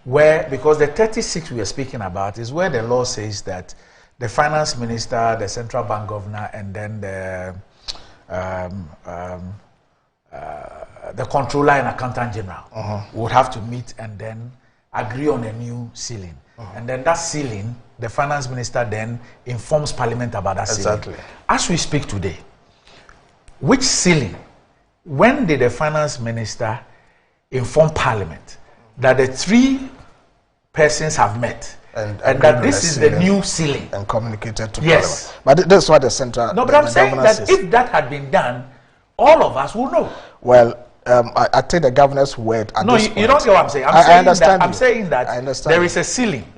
where, because the 36 we are speaking about is where the law says that the finance minister, the central bank governor, and then the controller and accountant general would have to meet and then agree on a new ceiling. And then that ceiling, the finance minister then informs Parliament about that ceiling. As we speak today, which ceiling? When did the finance minister inform Parliament that the three persons have met and that this is the new ceiling and communicated to Yes. Parliament? But that's what the central. No, but I'm saying that if that had been done, all of us will know. Well, I take the governor's word. No, you don't get what I'm saying. I'm saying that there is a ceiling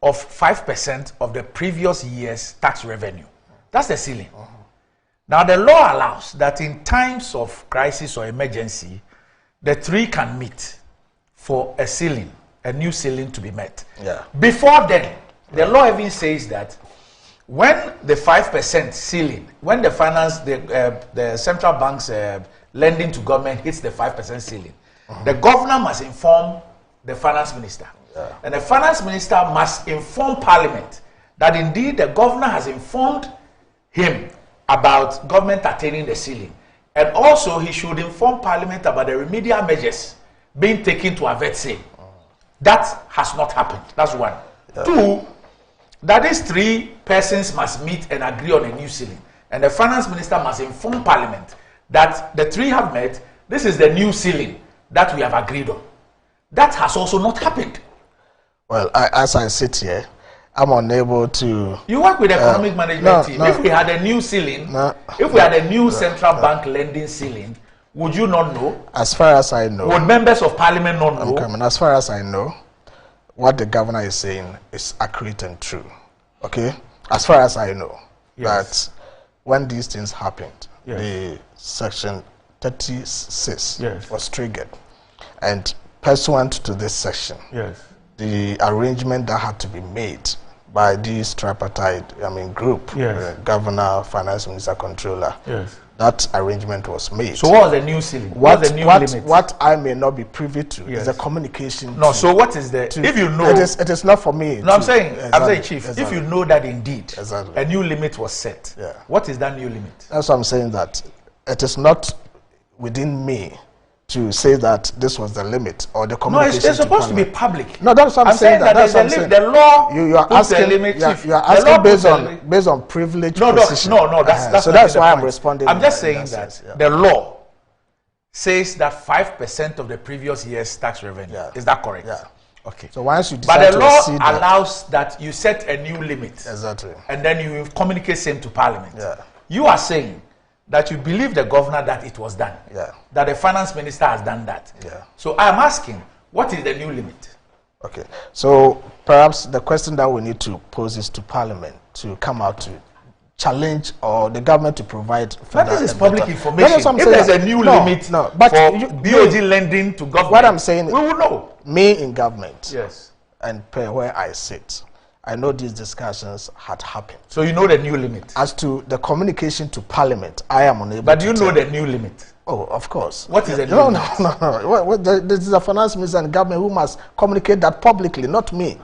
of 5% of the previous year's tax revenue. That's the ceiling. Now, the law allows that in times of crisis or emergency, the three can meet for a ceiling, a new ceiling to be met. Before then, the law even says that when the 5% ceiling, when the central bank's lending to government hits the 5% ceiling, the governor must inform the finance minister. And the finance minister must inform Parliament that indeed the governor has informed him about government attaining the ceiling. And also he should inform Parliament about the remedial measures being taken to avert same. That has not happened. That's one. Two, that these three persons must meet and agree on a new ceiling. And the finance minister must inform Parliament that the three have met, this is the new ceiling that we have agreed on. That has also not happened. Well, as I sit here, I'm unable to... You work with the economic management team. If we had a new ceiling, if we had a new central bank lending ceiling, would you not know? As far as I know... Would members of Parliament not know? I'm coming. As far as I know, what the governor is saying is accurate and true. Okay? As far as I know, that when these things happened, the Section 36 was triggered. And pursuant to this section, the arrangement that had to be made by this tripartite, group, governor, finance minister, controller, that arrangement was made. So what was the new ceiling? What I may not be privy to is the communication. No, so what is the, if you know... It is not for me. No, I'm saying, Chief, if you know that indeed a new limit was set, what is that new limit? That's what I'm saying, that it is not within me to say that this was the limit or the communication. No, it's supposed to be public. No, that's what I'm saying. That's what I'm saying. The law you are asking, you are asking based on privilege. Position. No, that's so that's why I'm responding. I'm just saying that the law says that 5% of the previous year's tax revenue. Is that correct? Okay. So once you decide but the law allows that you set a new limit. Exactly. And then you communicate same to Parliament. You are saying that you believe the governor that it was done. That the finance minister has done that. So I'm asking, what is the new limit? Okay. So perhaps the question that we need to pose is to Parliament to come out to challenge or the government to provide further. But this is public information. If there's a new limit for BOG lending to government, what I'm saying, we will know. Me in government, and per where I sit, I know these discussions had happened. So you know the new limit? As to the communication to Parliament, I am unable But to do you know the new limit? Oh, of course. What is the new limit? No. This is the finance minister and government who must communicate that publicly, not me.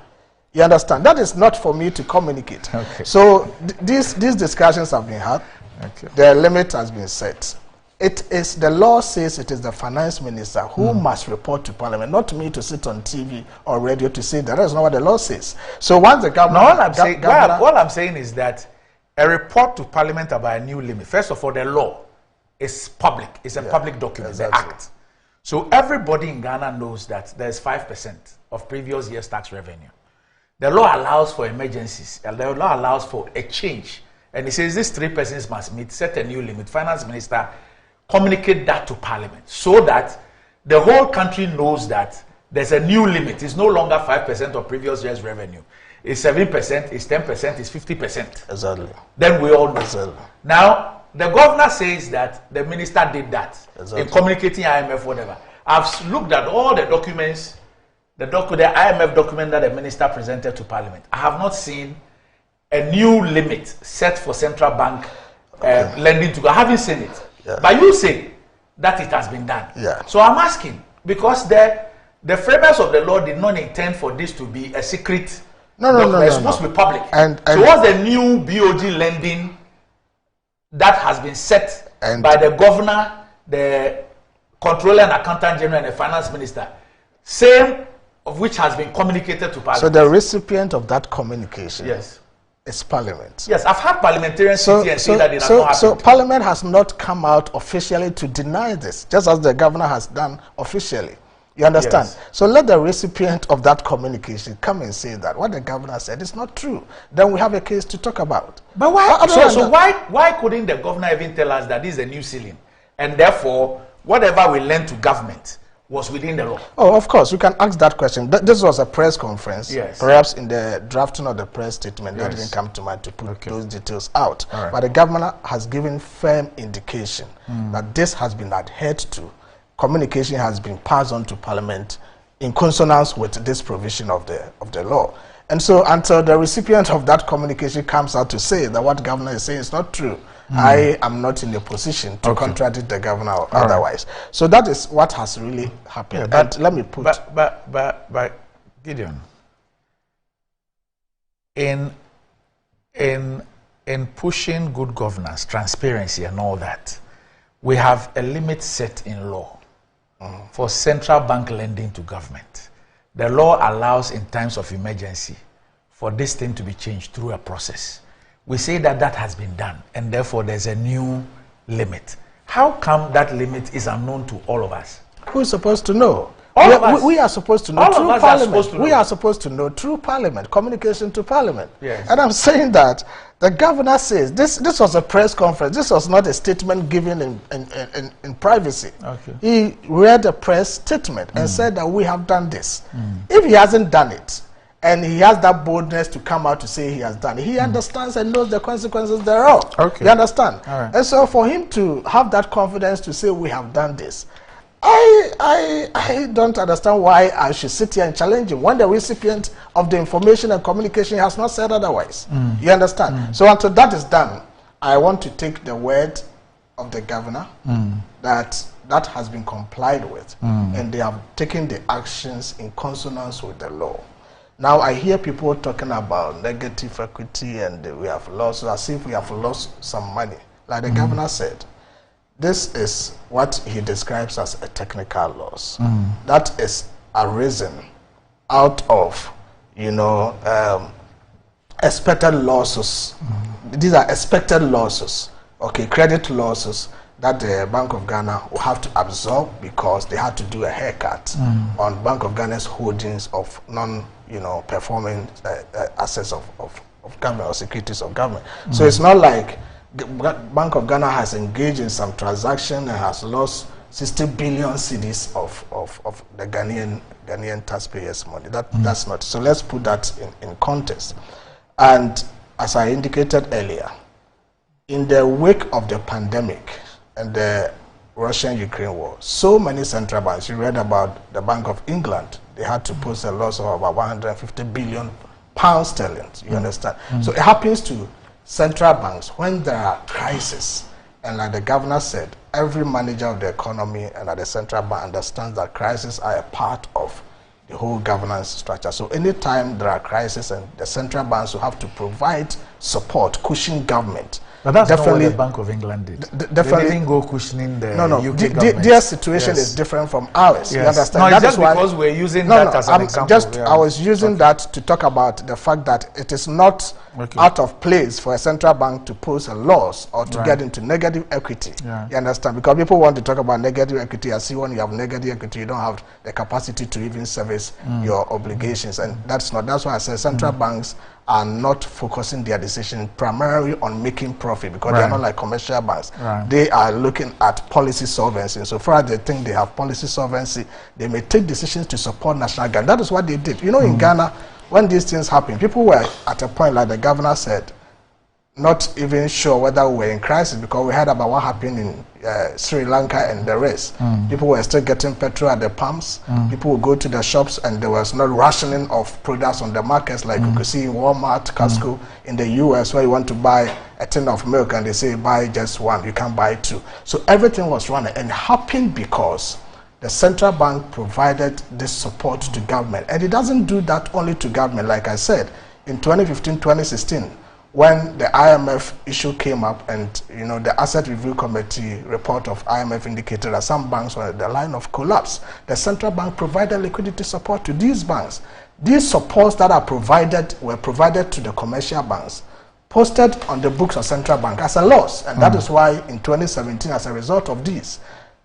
You understand? That is not for me to communicate. Okay. So these discussions have been had. Okay. The limit has been set. It is, the law says it is the finance minister who must report to Parliament, not me to sit on TV or radio to say that. That's not what the law says. So once the government... No, all I'm saying is that a report to Parliament about a new limit, first of all, the law is public. It's a public document, exactly. The act. So everybody in Ghana knows that there's 5% of previous year's tax revenue. The law allows for emergencies. The law allows for a change. And it says these 3 persons must meet, set a new limit. Finance minister communicate that to Parliament so that the whole country knows that there's a new limit. It's no longer 5% of previous year's revenue. It's 7%, it's 10%, it's 50%. Exactly. Then we all know. Exactly. Now, the governor says that the minister did that Exactly. in communicating IMF, whatever. I've looked at all the documents, the IMF document that the minister presented to Parliament. I have not seen a new limit set for central bank lending to. I haven't seen it. Yeah. But you say that it has been done. Yeah. So I'm asking, because the framers of the law did not intend for this to be a secret. No. It's supposed to be public. And so what's the new BOG lending that has been set by the governor, the controller and accountant general, and the finance minister, same of which has been communicated to Parliament? So the recipient of that communication, yes, is Parliament. Yes, I've had parliamentarians sit here and say that it has not happened. So Parliament has not come out officially to deny this, just as the governor has done officially. You understand? Yes. So let the recipient of that communication come and say that what the governor said is not true. Then we have a case to talk about. But why? Why couldn't the governor even tell us that this is a new ceiling, and therefore whatever we lend to government was within the law? Oh, of course, we can ask that question. This was a press conference. Yes. Perhaps in the drafting of the press statement, that didn't come to mind to put those details out. Right. But the governor has given firm indication that this has been adhered to. Communication has been passed on to Parliament in consonance with this provision of the law. And so until the recipient of that communication comes out to say that what governor is saying is not true, I am not in a position to contradict the governor or otherwise. So that is what has really happened. Yeah, but let me put... But Gideon, in pushing good governance, transparency and all that, we have a limit set in law for central bank lending to government. The law allows in times of emergency for this thing to be changed through a process. We say that that has been done, and therefore there's a new limit. How come that limit is unknown to all of us? Who is supposed to know? We are supposed to know through Parliament. We are supposed to know through Parliament, communication to Parliament. Yes. And I'm saying that the governor says this was a press conference. This was not a statement given in privacy. Okay. He read a press statement and said that we have done this. If he hasn't done it, and he has that boldness to come out to say he has done it, he understands and knows the consequences thereof. Okay. You understand? All right. And so for him to have that confidence to say we have done this, I don't understand why I should sit here and challenge him when the recipient of the information and communication has not said otherwise. You understand? So until that is done, I want to take the word of the governor that has been complied with, and they have taken the actions in consonance with the law. Now I hear people talking about negative equity and we have lost, as if we have lost some money. Like the governor said, this is what he describes as a technical loss. That is arisen out of, expected losses. These are expected losses, credit losses that the Bank of Ghana will have to absorb because they had to do a haircut on Bank of Ghana's holdings of performing assets of government or securities of government. So it's not like Bank of Ghana has engaged in some transaction and has lost 60 billion cedis of the Ghanaian taxpayers' money. That's not. So let's put that in context. And as I indicated earlier, in the wake of the pandemic and the Russian-Ukraine war, so many central banks, you read about the Bank of England, they had to post a loss of about £150 billion pound sterling. You understand? So it happens to central banks when there are crises, and like the governor said, every manager of the economy and at the central bank understands that crises are a part of the whole governance structure. So anytime there are crises, and the central banks will have to provide support, cushion government. But that's definitely not what the Bank of England did. Definitely, they didn't go cushioning the no, UK government. Their situation is different from ours. You understand? No, that it's just is why, because we're using that as an example. I was using that to talk about the fact that it is not out of place for a central bank to pose a loss or to get into negative equity. You understand? Because people want to talk about negative equity. I see when you have negative equity, you don't have the capacity to even service your obligations, and that's not. That's why I said central banks are not focusing their decision primarily on making profit, because they are not like commercial banks. They are looking at policy solvency. So far as they think they have policy solvency, they may take decisions to support national government. That is what they did. You know, in Ghana, when these things happen, people were at a point, like the governor said, not even sure whether we were in crisis, because we heard about what happened in Sri Lanka and the rest. People were still getting petrol at the pumps. People would go to the shops and there was no rationing of products on the markets, like you could see in Walmart, Costco, in the US, where you want to buy a tin of milk and they say buy just one, you can't buy two. So everything was running, and happened because the central bank provided this support to government. And it doesn't do that only to government. Like I said, in 2015, 2016, when the IMF issue came up, and you know, the Asset Review Committee report of IMF indicated that some banks were at the line of collapse, the central bank provided liquidity support to these banks. These supports that are provided were provided to the commercial banks, posted on the books of central bank as a loss, and that is why in 2017, as a result of this,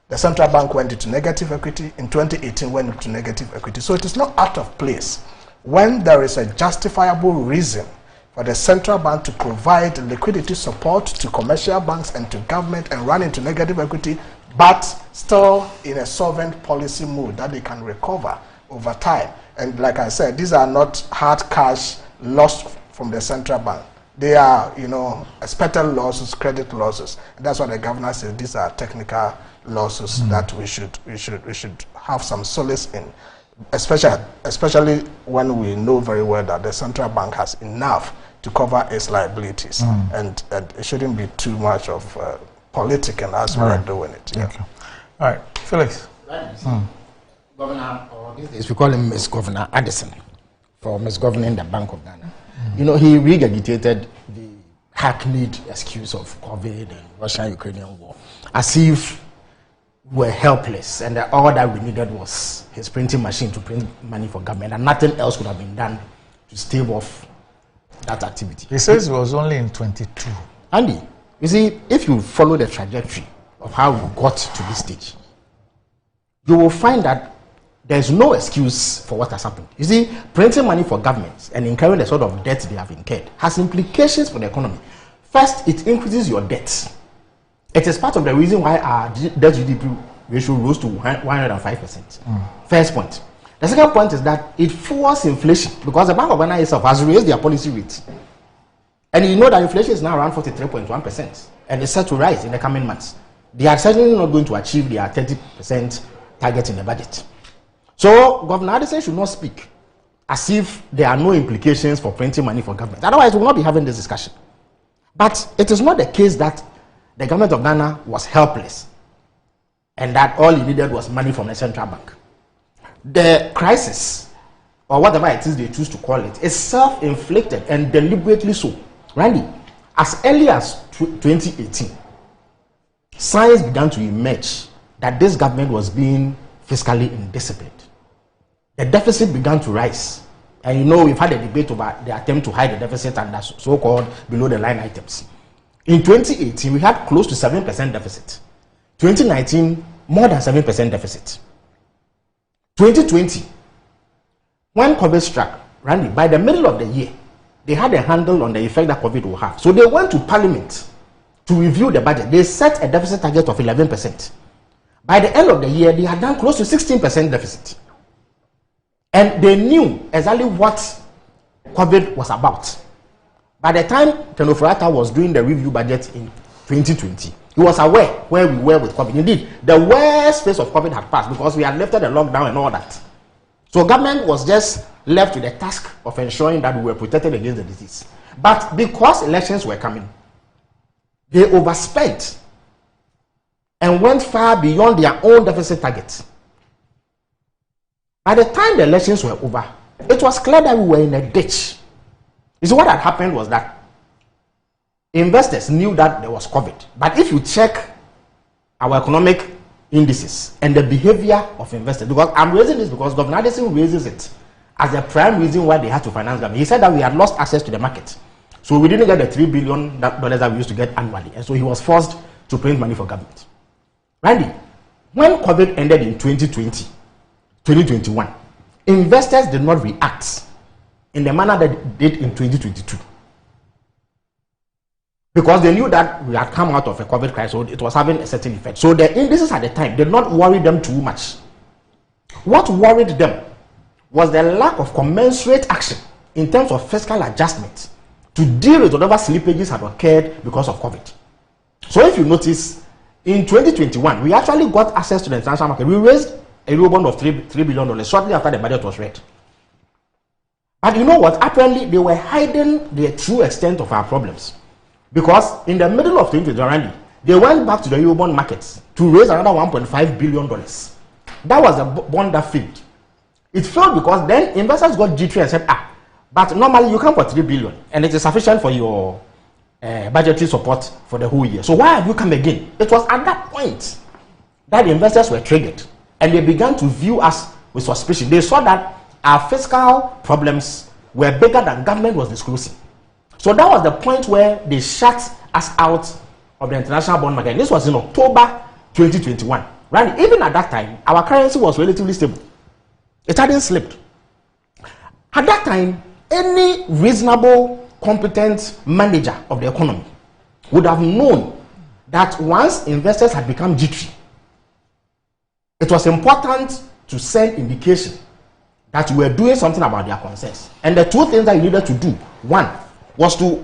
the central bank went into negative equity. In 2018, went into negative equity. So it is not out of place when there is a justifiable reason for the central bank to provide liquidity support to commercial banks and to government and run into negative equity, but still in a solvent policy mood that they can recover over time. And like I said, these are not hard cash lost from the central bank. They are, you know, expected losses, credit losses. And that's what the governor says. These are technical losses that we should have some solace in, especially when we know very well that the central bank has enough to cover its liabilities, and it shouldn't be too much of political as we are doing it. Okay. All right, Felix. Governor, or these days we call him Miss Governor Addison, for misgoverning the Bank of Ghana. You know, he regurgitated the hackneyed excuse of COVID and Russia-Ukrainian war as if we're helpless, and that all that we needed was his printing machine to print money for government, and nothing else could have been done to stave off that activity. He says it was only in 22. Andy, you see, if you follow the trajectory of how we got to this stage, you will find that there's no excuse for what has happened. You see, printing money for governments and incurring the sort of debt they have incurred has implications for the economy. First, it increases your debt. It is part of the reason why our debt GDP ratio rose to 105%. First point. The second point is that it fuels inflation, because the Bank of Ghana itself has raised their policy rate. And you know that inflation is now around 43.1%, and it's set to rise in the coming months. They are certainly not going to achieve their 30% target in the budget. So Governor Addison should not speak as if there are no implications for printing money for government. Otherwise, we will not be having this discussion. But it is not the case that the government of Ghana was helpless and that all it needed was money from the central bank. The crisis, or whatever it is they choose to call it, is self-inflicted and deliberately so. Randy, as early as 2018, signs began to emerge that this government was being fiscally indisciplined. The deficit began to rise. And you know, we've had a debate about the attempt to hide the deficit and the so-called below-the-line items. In 2018, we had close to 7% deficit. 2019, more than 7% deficit. 2020, when COVID struck, Randy, by the middle of the year, they had a handle on the effect that COVID will have. So they went to Parliament to review the budget. They set a deficit target of 11%. By the end of the year, they had done close to 16% deficit. And they knew exactly what COVID was about. By the time Tenofrata was doing the review budget in 2020, he was aware where we were with COVID. Indeed, the worst phase of COVID had passed because we had lifted the lockdown and all that. So government was just left with the task of ensuring that we were protected against the disease. But because elections were coming, they overspent and went far beyond their own deficit targets. By the time the elections were over, it was clear that we were in a ditch. You see, what had happened was that investors knew that there was COVID. But if you check our economic indices and the behavior of investors, because I'm raising this because Governor Addison raises it as the prime reason why they had to finance government. He said that we had lost access to the market. So we didn't get the $3 billion that we used to get annually. And so he was forced to print money for government. Randy, when COVID ended in 2021, investors did not react in the manner that they did in 2022. Because they knew that we had come out of a COVID crisis, so it was having a certain effect. So the indices at the time did not worry them too much. What worried them was the lack of commensurate action in terms of fiscal adjustment to deal with whatever slippages had occurred because of COVID. So if you notice, in 2021, we actually got access to the international market. We raised a Eurobond of $3 billion shortly after the budget was read. But you know what? Apparently, they were hiding the true extent of our problems. Because in the middle of 2020, they went back to the Eurobond markets to raise another $1.5 billion. That was a bond that failed. It failed because then investors got jittery and said, but normally you come for $3 billion and it is sufficient for your budgetary support for the whole year. So why have you come again? It was at that point that the investors were triggered and they began to view us with suspicion. They saw that our fiscal problems were bigger than government was disclosing. So that was the point where they shut us out of the international bond market. This was in October 2021. Right? Even at that time, our currency was relatively stable. It hadn't slipped. At that time, any reasonable, competent manager of the economy would have known that once investors had become jittery, it was important to send indication that we were doing something about their concerns. And the two things that you needed to do, one, was to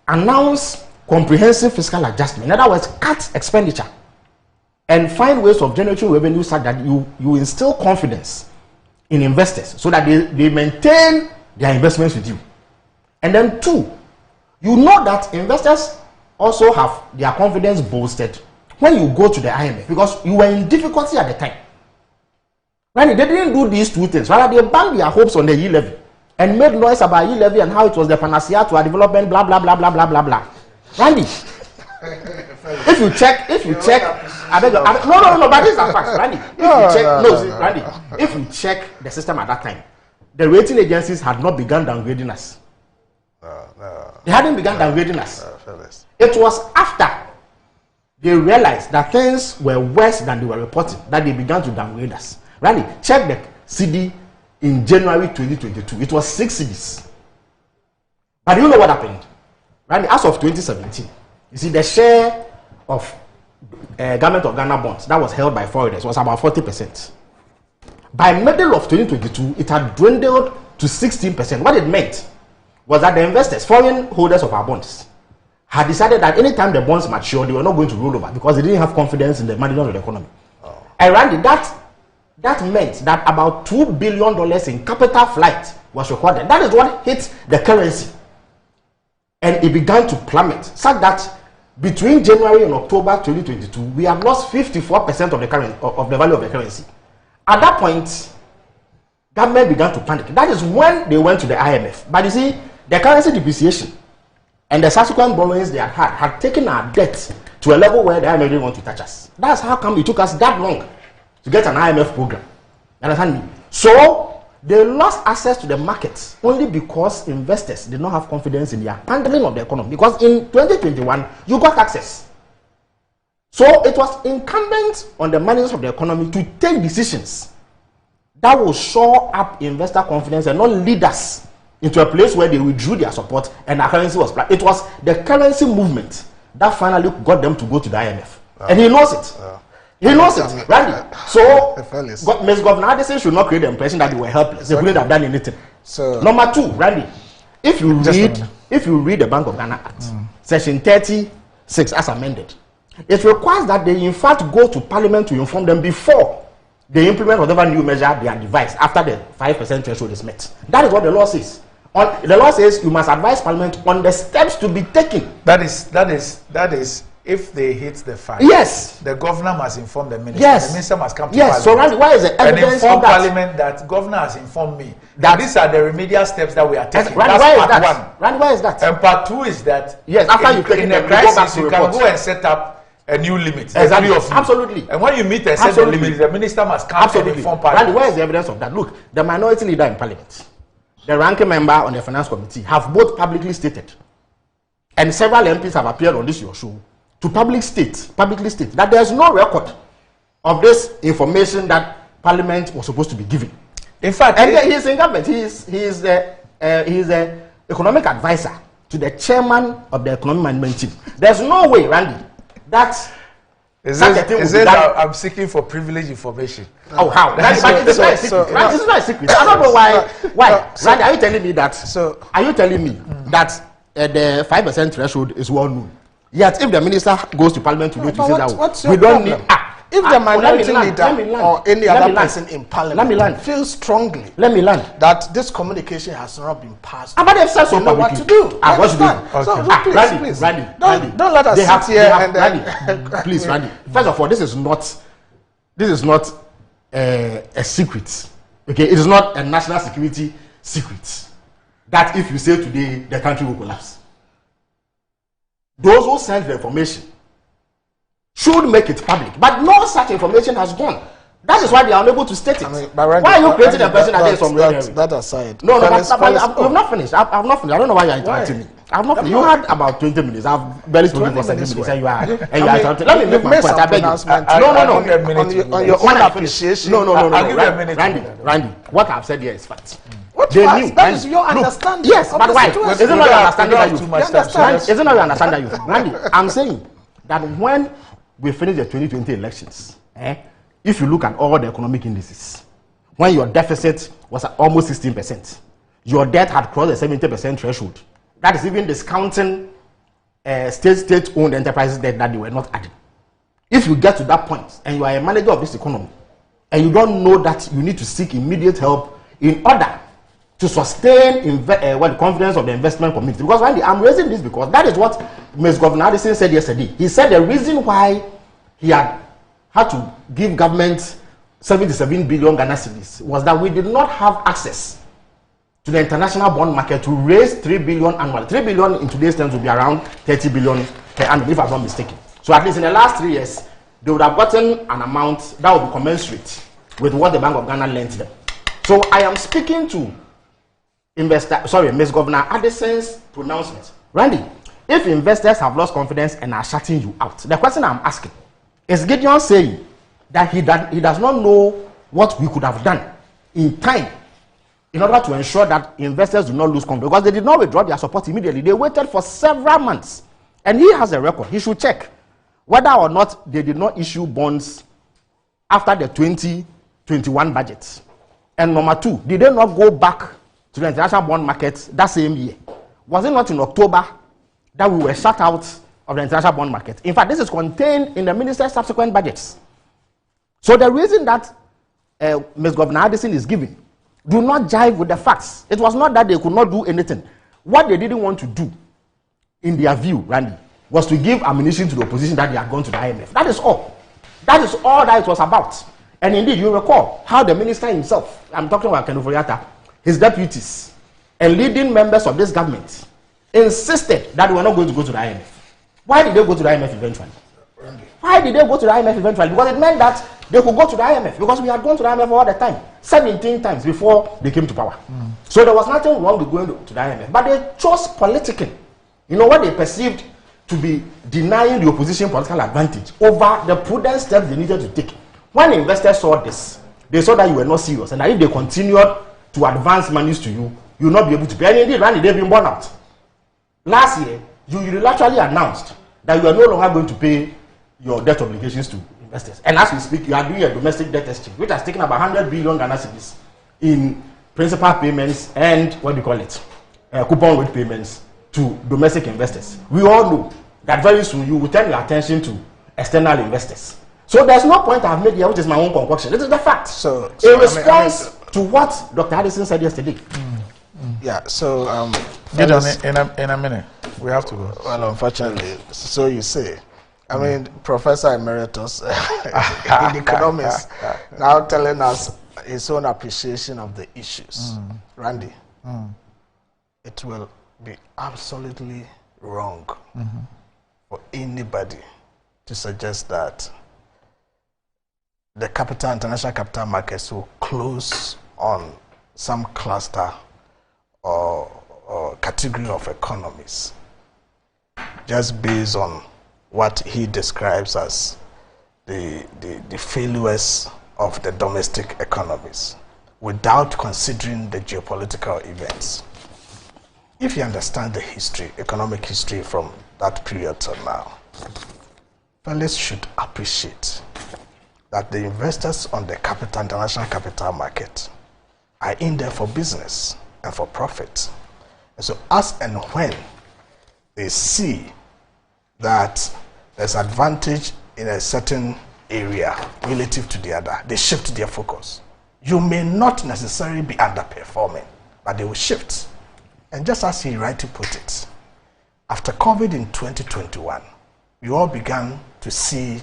announce comprehensive fiscal adjustment. In other words, cut expenditure and find ways of generating revenue such that you instill confidence in investors so that they maintain their investments with you. And then two, you know that investors also have their confidence boosted when you go to the IMF because you were in difficulty at the time. Right? They didn't do these two things. Rather, they banked their hopes on the E-levy and made noise about E-levy and how it was the panacea to our development, blah, blah, blah, blah, blah, blah, blah. Randy, if you check, I beg you, no, but this is a fact, Randy. If you check the system at that time, the rating agencies had not begun downgrading us. They hadn't begun downgrading us. It was after they realized that things were worse than they were reporting that they began to downgrade us. Randy, check the CD in January 2022. It was 6 CDs. But you know what happened? Randy, as of 2017, you see the share of Government of Ghana bonds that was held by foreigners was about 40%. By middle of 2022, it had dwindled to 16%. What it meant was that the investors, foreign holders of our bonds, had decided that anytime the bonds matured, they were not going to roll over because they didn't have confidence in the management of the economy. And Randy, that meant that about $2 billion in capital flight was recorded. That is what hit the currency. And it began to plummet, such that between January and October 2022, we have lost 54% of the value of the currency. At that point, government began to panic. That is when they went to the IMF. But you see, the currency depreciation and the subsequent borrowings they had taken our debt to a level where the IMF didn't want to touch us. That's how come it took us that long to get an IMF program. You understand me? So they lost access to the markets only because investors did not have confidence in their handling of the economy. Because in 2021, you got access. So it was incumbent on the managers of the economy to take decisions that will shore up investor confidence and not lead us into a place where they withdrew their support and our currency was flat. It was the currency movement that finally got them to go to the IMF. And he knows it. He knows it, Randy. So, Ms. Governor Addison should not create the impression that they were helpless. They couldn't have done anything. So, number two, Randy, if you read the Bank of Ghana Act, Section 36 as amended, it requires that they in fact go to Parliament to inform them before they implement whatever new measure they are devised after the 5% threshold is met. That is what the law says. The law says you must advise Parliament on the steps to be taken. That is if they hit the 5. Yes. The governor must inform the minister. Yes. The minister must come to Parliament. So why is the evidence and inform of that? Parliament that governor has informed me that these are the remedial steps that we are taking. Randy, that's part that? 1. Randy, why is that? And part 2 is that after you take in the crisis, you can go and set up a new limit. Exactly. Absolutely. And when you meet and set the limit, the minister must come and inform Parliament. Randy, where is the evidence of that? Look, the minority leader in Parliament, the ranking member on the Finance Committee have both publicly stated, and several MPs have appeared on this your show, to publicly state that there is no record of this information that Parliament was supposed to be giving. In fact, and he is in government. He is the economic advisor to the chairman of the economic management team. There's no way, Randy, that I'm seeking for privileged information. Oh, how? It's not a secret. I don't know why. Randy, are you telling me that? Are you telling me that the 5% threshold is well known? Yet, if the minister goes to Parliament to do it, we don't need. If the minority leader or any other person in Parliament feels strongly that this communication has not been passed, but they've said so. You know what to do. What to do? So please, Randy, don't let us sit here and then. Please, Randy. First of all, this is not a secret. Okay, it is not a national security secret that if you say today the country will collapse. Those who send the information should make it public, but no such information has gone. That is why they are unable to state it. Why are you creating a person that is from that aside? No, you have not finished. I have not finished. I don't know why you are interrupting me. I have not finished. You had about 20 minutes. I have barely spoken for 7 minutes, and you are interrupting. Let me make my point. I beg you. On your own appreciation. No. Randy, what I have said here is fact. That is your understanding. Yes, but why? Is it not your understanding that you? Is it not your understanding that you? Randy, I'm saying that when we finish the 2020 elections, if you look at all the economic indices, when your deficit was at almost 16%, your debt had crossed the 70% threshold. That is even discounting state-owned enterprises debt that they were not adding. If you get to that point and you are a manager of this economy and you don't know that you need to seek immediate help in order to sustain the confidence of the investment community. Because Randy, I'm raising this because that is what Ms. Governor Addison said yesterday. He said the reason why he had to give government 77 billion Ghana cedis was that we did not have access to the international bond market to raise 3 billion annually. 3 billion in today's terms would be around 30 billion per annum, if I'm not mistaken. So at least in the last 3 years, they would have gotten an amount that would be commensurate with what the Bank of Ghana lent them. So I am speaking to Ms. Governor Addison's pronouncement. Randy, if investors have lost confidence and are shutting you out, the question I'm asking is Gideon saying that he does not know what we could have done in time in order to ensure that investors do not lose confidence, because they did not withdraw their support immediately. They waited for several months, and he has a record. He should check whether or not they did not issue bonds after the 2021 budget. And number 2, did they not go back to the international bond market that same year? Was it not in October that we were shut out of the international bond market? In fact, this is contained in the minister's subsequent budgets. So the reason that Ms. Governor Addison is giving do not jive with the facts. It was not that they could not do anything. What they didn't want to do, in their view, Randy, was to give ammunition to the opposition that they had gone to the IMF. That is all. That is all that it was about. And indeed, you recall how the minister himself, I'm talking about Ken Ofori-Atta, his deputies, and leading members of this government insisted that they were not going to go to the IMF. Why did they go to the IMF eventually? Why did they go to the IMF eventually? Because it meant that they could go to the IMF, because we had gone to the IMF all the time, 17 times before they came to power. So there was nothing wrong with going to the IMF, but they chose politicking. You know what they perceived to be denying the opposition political advantage over the prudent steps they needed to take. When investors saw this, they saw that you were not serious, and that if they continued to advance monies to you, you will not be able to pay. And indeed, Randy, they've been borne out. Last year, you unilaterally announced that you are no longer going to pay your debt obligations to investors. And as we speak, you are doing a domestic debt exchange, which has taken about 100 billion Ghana cedis in principal payments and coupon rate payments to domestic investors. We all know that very soon you will turn your attention to external investors. So there's no point I've made here, which is my own concoction. This is the fact. So in response to what Dr. Addison said yesterday. Yeah, so in a minute. We have to go. Well, unfortunately, so you say. I mean, Professor Emeritus in economics now telling us his own appreciation of the issues. Randy, it will be absolutely wrong for anybody to suggest that the international capital markets will close on some cluster or category of economies just based on what he describes as the failures of the domestic economies without considering the geopolitical events. If you understand the history, economic history from that period to now, fellas should appreciate that the investors on the international capital market are in there for business and for profit. And so as and when they see that there's advantage in a certain area relative to the other, they shift their focus. You may not necessarily be underperforming, but they will shift. And just as he rightly put it, after COVID in 2021, we all began to see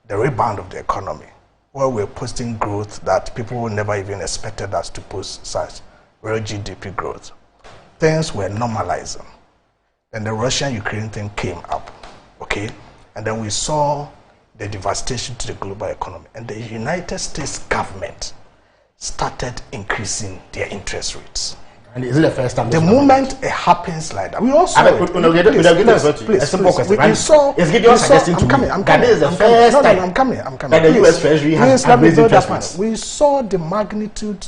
the rebound of the economy, where we're posting growth that people never even expected us to post such real GDP growth. Things were normalizing. Then the Russia-Ukraine thing came up, okay? And then we saw the devastation to the global economy. And the United States government started increasing their interest rates. And is it the first time? The moment it happens like that, we also. A simple question. We saw. Is Gideon suggesting to me that this is the first time? I'm coming. That the U.S. Treasury has raised interest rates. We saw the magnitude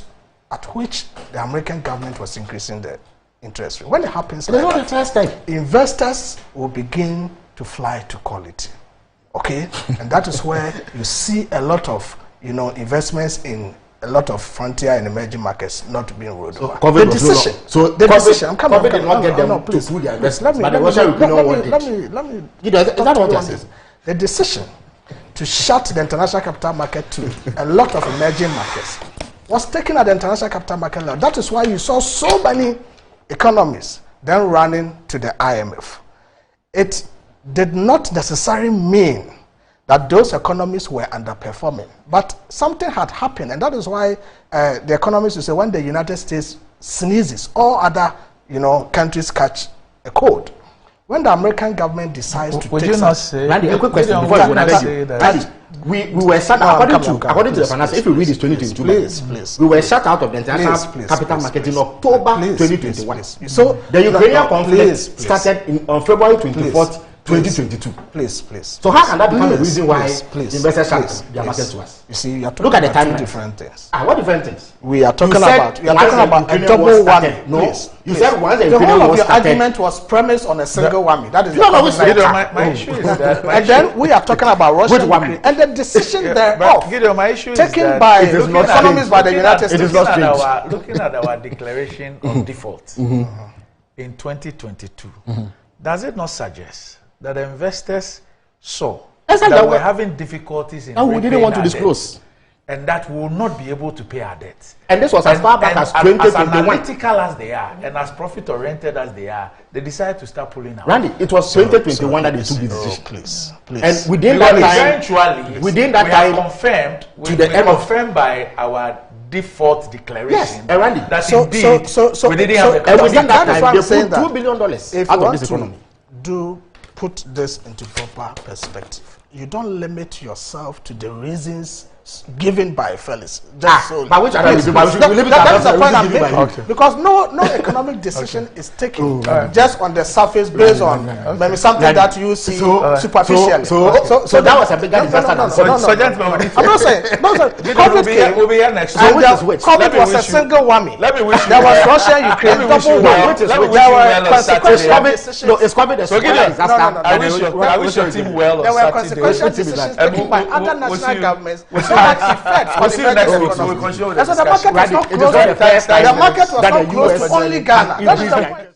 at which the American government was increasing the interest rate. When it happens like that, the first time. Investors will begin to fly to quality. Okay, and that is where you see a lot of investments in a lot of frontier and emerging markets not being rolled over. The decision. I'm coming. COVID did not get them to pull their investments. But the Russia-Ukraine wanted. Let me. Is that what you're saying? The decision to shut the international capital market to a lot of emerging markets was taken at the international capital market level. That is why you saw so many economies then running to the IMF. It did not necessarily mean that those economies were underperforming. But something had happened, and that is why the economists will say when the United States sneezes, all other countries catch a cold. When the American government decides to take Randy, a quick question before you go. Randy, we were shut according to the finance. If you read this 2022, please, we were shut out of the international capital market in October 2021. So the Ukrainian conflict started on February 24th. 2022. Please. So how can that become the reason why investors shut their market to us? You see, you are talking look at the about time different things. What different things? We are talking about a double whammy. No, you said once the whole of your argument was premised on a single whammy. That is my issue is that. And then we are talking about Russia and the decision thereof taken by economies by the United States. Looking at our declaration of default in 2022, does it not suggest that the investors saw that we're having difficulties in we didn't want to disclose, and that we will not be able to pay our debt? And this was as far back as 2021. As analytical as they are, and as profit-oriented as they are, they decided to start pulling out. Randy, it was 2021 that they took this decision. Please. And within that time, we are confirmed by our default declaration. Yes, Randy. That indeed, we didn't have a and within that time, they put $2 billion out of this economy. Put this into proper perspective. You don't limit yourself to the reasons given by fellas. By which that is the point I'm making. Okay. Because no economic decision is taken just on the surface based on maybe something that you see superficially. So that was a bigger disaster. I'm not saying. We'll be here next week. COVID was a single whammy. There was Russia, Ukraine, double whammy. There were consequential. No, it's COVID. I wish your team well. There were consequential decisions taken by other national governments. We'll see you next week. So the market was not closed. The market was not closed to only Ghana. That is the point.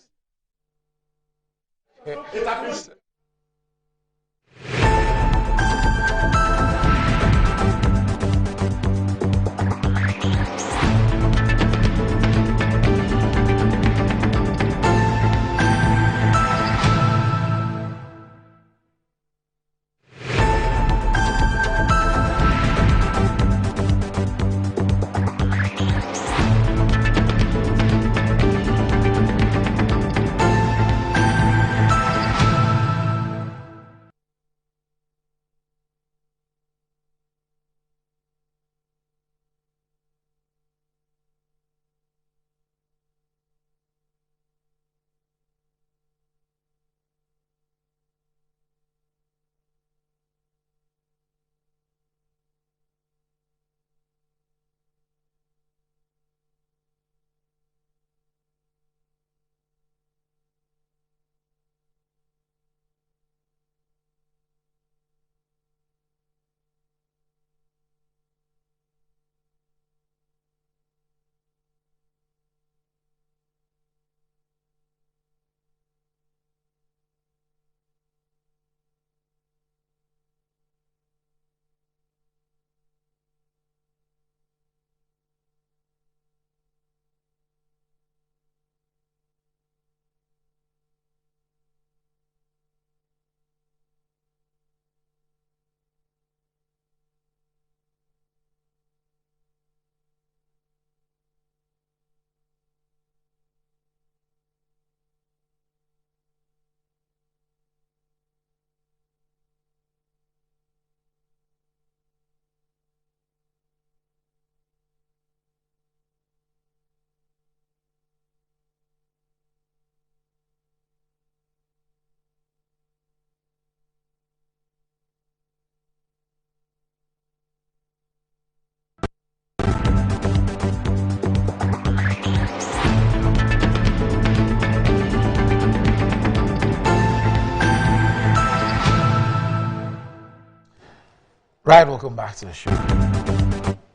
Right, welcome back to the show.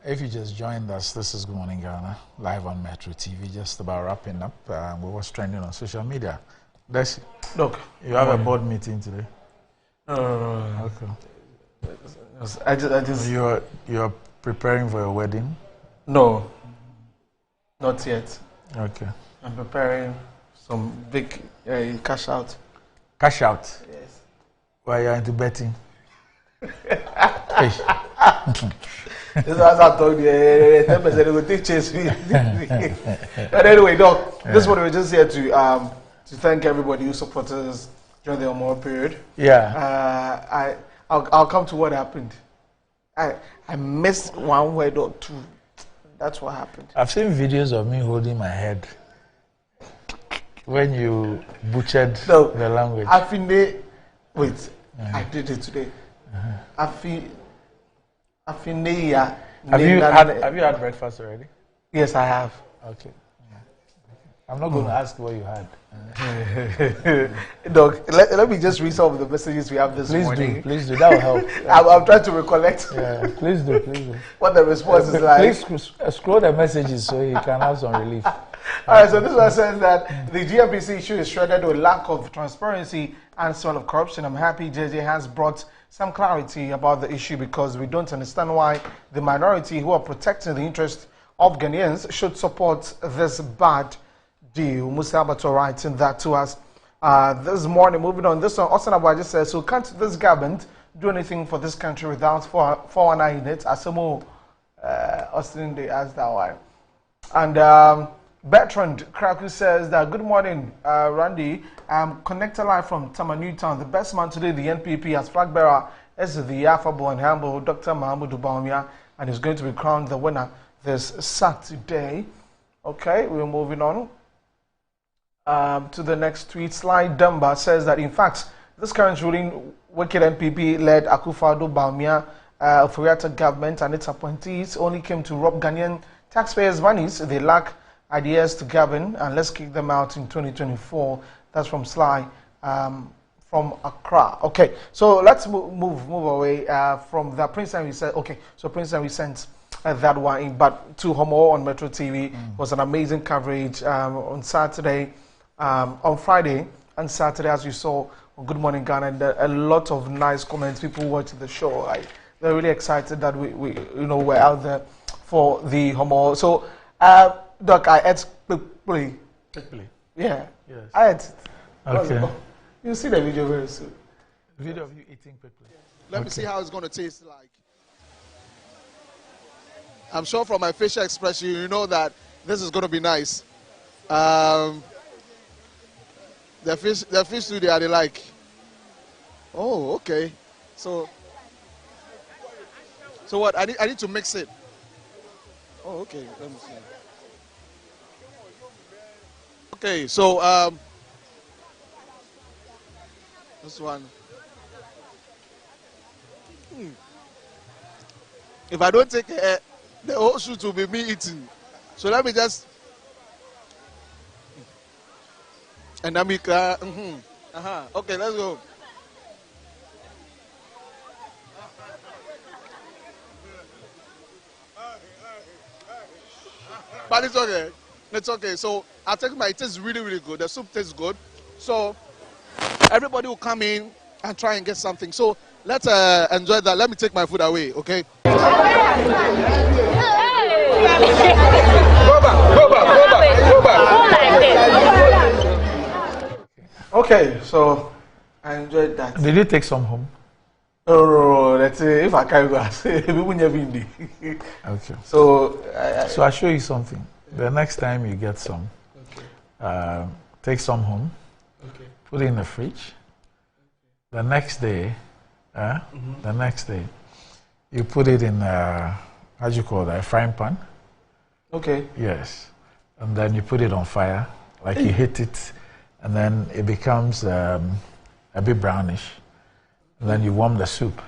If you just joined us, this is Good Morning Ghana, live on Metro TV, just about wrapping up. We were trending on social media. Desi, look, you have a board meeting today? No. Okay. I just. You're preparing for a wedding? No, not yet. Okay. I'm preparing some big cash out. Cash out? Yes. Why are you into betting? This is what I told you. 10% will take chase me. But anyway, Doc, this one we're just here to thank everybody who supported us during the Omor period. Yeah. I'll come to what happened. I missed one word or two. That's what happened. I've seen videos of me holding my head when you butchered the language. I did it today. Have you had breakfast already? Yes, I have. Okay. I'm not going to ask what you had. Doc, let me just read some of the messages we have this morning. Please do. That will help. I'm trying to recollect. Yeah, please do. What the response is like. Please scroll the messages so you can have some relief. Alright, so this one says that the GNPC issue is shredded with lack of transparency and smell of corruption. I'm happy JJ has brought some clarity about the issue because we don't understand why the minority who are protecting the interest of Ghanaians should support this bad deal. Musa Abato writing that to us this morning. Moving on, this one, Austin Abaji says, so can't this government do anything for this country without 419 in it? Asemo Austin, they asked that why. And Bertrand Kraku says that, good morning, Randy. I'm connected live from Tama Newtown. The best man today, the NPP, as flag bearer, is the affable and humble Dr. Mahmoud Bawumia, and he's going to be crowned the winner this Saturday. Okay, we're moving on to the next tweet. Sly Dumba says that, in fact, this current ruling wicked NPP-led Akufo-Addo Bawumia Oforiatta government and its appointees only came to rob Ghanaian taxpayers' monies. They lack ideas to govern, and let's kick them out in 2024. That's from Sly from Accra. Okay, so let's move away from that. Prince Henry said, okay, so Prince Henry sent that one in, but to Homo on Metro TV was an amazing coverage on Saturday, on Friday and Saturday, as you saw on Good Morning Ghana, and a lot of nice comments. People watching the show, they're really excited that we're out there for the Homo. So, Doc, I ate quickly. Yeah. Yes. I ate it. Okay. You'll see the video very soon. Video of you eating quickly. Let me see how it's going to taste like. I'm sure from my facial expression, you know that this is going to be nice. The fish studio, they like. Oh, okay. So what? I need to mix it. Oh, okay. Let me see. Okay, so this one. If I don't take the whole shoot will be me eating. So let me just. And then we okay, let's go. But it's okay. It's okay. So I'll take my, it tastes really, really good. The soup tastes good. So everybody will come in and try and get something. So let's enjoy that. Let me take my food away, okay? Go back. Okay, so I enjoyed that. Did you take some home? No, let's say if I can't go, I say we will never be. Okay. So I'll show you something. The next time you get some, take some home, put it in the fridge. The next day, you put it in how do you call that? A frying pan. Okay. Yes, and then you put it on fire, like you hit it, and then it becomes a bit brownish. And then you warm the soup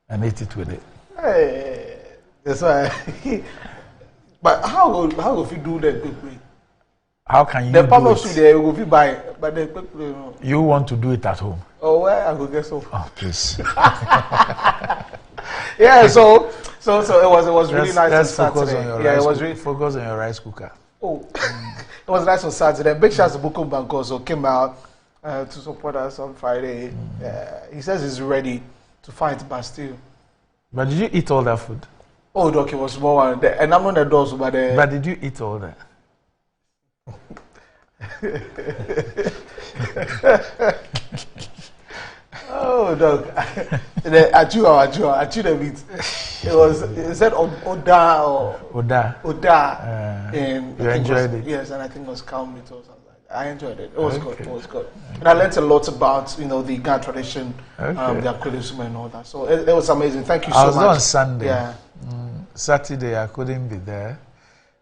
and eat it with it. Hey, that's why. But how if you do that quickly? How can you the do palm of it? soup there will be buy, but the quickly. You want to do it at home? Oh, where I go get some? Oh, please. Yeah, so it was really nice on Saturday. Yeah, it was really focus on your rice cooker. Oh, it was nice on Saturday. Big shout to Bukum Bankoso came out to support us on Friday. He says he's ready to fight Bastille. But did you eat all that food? Oh, Doc, it was small one. And I'm on the doors, but did you eat all that? Oh, Doc. I chewed a bit. It said Oda. And you enjoyed it? Yes, and I think it was cow meat or something. I enjoyed it. It was good. It was good. And I learned a lot about, the Ghana tradition, the Akwadisuma and all that. So it was amazing. Thank you so much. I was on Sunday. Yeah. Saturday I couldn't be there.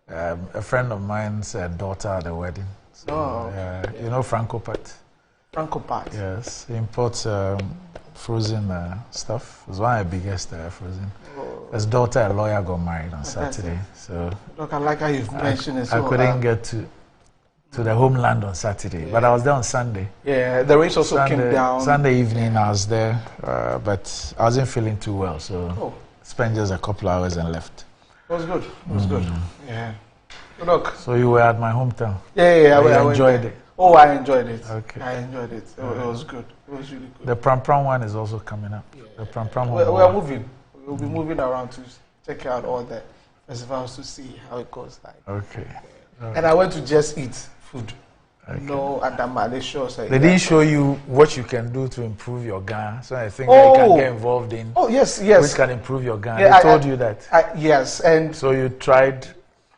A friend of mine's daughter at the wedding. So, you know Franco Pat? Franco Pat? Yes. He imports frozen stuff. It's one of the biggest frozen. His daughter, a lawyer, got married on Saturday. So look, I like how you've mentioned it. I couldn't get to the homeland on Saturday, but I was there on Sunday. Yeah, the race also came down. Sunday evening I was there, but I wasn't feeling too well, so spent just a couple hours and left. It was good. It was good. Yeah. Good luck. So you were at my hometown? Yeah. I enjoyed it. Oh, I enjoyed it. Okay. I enjoyed it. It was good. It was really good. The Pram Pram one is also coming up. Yeah. The Pram Pram one. We are moving. We'll be moving around to check out all the festivals to see how it goes like. Okay. And I went to just eat food. Okay. No, Adama, they show us. They didn't show you what you can do to improve your Ghana. So I think that you can get involved in. Oh, yes. Which can improve your Ghana. Yeah, they told you that. Yes, and so you tried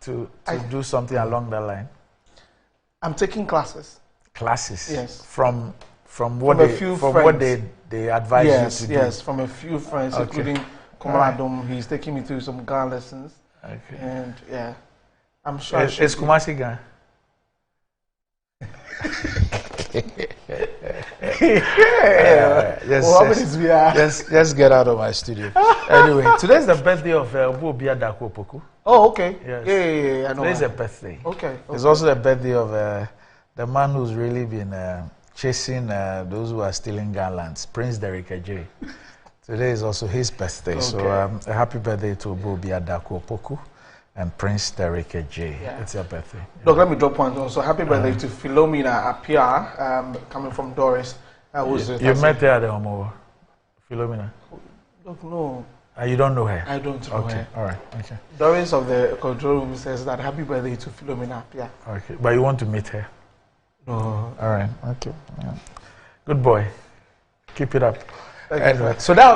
to do something along that line. I'm taking classes. Classes. Yes. From what they advise you to do. Yes, from a few friends, including Komaladom. He's taking me through some Ghana lessons. Okay. And I'm sure. Is Kumasi Ghana? Just get out of my studio. Anyway, today's the birthday of Obia Dako Opoku. Oh, okay. Yes. Yeah. I know. Today's a birthday. Okay. It's also the birthday of the man who's really been chasing those who are stealing Ghana lands, Prince Derrick Ajay. Today is also his birthday, okay. So a happy birthday to Obia Dako Opoku and Prince Derrick Ajay. Yeah. It's your birthday. Look, let me drop one also. Happy birthday to Philomena Apia, coming from Doris. You met her at the Homo, Philomena? Look, no. You don't know her? I don't know her. All right. Okay. Doris of the control room says that happy birthday to Philomena Apia. Okay, but you want to meet her? No. All right. Okay. Yeah. Good boy. Keep it up. Anyway, so that would be